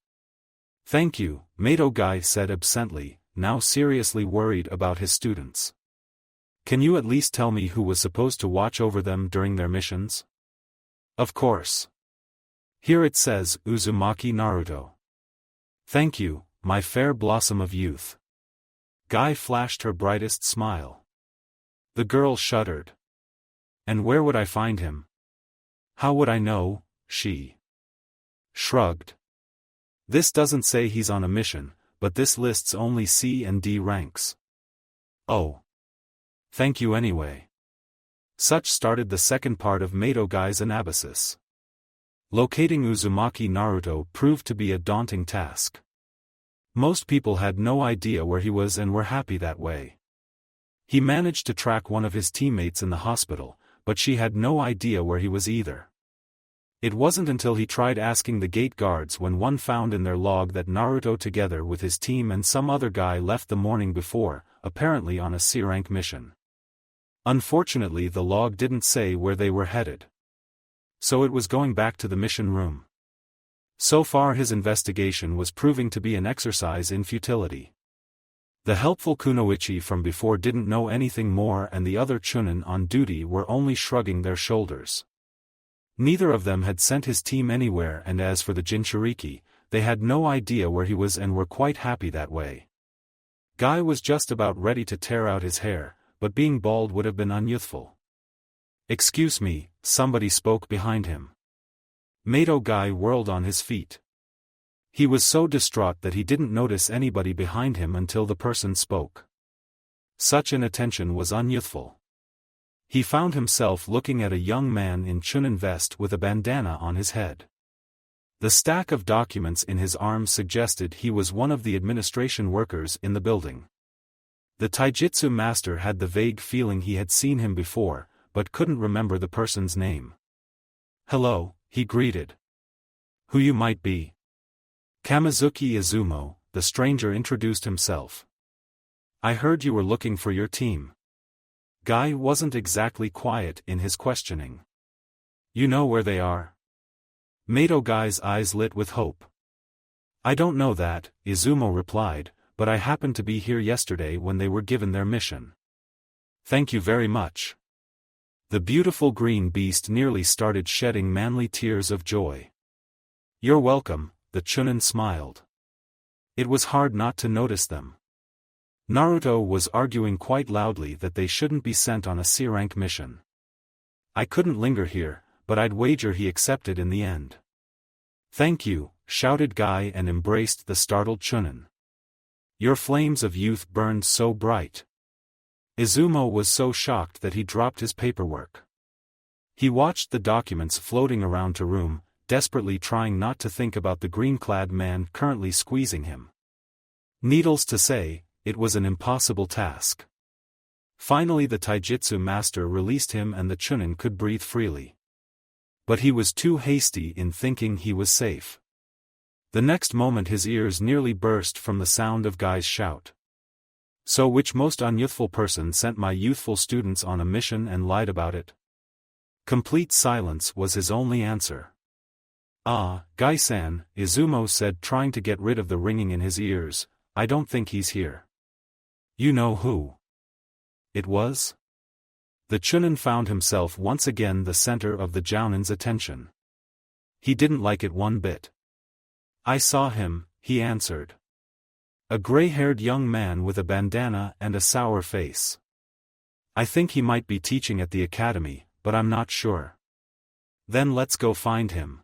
Thank you, Mato Guy said absently, now seriously worried about his students. Can you at least tell me who was supposed to watch over them during their missions? Of course. Here it says Uzumaki Naruto. Thank you, my fair blossom of youth. Guy flashed her brightest smile. The girl shuddered. And where would I find him? How would I know? She shrugged. This doesn't say he's on a mission, but this lists only C and D ranks. Oh. Thank you anyway. Such started the second part of Mato Guy's anabasis. Locating Uzumaki Naruto proved to be a daunting task. Most people had no idea where he was and were happy that way. He managed to track one of his teammates in the hospital, but she had no idea where he was either. It wasn't until he tried asking the gate guards when one found in their log that Naruto together with his team and some other guy left the morning before, apparently on a C-rank mission. Unfortunately the log didn't say where they were headed. So it was going back to the mission room. So far his investigation was proving to be an exercise in futility. The helpful kunoichi from before didn't know anything more and the other chunin on duty were only shrugging their shoulders. Neither of them had sent his team anywhere and as for the Jinchuriki, they had no idea where he was and were quite happy that way. Guy was just about ready to tear out his hair, but being bald would have been unyouthful. Excuse me, somebody spoke behind him. Mato Guy whirled on his feet. He was so distraught that he didn't notice anybody behind him until the person spoke. Such inattention was unyouthful. He found himself looking at a young man in chunin vest with a bandana on his head. The stack of documents in his arms suggested he was one of the administration workers in the building. The taijutsu master had the vague feeling he had seen him before, but couldn't remember the person's name. Hello, he greeted. Who you might be? Kamizuki Izumo, the stranger introduced himself. I heard you were looking for your team. Guy wasn't exactly quiet in his questioning. You know where they are? Mato Guy's eyes lit with hope. I don't know that, Izumo replied, but I happened to be here yesterday when they were given their mission. Thank you very much. The beautiful green beast nearly started shedding manly tears of joy. You're welcome, the Chunin smiled. It was hard not to notice them. Naruto was arguing quite loudly that they shouldn't be sent on a C-rank mission. I couldn't linger here, but I'd wager he accepted in the end. Thank you, shouted Guy and embraced the startled Chunin. Your flames of youth burned so bright. Izumo was so shocked that he dropped his paperwork. He watched the documents floating around to room, desperately trying not to think about the green-clad man currently squeezing him. Needless to say, it was an impossible task. Finally the taijutsu master released him and the Chunin could breathe freely. But he was too hasty in thinking he was safe. The next moment his ears nearly burst from the sound of Guy's shout. So which most unyouthful person sent my youthful students on a mission and lied about it? Complete silence was his only answer. Ah, Guy-san, Izumo said trying to get rid of the ringing in his ears, I don't think he's here. You know who it was? The Chunin found himself once again the center of the Jounin's attention. He didn't like it one bit. I saw him, he answered. A gray-haired young man with a bandana and a sour face. I think he might be teaching at the academy, but I'm not sure. Then let's go find him.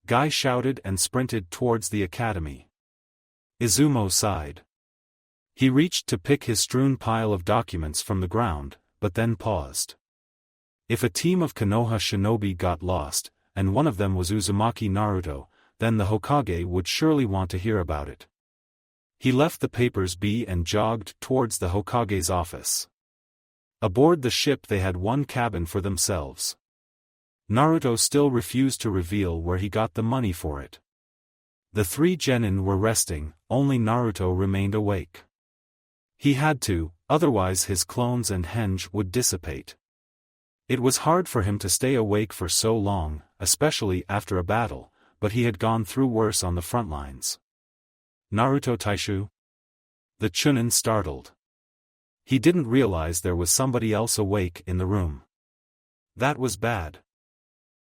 Guy shouted and sprinted towards the academy. Izumo sighed. He reached to pick his strewn pile of documents from the ground, but then paused. If a team of Konoha shinobi got lost, and one of them was Uzumaki Naruto, then the Hokage would surely want to hear about it. He left the papers be and jogged towards the Hokage's office. Aboard the ship they had one cabin for themselves. Naruto still refused to reveal where he got the money for it. The three genin were resting, only Naruto remained awake. He had to, otherwise his clones and henge would dissipate. It was hard for him to stay awake for so long, especially after a battle, but he had gone through worse on the front lines. Naruto Taishu? The Chunin startled. He didn't realize there was somebody else awake in the room. That was bad.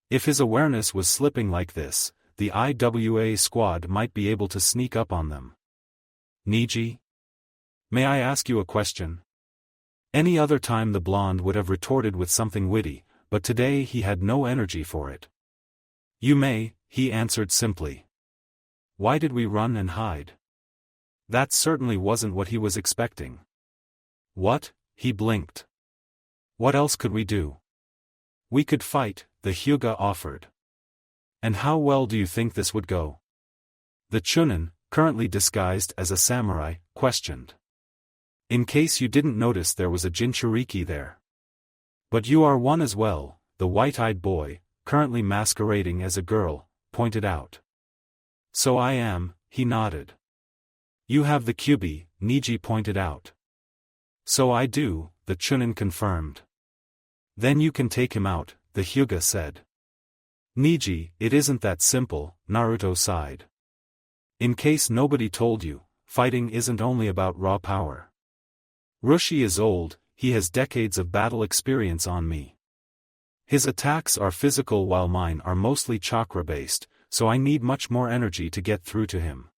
If his awareness was slipping like this, the IWA squad might be able to sneak up on them. Niji? May I ask you a question? Any other time the blonde would have retorted with something witty, but today he had no energy for it. You may, he answered simply. Why did we run and hide? That certainly wasn't what he was expecting. What? He blinked. What else could we do? We could fight, the Hyuga offered. And how well do you think this would go? The Chunin, currently disguised as a samurai, questioned. In case you didn't notice there was a Jinchuriki there. But you are one as well, the white-eyed boy, currently masquerading as a girl, pointed out. So I am, he nodded. You have the Kyubi, Niji pointed out. So I do, the Chunin confirmed. Then you can take him out, the Hyuga said. Niji, it isn't that simple, Naruto sighed. In case nobody told you, fighting isn't only about raw power. Roshi is old, he has decades of battle experience on me. His attacks are physical while mine are mostly chakra-based, so I need much more energy to get through to him.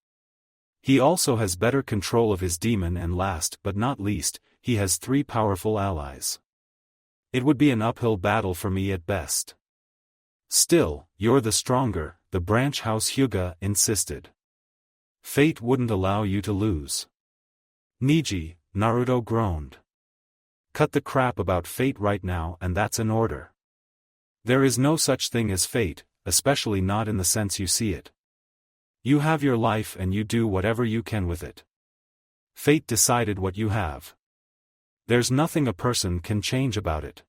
He also has better control of his demon and last but not least, he has 3 powerful allies. It would be an uphill battle for me at best. Still, you're the stronger, the branch house Hyuga insisted. Fate wouldn't allow you to lose. Niji, Naruto groaned. Cut the crap about fate right now and that's an order. There is no such thing as fate, especially not in the sense you see it. You have your life and you do whatever you can with it. Fate decided what you have. There's nothing a person can change about it.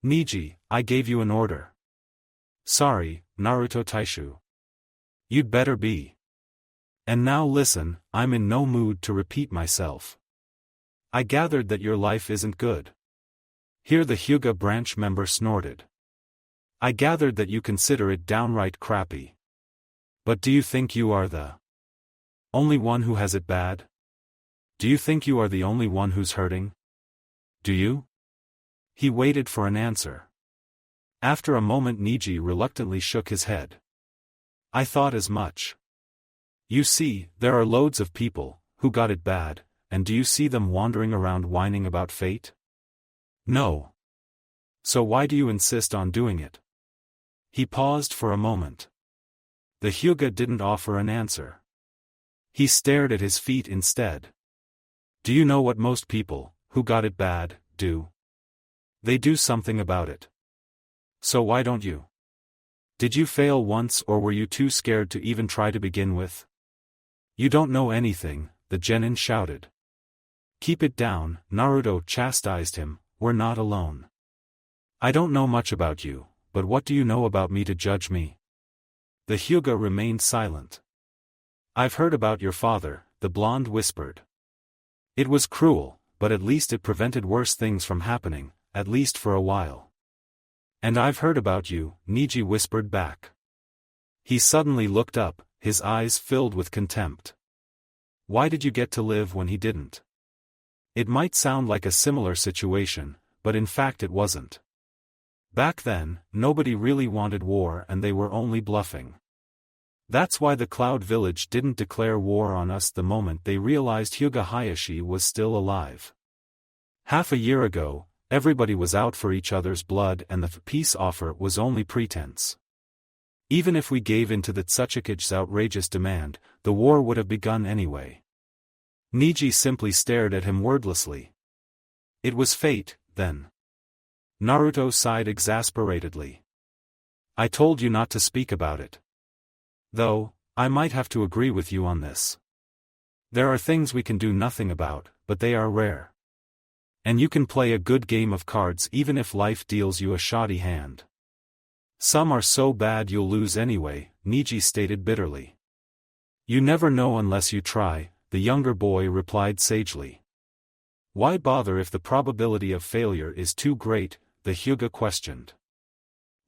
Niji, I gave you an order. Sorry, Naruto Taishu. You'd better be. And now listen, I'm in no mood to repeat myself. I gathered that your life isn't good. Here the Hyuga branch member snorted. I gathered that you consider it downright crappy. But do you think you are the only one who has it bad? Do you think you are the only one who's hurting? Do you? He waited for an answer. After a moment Niji reluctantly shook his head. I thought as much. You see, there are loads of people who got it bad, and do you see them wandering around whining about fate? No. So why do you insist on doing it? He paused for a moment. The Hyuga didn't offer an answer. He stared at his feet instead. Do you know what most people, who got it bad, do? They do something about it. So why don't you? Did you fail once or were you too scared to even try to begin with? You don't know anything, the genin shouted. Keep it down, Naruto chastised him, we're not alone. I don't know much about you, but what do you know about me to judge me? The Hyuga remained silent. I've heard about your father, the blonde whispered. It was cruel, but at least it prevented worse things from happening, at least for a while. And I've heard about you, Niji whispered back. He suddenly looked up, his eyes filled with contempt. Why did you get to live when he didn't? It might sound like a similar situation, but in fact it wasn't. Back then, nobody really wanted war and they were only bluffing. That's why the Cloud Village didn't declare war on us the moment they realized Hyuga Hayashi was still alive. Half a year ago, everybody was out for each other's blood and the peace offer was only pretense. Even if we gave in to the Tsuchikage's outrageous demand, the war would have begun anyway. Niji simply stared at him wordlessly. It was fate, then. Naruto sighed exasperatedly. I told you not to speak about it. Though, I might have to agree with you on this. There are things we can do nothing about, but they are rare. And you can play a good game of cards even if life deals you a shoddy hand. Some are so bad you'll lose anyway, Niji stated bitterly. You never know unless you try, the younger boy replied sagely. Why bother if the probability of failure is too great, the Hyuga questioned.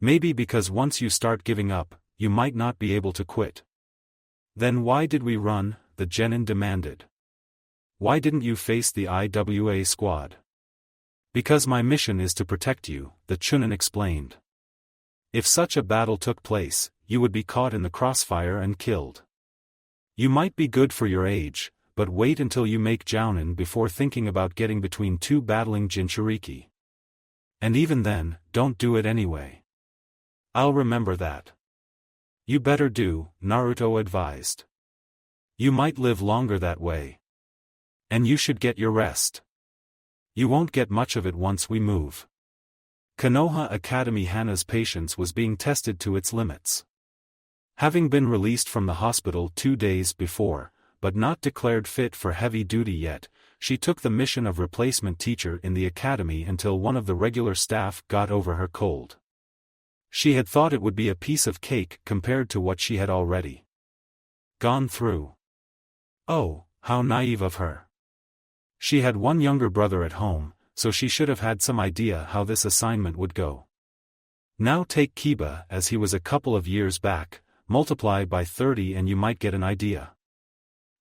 Maybe because once you start giving up, you might not be able to quit. Then why did we run, the genin demanded. Why didn't you face the IWA squad? Because my mission is to protect you, the Chunin explained. If such a battle took place, you would be caught in the crossfire and killed. You might be good for your age, but wait until you make Jounin before thinking about getting between two battling Jinchuriki. And even then, don't do it anyway. I'll remember that. You better do, Naruto advised. You might live longer that way. And you should get your rest. You won't get much of it once we move. Konoha Academy Hana's patience was being tested to its limits. Having been released from the hospital 2 days before, but not declared fit for heavy duty yet, she took the mission of replacement teacher in the academy until one of the regular staff got over her cold. She had thought it would be a piece of cake compared to what she had already gone through. Oh, how naive of her. She had one younger brother at home, so she should have had some idea how this assignment would go. Now take Kiba as he was a couple of years back, multiply by 30 and you might get an idea.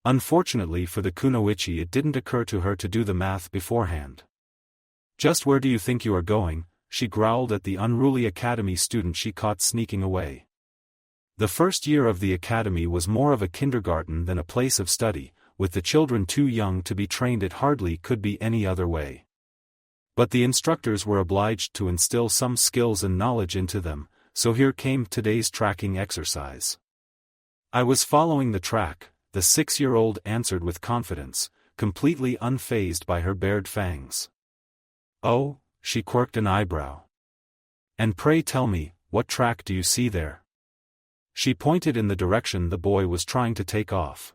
Unfortunately for the Kunoichi it didn't occur to her to do the math beforehand. Just where do you think you are going? She growled at the unruly academy student she caught sneaking away. The first year of the academy was more of a kindergarten than a place of study, with the children too young to be trained. It hardly could be any other way. But the instructors were obliged to instill some skills and knowledge into them, so here came today's tracking exercise. I was following the track, the 6-year-old answered with confidence, completely unfazed by her bared fangs. Oh, she quirked an eyebrow. And pray tell me, what track do you see there? She pointed in the direction the boy was trying to take off.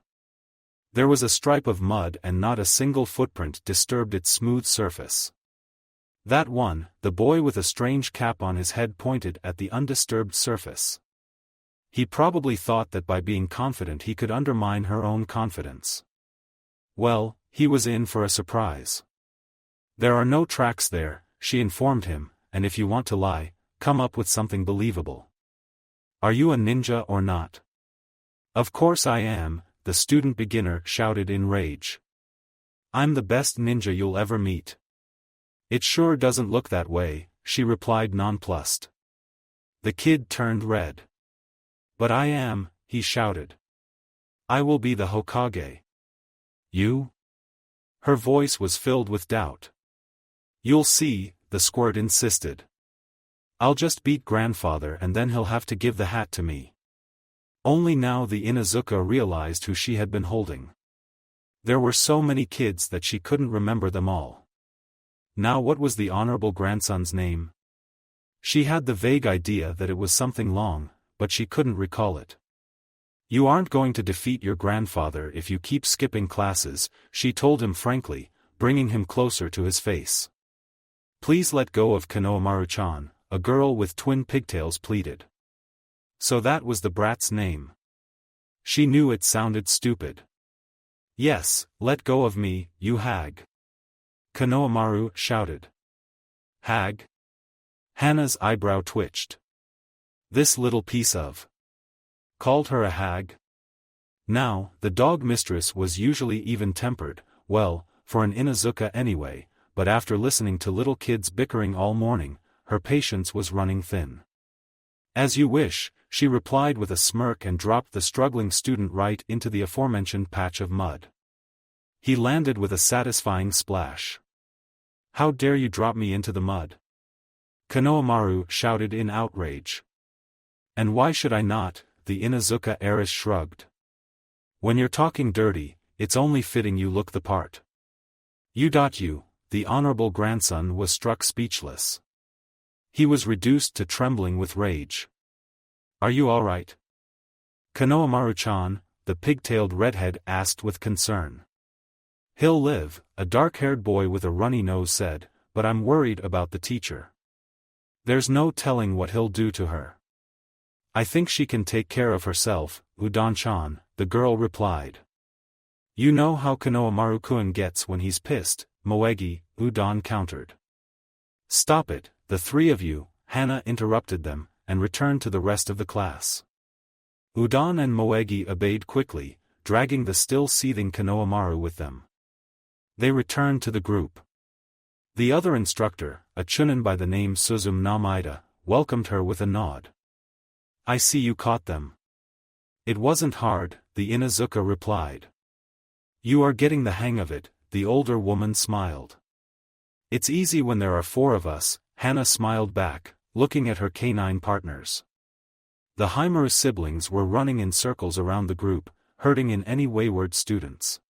There was a stripe of mud and not a single footprint disturbed its smooth surface. That one, the boy with a strange cap on his head pointed at the undisturbed surface. He probably thought that by being confident he could undermine her own confidence. Well, he was in for a surprise. There are no tracks there, she informed him, and if you want to lie, come up with something believable. Are you a ninja or not? Of course I am, the student beginner shouted in rage. I'm the best ninja you'll ever meet. It sure doesn't look that way, she replied nonplussed. The kid turned red. But I am, he shouted. I will be the Hokage. You? Her voice was filled with doubt. You'll see, the squirt insisted. I'll just beat grandfather and then he'll have to give the hat to me. Only now the Inuzuka realized who she had been holding. There were so many kids that she couldn't remember them all. Now what was the honorable grandson's name? She had the vague idea that it was something long, but she couldn't recall it. You aren't going to defeat your grandfather if you keep skipping classes, she told him frankly, bringing him closer to his face. Please let go of Konohamaru-chan, a girl with twin pigtails pleaded. So that was the brat's name. She knew it sounded stupid. Yes, let go of me, you hag. Konohamaru shouted. Hag? Hana's eyebrow twitched. This little piece of. Called her a hag? Now, the dog mistress was usually even-tempered, well, for an Inuzuka anyway, but after listening to little kids bickering all morning, her patience was running thin. As you wish, she replied with a smirk and dropped the struggling student right into the aforementioned patch of mud. He landed with a satisfying splash. How dare you drop me into the mud? Konohamaru shouted in outrage. And why should I not? The Inuzuka heiress shrugged. When you're talking dirty, it's only fitting you look the part. You. The honorable grandson was struck speechless. He was reduced to trembling with rage. Are you all right? Konohamaru-chan, the pigtailed redhead asked with concern. He'll live, a dark-haired boy with a runny nose said, but I'm worried about the teacher. There's no telling what he'll do to her. I think she can take care of herself, Udon-chan, the girl replied. You know how Konohamaru-kun gets when he's pissed, Moegi, Udon countered. Stop it, the three of you, Hana interrupted them, and returned to the rest of the class. Udon and Moegi obeyed quickly, dragging the still seething Konohamaru with them. They returned to the group. The other instructor, a chunin by the name Suzum Namaida, welcomed her with a nod. I see you caught them. It wasn't hard, the Inuzuka replied. You are getting the hang of it, the older woman smiled. It's easy when there are four of us, Hana smiled back, looking at her canine partners. The Haimaru siblings were running in circles around the group, herding in any wayward students.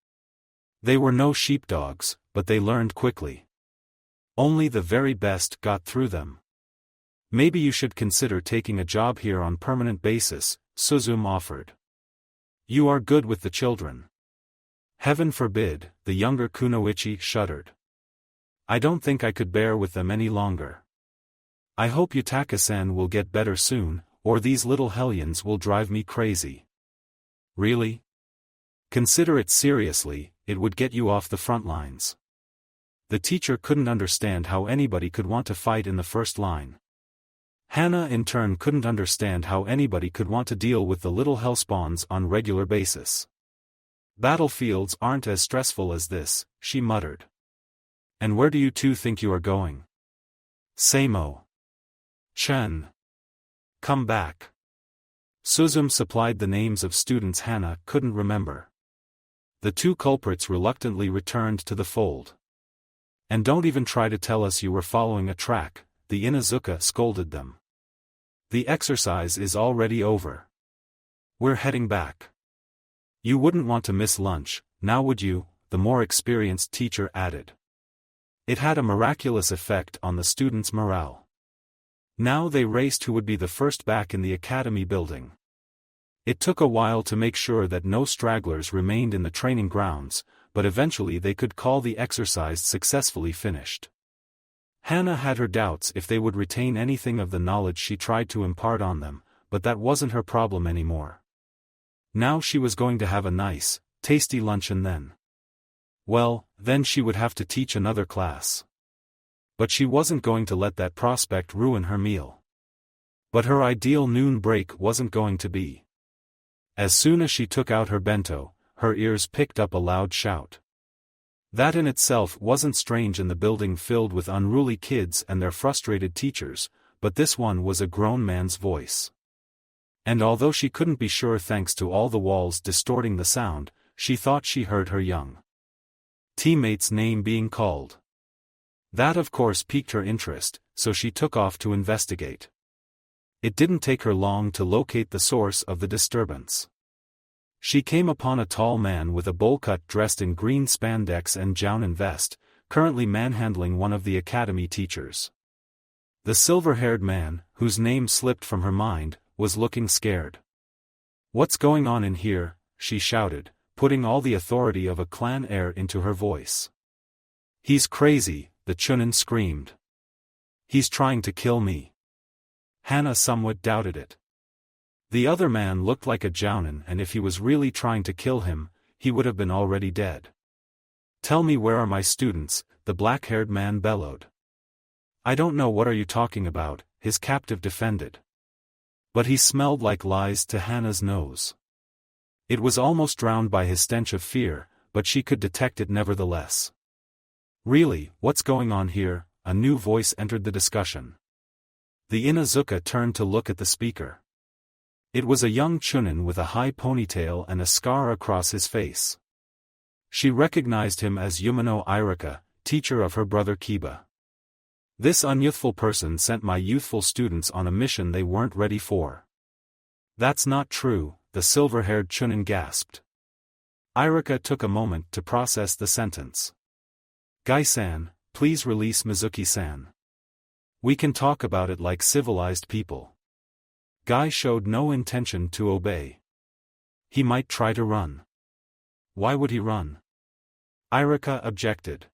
They were no sheepdogs, but they learned quickly. Only the very best got through them. Maybe you should consider taking a job here on permanent basis, Suzum offered. You are good with the children. Heaven forbid, the younger Kunoichi shuddered. I don't think I could bear with them any longer. I hope Yutaka-san will get better soon, or these little hellions will drive me crazy. Really? Consider it seriously, it would get you off the front lines. The teacher couldn't understand how anybody could want to fight in the first line. Hana in turn couldn't understand how anybody could want to deal with the little hellspawns on regular basis. Battlefields aren't as stressful as this, she muttered. And where do you two think you are going? Seimo. Chen. Come back. Suzum supplied the names of students Hana couldn't remember. The two culprits reluctantly returned to the fold. And don't even try to tell us you were following a track, the Inuzuka scolded them. The exercise is already over. We're heading back. You wouldn't want to miss lunch, now would you? The more experienced teacher added. It had a miraculous effect on the students' morale. Now they raced who would be the first back in the academy building. It took a while to make sure that no stragglers remained in the training grounds, but eventually they could call the exercise successfully finished. Hana had her doubts if they would retain anything of the knowledge she tried to impart on them, but that wasn't her problem anymore. Now she was going to have a nice, tasty luncheon then. Well, then she would have to teach another class. But she wasn't going to let that prospect ruin her meal. But her ideal noon break wasn't going to be. As soon as she took out her bento, her ears picked up a loud shout. That in itself wasn't strange in the building filled with unruly kids and their frustrated teachers, but this one was a grown man's voice. And although she couldn't be sure thanks to all the walls distorting the sound, she thought she heard her young teammate's name being called. That of course piqued her interest, so she took off to investigate. It didn't take her long to locate the source of the disturbance. She came upon a tall man with a bowl cut dressed in green spandex and jounin vest, currently manhandling one of the academy teachers. The silver-haired man, whose name slipped from her mind, was looking scared. "What's going on in here?" she shouted, putting all the authority of a clan heir into her voice. "He's crazy," the Chunin screamed. "He's trying to kill me." Hana somewhat doubted it. The other man looked like a jounin, and if he was really trying to kill him, he would have been already dead. "Tell me, where are my students?" the black-haired man bellowed. "I don't know, what are you talking about?" his captive defended. But he smelled like lies to Hana's nose. It was almost drowned by his stench of fear, but she could detect it nevertheless. "Really, what's going on here?" a new voice entered the discussion. The Inuzuka turned to look at the speaker. It was a young Chunin with a high ponytail and a scar across his face. She recognized him as Yumino Irika, teacher of her brother Kiba. "This unyouthful person sent my youthful students on a mission they weren't ready for." "That's not true," the silver-haired Chunin gasped. Irika took a moment to process the sentence. "Gai-san, please release Mizuki-san. We can talk about it like civilized people." Gai showed no intention to obey. "He might try to run." "Why would he run?" Irika objected.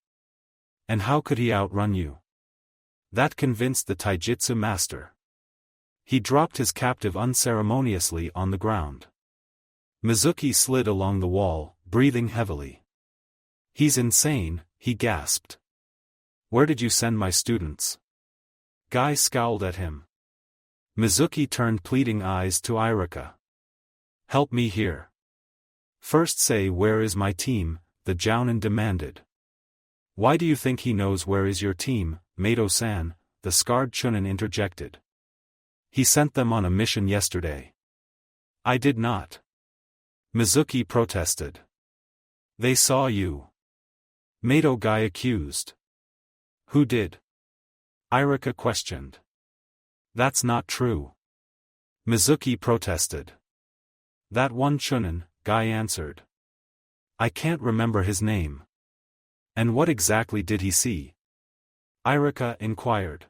"And how could he outrun you?" That convinced the taijutsu master. He dropped his captive unceremoniously on the ground. Mizuki slid along the wall, breathing heavily. "He's insane," he gasped. "Where did you send my students?" Gai scowled at him. Mizuki turned pleading eyes to Irika. "Help me here." "First say, where is my team?" the jounin demanded. "Why do you think he knows where is your team, Mato-san?" the scarred Chunin interjected. "He sent them on a mission yesterday." "I did not." Mizuki protested. "They saw you." Mato Gai accused. "Who did?" Irika questioned. "That's not true." Mizuki protested. "That one Chunin," Gai answered. "I can't remember his name." "And what exactly did he see?" Irika inquired.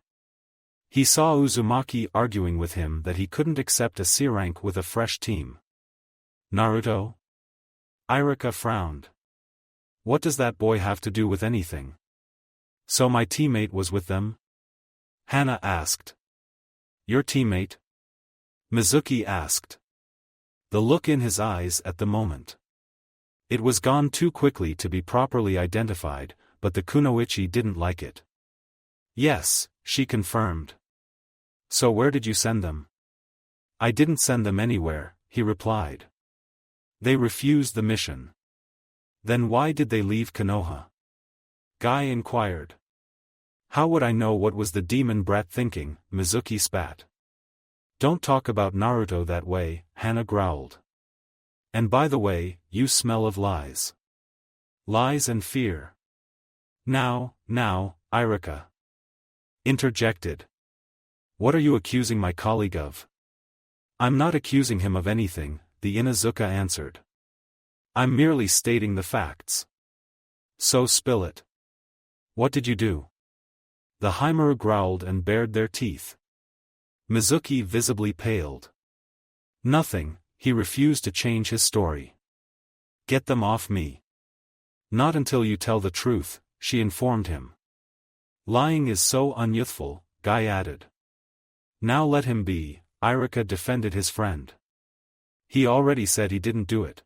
"He saw Uzumaki arguing with him that he couldn't accept a C rank with a fresh team." "Naruto?" Irika frowned. "What does that boy have to do with anything?" "So my teammate was with them?" Hana asked. "Your teammate?" Mizuki asked. The look in his eyes at the moment. It was gone too quickly to be properly identified, but the kunoichi didn't like it. "Yes," she confirmed. "So where did you send them?" "I didn't send them anywhere," he replied. "They refused the mission." "Then why did they leave Konoha?" Gai inquired. "How would I know what was the demon brat thinking?" Mizuki spat. "Don't talk about Naruto that way," Hana growled. "And by the way, you smell of lies. Lies and fear." Now, Irika interjected. "What are you accusing my colleague of?" "I'm not accusing him of anything," the Inuzuka answered. "I'm merely stating the facts." "So spill it. What did you do?" The Haimaru growled and bared their teeth. Mizuki visibly paled. "Nothing," he refused to change his story. "Get them off me." "Not until you tell the truth," she informed him. Lying is so unyouthful, Guy added. Now let him be, Irika defended his friend. He already said he didn't do it.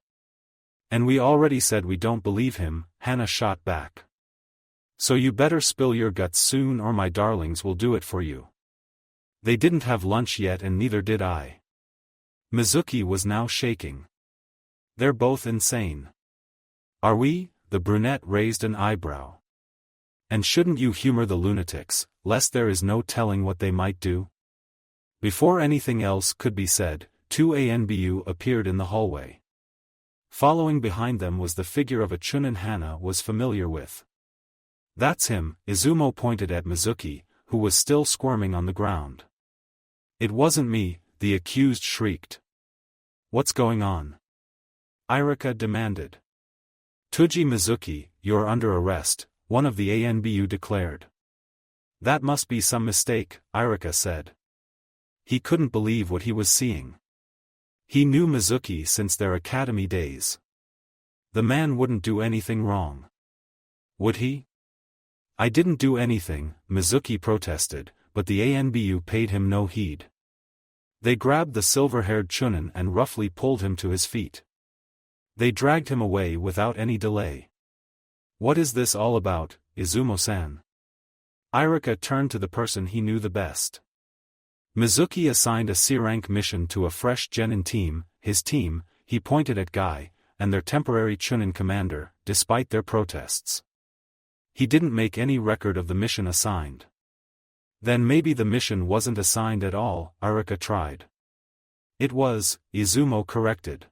And we already said we don't believe him, Hana shot back. So you better spill your guts soon or my darlings will do it for you. They didn't have lunch yet and neither did I. Mizuki was now shaking. They're both insane. Are we? The brunette raised an eyebrow. And shouldn't you humor the lunatics, lest there is no telling what they might do? Before anything else could be said, two ANBU appeared in the hallway. Following behind them was the figure of a Chunin Hana was familiar with. That's him, Izumo pointed at Mizuki, who was still squirming on the ground. It wasn't me, the accused shrieked. What's going on? Irika demanded. Tuji Mizuki, you're under arrest, one of the ANBU declared. That must be some mistake, Irika said. He couldn't believe what he was seeing. He knew Mizuki since their academy days. The man wouldn't do anything wrong. Would he? I didn't do anything, Mizuki protested, but the ANBU paid him no heed. They grabbed the silver-haired Chunin and roughly pulled him to his feet. They dragged him away without any delay. What is this all about, Izumo-san? Irika turned to the person he knew the best. Mizuki assigned a C-rank mission to a fresh genin team, his team, he pointed at Guy, and their temporary Chunin commander, despite their protests. He didn't make any record of the mission assigned. Then maybe the mission wasn't assigned at all, Irika tried. It was, Izumo corrected.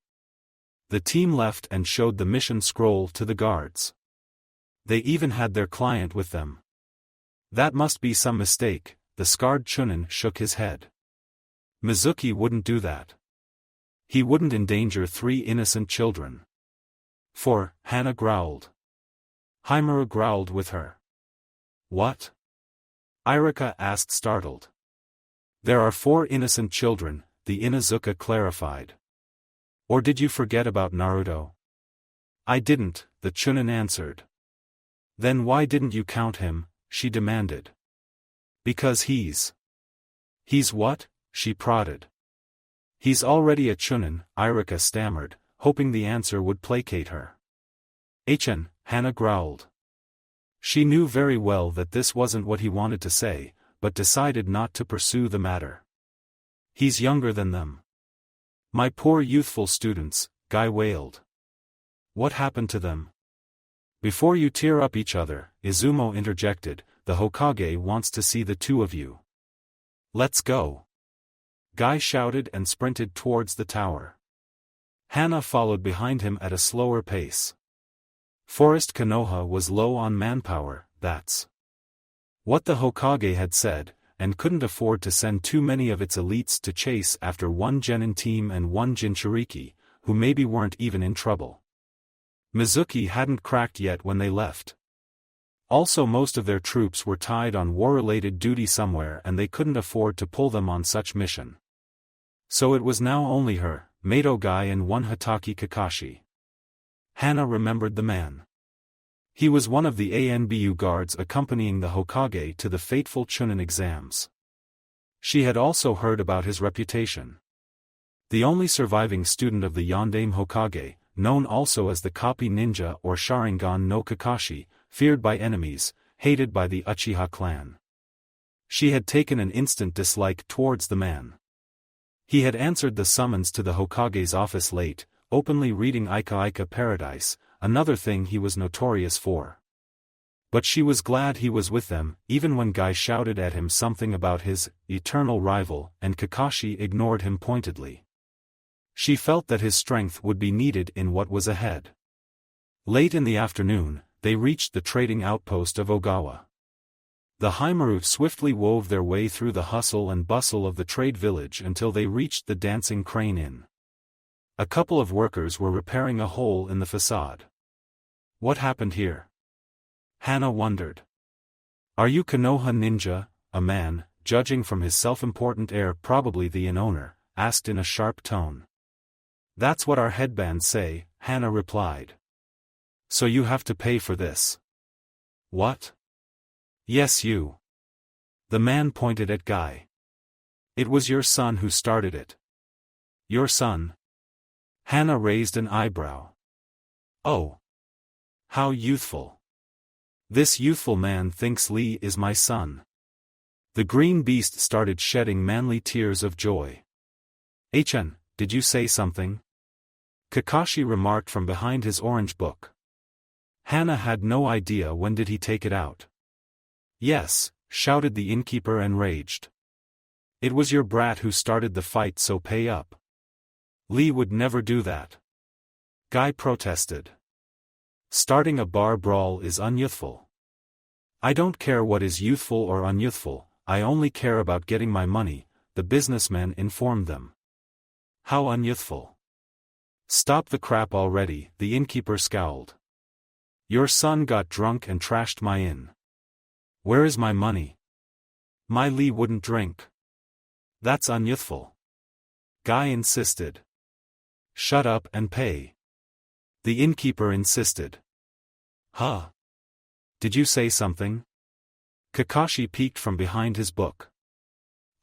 The team left and showed the mission scroll to the guards. They even had their client with them. That must be some mistake, the scarred Chunin shook his head. Mizuki wouldn't do that. He wouldn't endanger 3 innocent children. For, Hana growled. Himura growled with her. What? Irika asked startled. There are 4 innocent children, the Inuzuka clarified. Or did you forget about Naruto? I didn't, the Chunin answered. Then why didn't you count him, she demanded. Because he's what? She prodded. He's already a Chunin, Irika stammered, hoping the answer would placate her. Hn, Hana growled. She knew very well that this wasn't what he wanted to say, but decided not to pursue the matter. He's younger than them. My poor youthful students, Guy wailed. What happened to them? Before you tear up each other, Izumo interjected, the Hokage wants to see the 2 of you. Let's go. Guy shouted and sprinted towards the tower. Hana followed behind him at a slower pace. Forest Konoha was low on manpower, that's what the Hokage had said, and couldn't afford to send too many of its elites to chase after 1 genin team and 1 Jinchuriki, who maybe weren't even in trouble. Mizuki hadn't cracked yet when they left. Also most of their troops were tied on war-related duty somewhere and they couldn't afford to pull them on such mission. So it was now only her, Mato Guy and 1 Hatake Kakashi. Hana remembered the man. He was one of the ANBU guards accompanying the Hokage to the fateful Chunin exams. She had also heard about his reputation. The only surviving student of the Yondaime Hokage, known also as the Copy Ninja or Sharingan no Kakashi, feared by enemies, hated by the Uchiha clan. She had taken an instant dislike towards the man. He had answered the summons to the Hokage's office late, openly reading Ika Ika Paradise, another thing he was notorious for. But she was glad he was with them, even when Guy shouted at him something about his eternal rival, and Kakashi ignored him pointedly. She felt that his strength would be needed in what was ahead. Late in the afternoon, they reached the trading outpost of Ogawa. The Himuru swiftly wove their way through the hustle and bustle of the trade village until they reached the Dancing Crane Inn. A couple of workers were repairing a hole in the facade. What happened here? Hana wondered. Are you Konoha ninja? A man, judging from his self-important air probably the inn owner, asked in a sharp tone. That's what our headbands say, Hana replied. So you have to pay for this. What? Yes, you. The man pointed at Guy. It was your son who started it. Your son? Hana raised an eyebrow. Oh. How youthful. This youthful man thinks Lee is my son. The green beast started shedding manly tears of joy. "Achan, did you say something?" Kakashi remarked from behind his orange book. Hana had no idea when did he take it out. "Yes," shouted the innkeeper enraged. "It was your brat who started the fight, so pay up." "Lee would never do that." Guy protested. "Starting a bar brawl is unyouthful." "I don't care what is youthful or unyouthful, I only care about getting my money," the businessman informed them. "How unyouthful?" "Stop the crap already," the innkeeper scowled. "Your son got drunk and trashed my inn. Where is my money?" "My Lee wouldn't drink." "That's unyouthful." Guy insisted. "Shut up and pay." The innkeeper insisted. "Huh? Did you say something?" Kakashi peeked from behind his book.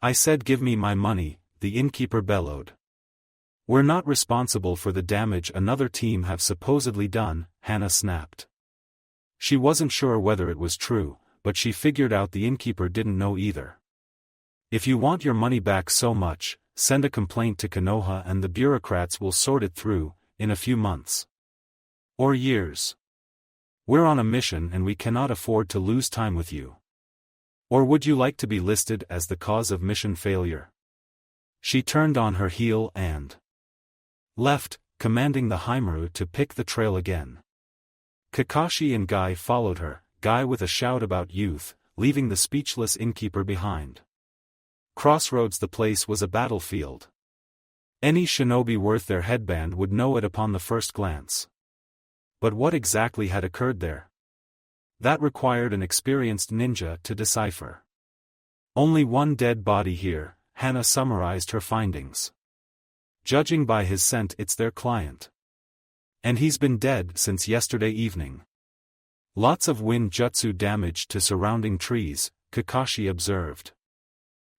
"I said give me my money," the innkeeper bellowed. "We're not responsible for the damage another team have supposedly done," Hana snapped. She wasn't sure whether it was true, but she figured out the innkeeper didn't know either. "If you want your money back so much, send a complaint to Konoha and the bureaucrats will sort it through, in a few months. Or years. We're on a mission and we cannot afford to lose time with you. Or would you like to be listed as the cause of mission failure?" She turned on her heel and left, commanding the Haimaru to pick the trail again. Kakashi and Guy followed her, Guy with a shout about youth, leaving the speechless innkeeper behind. Crossroads, the place was a battlefield. Any shinobi worth their headband would know it upon the first glance. But what exactly had occurred there? That required an experienced ninja to decipher. "Only one dead body here," Hana summarized her findings. "Judging by his scent, it's their client. And he's been dead since yesterday evening. Lots of wind jutsu damage to surrounding trees," Kakashi observed.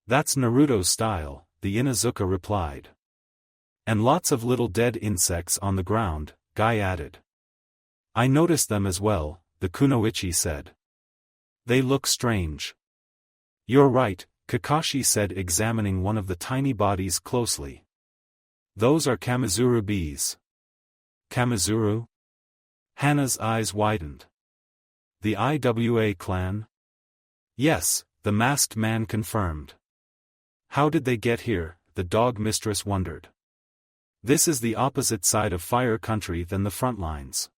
"That's Naruto's style," the Inuzuka replied. "And lots of little dead insects on the ground," Guy added. "I noticed them as well," the Kunoichi said. "They look strange." "You're right," Kakashi said, examining one of the tiny bodies closely. "Those are Kamizuru bees." "Kamizuru?" Hana's eyes widened. "The IWA clan?" "Yes," the masked man confirmed. "How did they get here?" the dog mistress wondered. "This is the opposite side of fire country than the front lines.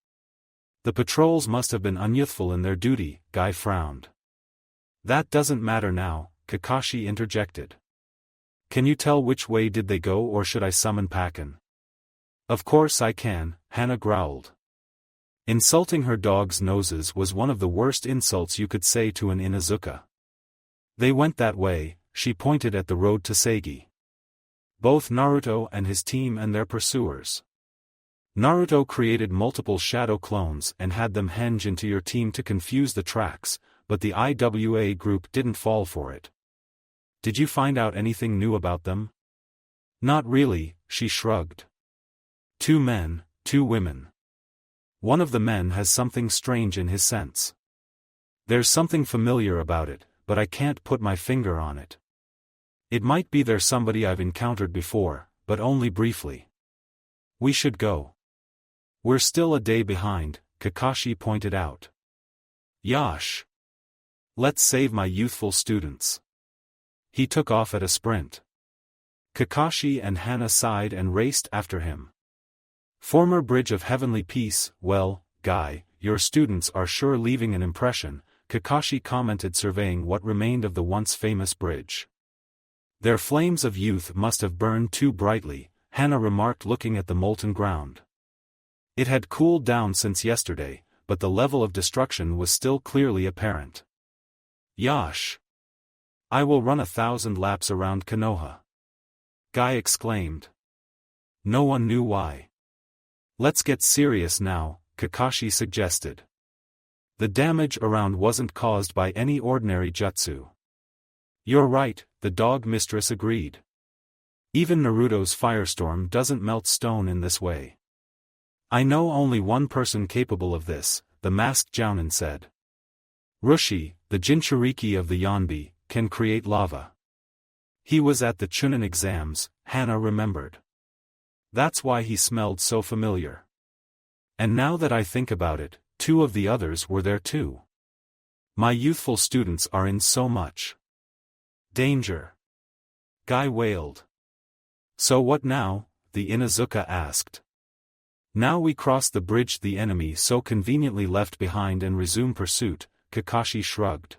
The patrols must have been unyouthful in their duty," Guy frowned. "That doesn't matter now," Kakashi interjected. "Can you tell which way did they go, or should I summon Pakken?" "Of course I can," Hana growled. Insulting her dog's noses was one of the worst insults you could say to an Inuzuka. "They went that way," she pointed at the road to Seigi. "Both Naruto and his team and their pursuers. Naruto created multiple shadow clones and had them henge into your team to confuse the tracks, but the IWA group didn't fall for it. Did you find out anything new about them?" "Not really," she shrugged. "Two men, two women. One of the men has something strange in his sense. There's something familiar about it, but I can't put my finger on it. It might be there's somebody I've encountered before, but only briefly. We should go. We're still a day behind," Kakashi pointed out. "Yosh. Let's save my youthful students." He took off at a sprint. Kakashi and Hana sighed and raced after him. "Former Bridge of Heavenly Peace, well, Guy, your students are sure leaving an impression," Kakashi commented, surveying what remained of the once famous bridge. "Their flames of youth must have burned too brightly," Hana remarked, looking at the molten ground. It had cooled down since yesterday, but the level of destruction was still clearly apparent. "Yosh! I will run 1,000 laps around Konoha," Guy exclaimed. No one knew why. "Let's get serious now," Kakashi suggested. The damage around wasn't caused by any ordinary jutsu. You're right, the dog mistress agreed. Even Naruto's firestorm doesn't melt stone in this way. I know only one person capable of this, the masked Jounin said. Rushi, the Jinchuriki of the Yonbi, can create lava. He was at the Chunin exams, Hana remembered. That's why he smelled so familiar. And now that I think about it, 2 of the others were there too. My youthful students are in so much danger. Guy wailed. So what now? The Inuzuka asked. Now we cross the bridge the enemy so conveniently left behind and resume pursuit, Kakashi shrugged.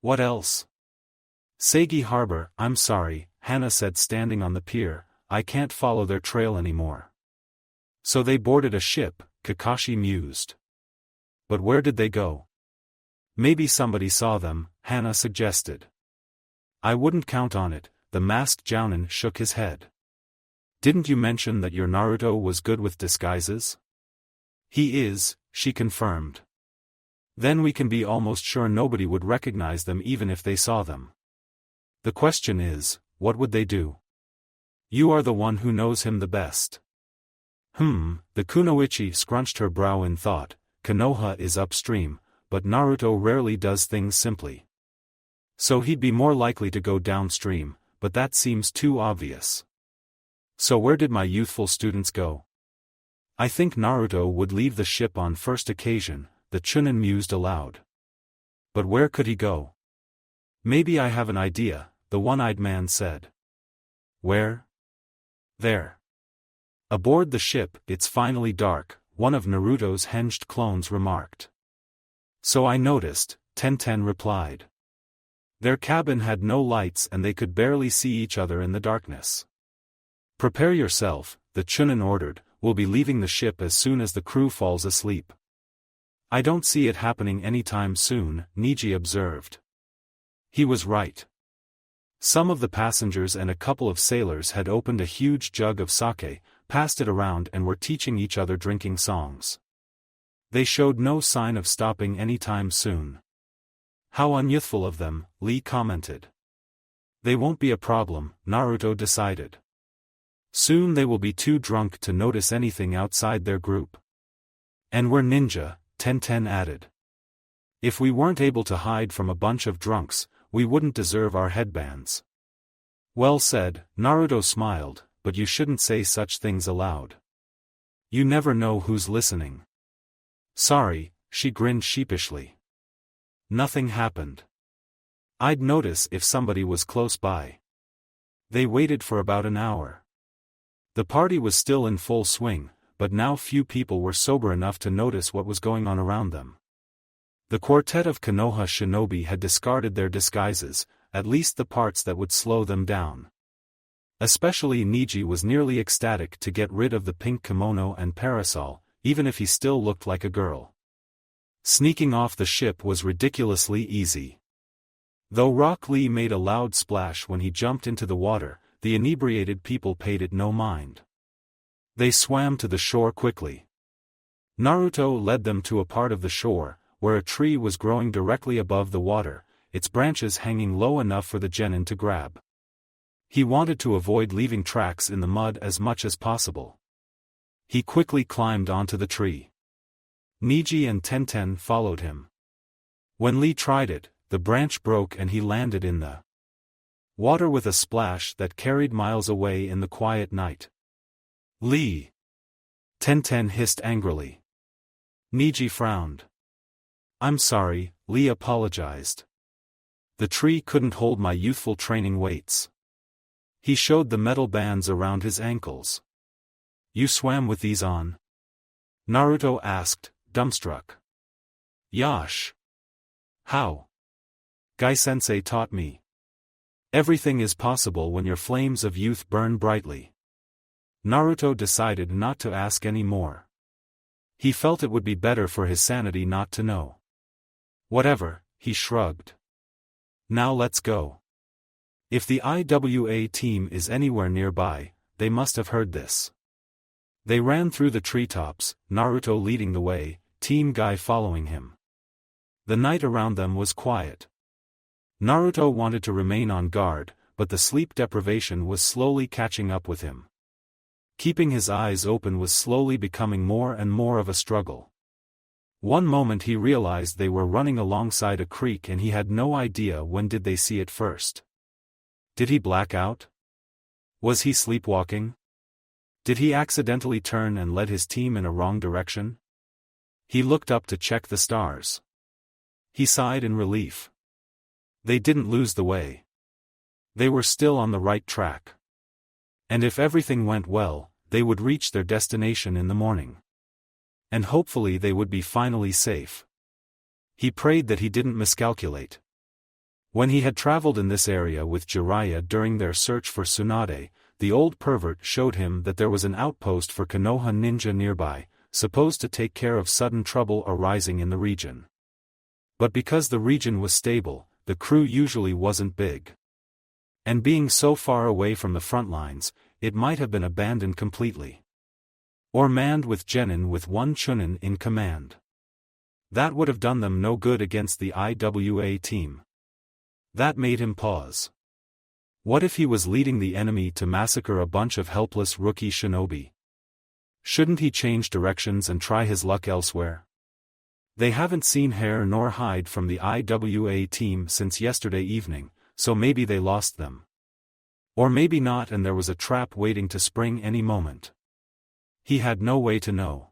What else? Sagi Harbor, I'm sorry, Hana said standing on the pier, I can't follow their trail anymore. So they boarded a ship, Kakashi mused. But where did they go? Maybe somebody saw them, Hana suggested. I wouldn't count on it, the masked Jounin shook his head. Didn't you mention that your Naruto was good with disguises? He is, she confirmed. Then we can be almost sure nobody would recognize them even if they saw them. The question is, what would they do? You are the one who knows him the best. The Kunoichi scrunched her brow in thought. Konoha is upstream, but Naruto rarely does things simply. So he'd be more likely to go downstream, but that seems too obvious. So where did my youthful students go? I think Naruto would leave the ship on first occasion, the Chunin mused aloud. But where could he go? Maybe I have an idea, the one-eyed man said. Where? There. Aboard the ship, it's finally dark, one of Naruto's henged clones remarked. So I noticed, Tenten replied. Their cabin had no lights and they could barely see each other in the darkness. Prepare yourself, the Chunin ordered, we'll be leaving the ship as soon as the crew falls asleep. I don't see it happening anytime soon, Niji observed. He was right. Some of the passengers and a couple of sailors had opened a huge jug of sake, passed it around and were teaching each other drinking songs. They showed no sign of stopping anytime soon. How unyouthful of them, Lee commented. They won't be a problem, Naruto decided. Soon they will be too drunk to notice anything outside their group. And we're ninja, Tenten added. If we weren't able to hide from a bunch of drunks, we wouldn't deserve our headbands. Well said, Naruto smiled, but you shouldn't say such things aloud. You never know who's listening. Sorry, she grinned sheepishly. Nothing happened. I'd notice if somebody was close by. They waited for about an hour. The party was still in full swing, but now few people were sober enough to notice what was going on around them. The quartet of Konoha shinobi had discarded their disguises, at least the parts that would slow them down. Especially Niji was nearly ecstatic to get rid of the pink kimono and parasol, even if he still looked like a girl. Sneaking off the ship was ridiculously easy. Though Rock Lee made a loud splash when he jumped into the water, the inebriated people paid it no mind. They swam to the shore quickly. Naruto led them to a part of the shore, where a tree was growing directly above the water, its branches hanging low enough for the genin to grab. He wanted to avoid leaving tracks in the mud as much as possible. He quickly climbed onto the tree. Niji and Tenten followed him. When Lee tried it, the branch broke and he landed in the water with a splash that carried miles away in the quiet night. Lee! Tenten hissed angrily. Niji frowned. I'm sorry, Lee apologized. The tree couldn't hold my youthful training weights. He showed the metal bands around his ankles. You swam with these on? Naruto asked, dumbstruck. Yash. How? Gai-sensei taught me. Everything is possible when your flames of youth burn brightly. Naruto decided not to ask any more. He felt it would be better for his sanity not to know. Whatever, he shrugged. Now let's go. If the IWA team is anywhere nearby, they must have heard this. They ran through the treetops, Naruto leading the way, Team Guy following him. The night around them was quiet. Naruto wanted to remain on guard, but the sleep deprivation was slowly catching up with him. Keeping his eyes open was slowly becoming more and more of a struggle. One moment he realized they were running alongside a creek and he had no idea when did they see it first. Did he black out? Was he sleepwalking? Did he accidentally turn and led his team in a wrong direction? He looked up to check the stars. He sighed in relief. They didn't lose the way. They were still on the right track. And if everything went well, they would reach their destination in the morning. And hopefully they would be finally safe. He prayed that he didn't miscalculate. When he had traveled in this area with Jiraiya during their search for Tsunade, the old pervert showed him that there was an outpost for Konoha ninja nearby, supposed to take care of sudden trouble arising in the region. But because the region was stable, the crew usually wasn't big. And being so far away from the front lines, it might have been abandoned completely. Or manned with genin with one chunin in command. That would have done them no good against the IWA team. That made him pause. What if he was leading the enemy to massacre a bunch of helpless rookie shinobi? Shouldn't he change directions and try his luck elsewhere? They haven't seen hair nor hide from the IWA team since yesterday evening, so maybe they lost them. Or maybe not and there was a trap waiting to spring any moment. He had no way to know.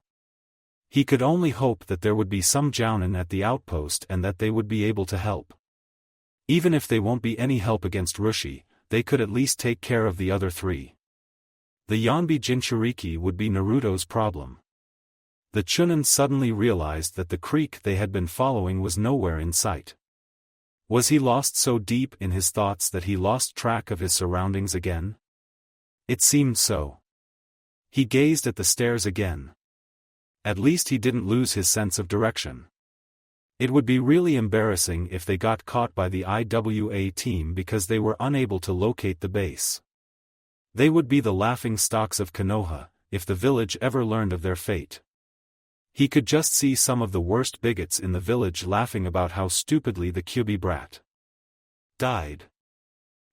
He could only hope that there would be some jounin at the outpost and that they would be able to help. Even if they won't be any help against Rushi, they could at least take care of the other three. The Yonbi Jinchuriki would be Naruto's problem. The Chunin suddenly realized that the creek they had been following was nowhere in sight. Was he lost so deep in his thoughts that he lost track of his surroundings again? It seemed so. He gazed at the stairs again. At least he didn't lose his sense of direction. It would be really embarrassing if they got caught by the IWA team because they were unable to locate the base. They would be the laughing stocks of Konoha, if the village ever learned of their fate. He could just see some of the worst bigots in the village laughing about how stupidly the Kyubi brat died.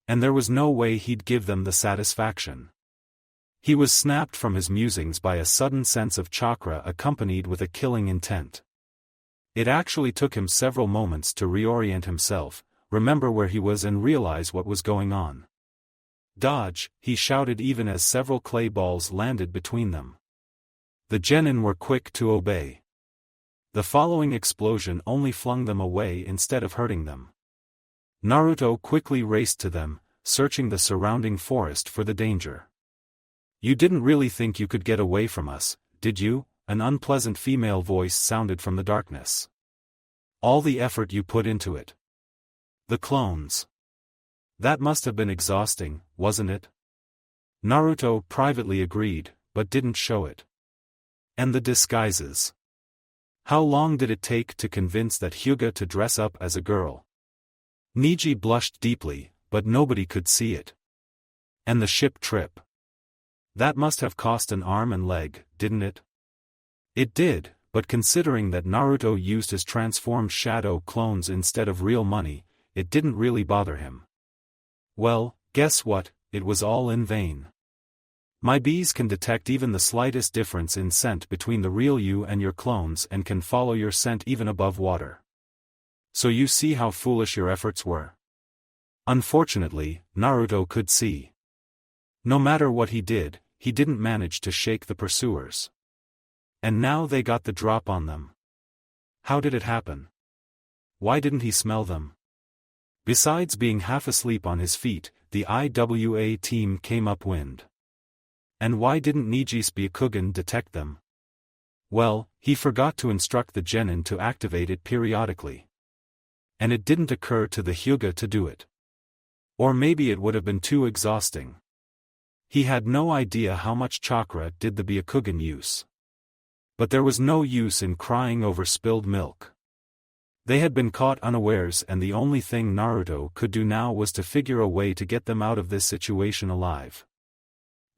And there was no way he'd give them the satisfaction. He was snapped from his musings by a sudden sense of chakra accompanied with a killing intent. It actually took him several moments to reorient himself, remember where he was and realize what was going on. Dodge, he shouted even as several clay balls landed between them. The genin were quick to obey. The following explosion only flung them away instead of hurting them. Naruto quickly raced to them, searching the surrounding forest for the danger. "You didn't really think you could get away from us, did you?" An unpleasant female voice sounded from the darkness. "All the effort you put into it. The clones. That must have been exhausting, wasn't it?" Naruto privately agreed, but didn't show it. "And the disguises. How long did it take to convince that Hyuga to dress up as a girl?" Niji blushed deeply, but nobody could see it. "And the ship trip. That must have cost an arm and leg, didn't it?" It did, but considering that Naruto used his transformed shadow clones instead of real money, it didn't really bother him. "Well, guess what, it was all in vain. My bees can detect even the slightest difference in scent between the real you and your clones and can follow your scent even above water. So you see how foolish your efforts were." Unfortunately, Naruto could see. No matter what he did, he didn't manage to shake the pursuers. And now they got the drop on them. How did it happen? Why didn't he smell them? Besides being half asleep on his feet, the IWA team came upwind. And why didn't Niji's Byakugan detect them? Well, he forgot to instruct the genin to activate it periodically. And it didn't occur to the Hyuga to do it. Or maybe it would have been too exhausting. He had no idea how much chakra did the Byakugan use. But there was no use in crying over spilled milk. They had been caught unawares and the only thing Naruto could do now was to figure a way to get them out of this situation alive.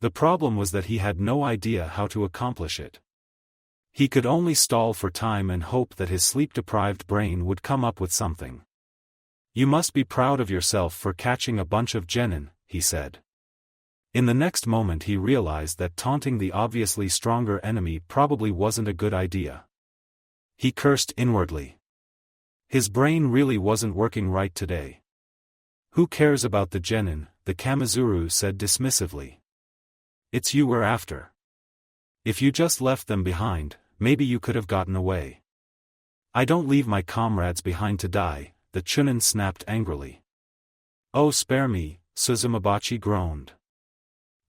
The problem was that he had no idea how to accomplish it. He could only stall for time and hope that his sleep-deprived brain would come up with something. "You must be proud of yourself for catching a bunch of genin," he said. In the next moment he realized that taunting the obviously stronger enemy probably wasn't a good idea. He cursed inwardly. His brain really wasn't working right today. "Who cares about the genin?" the Kamizuru said dismissively. "It's you we're after. If you just left them behind, maybe you could have gotten away." "I don't leave my comrades behind to die," the Chunin snapped angrily. "Oh, spare me," Suzumabachi groaned.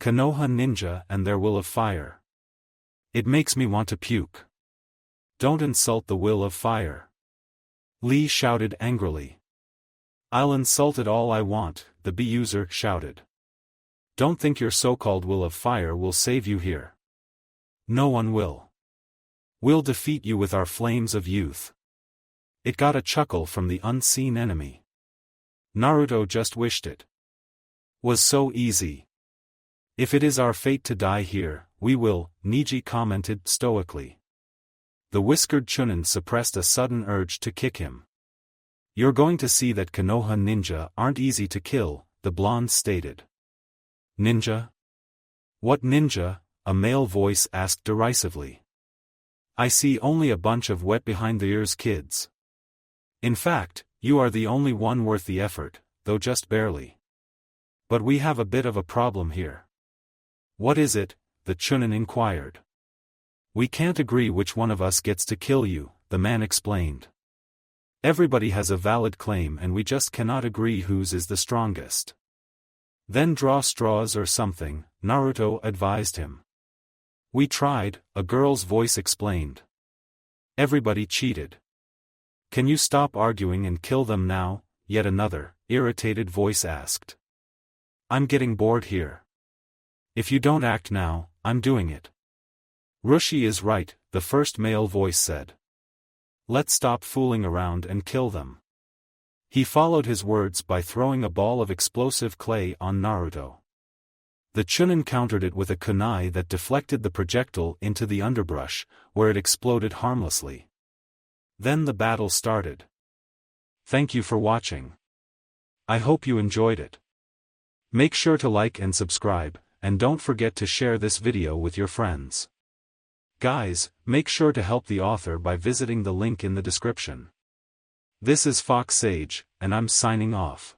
"Konoha ninja and their will of fire. It makes me want to puke." "Don't insult the will of fire," Lee shouted angrily. "I'll insult it all I want," the B-user shouted. "Don't think your so-called will of fire will save you here. No one will. We'll defeat you with our flames of youth." It got a chuckle from the unseen enemy. Naruto just wished it was so easy. "If it is our fate to die here, we will," Niji commented stoically. The whiskered Chunin suppressed a sudden urge to kick him. "You're going to see that Konoha ninja aren't easy to kill," the blonde stated. "Ninja? What ninja?" a male voice asked derisively. "I see only a bunch of wet-behind-the-ears kids. In fact, you are the only one worth the effort, though just barely. But we have a bit of a problem here." "What is it?" the Chunin inquired. "We can't agree which one of us gets to kill you," the man explained. "Everybody has a valid claim and we just cannot agree whose is the strongest." "Then draw straws or something," Naruto advised him. "We tried," a girl's voice explained. "Everybody cheated." "Can you stop arguing and kill them now?" yet another, irritated voice asked. "I'm getting bored here. If you don't act now, I'm doing it." "Rushi is right," the first male voice said. "Let's stop fooling around and kill them." He followed his words by throwing a ball of explosive clay on Naruto. The Chunin countered it with a kunai that deflected the projectile into the underbrush, where it exploded harmlessly. Then the battle started. Thank you for watching. I hope you enjoyed it. Make sure to like and subscribe, and don't forget to share this video with your friends. Guys, make sure to help the author by visiting the link in the description. This is Fox Sage, and I'm signing off.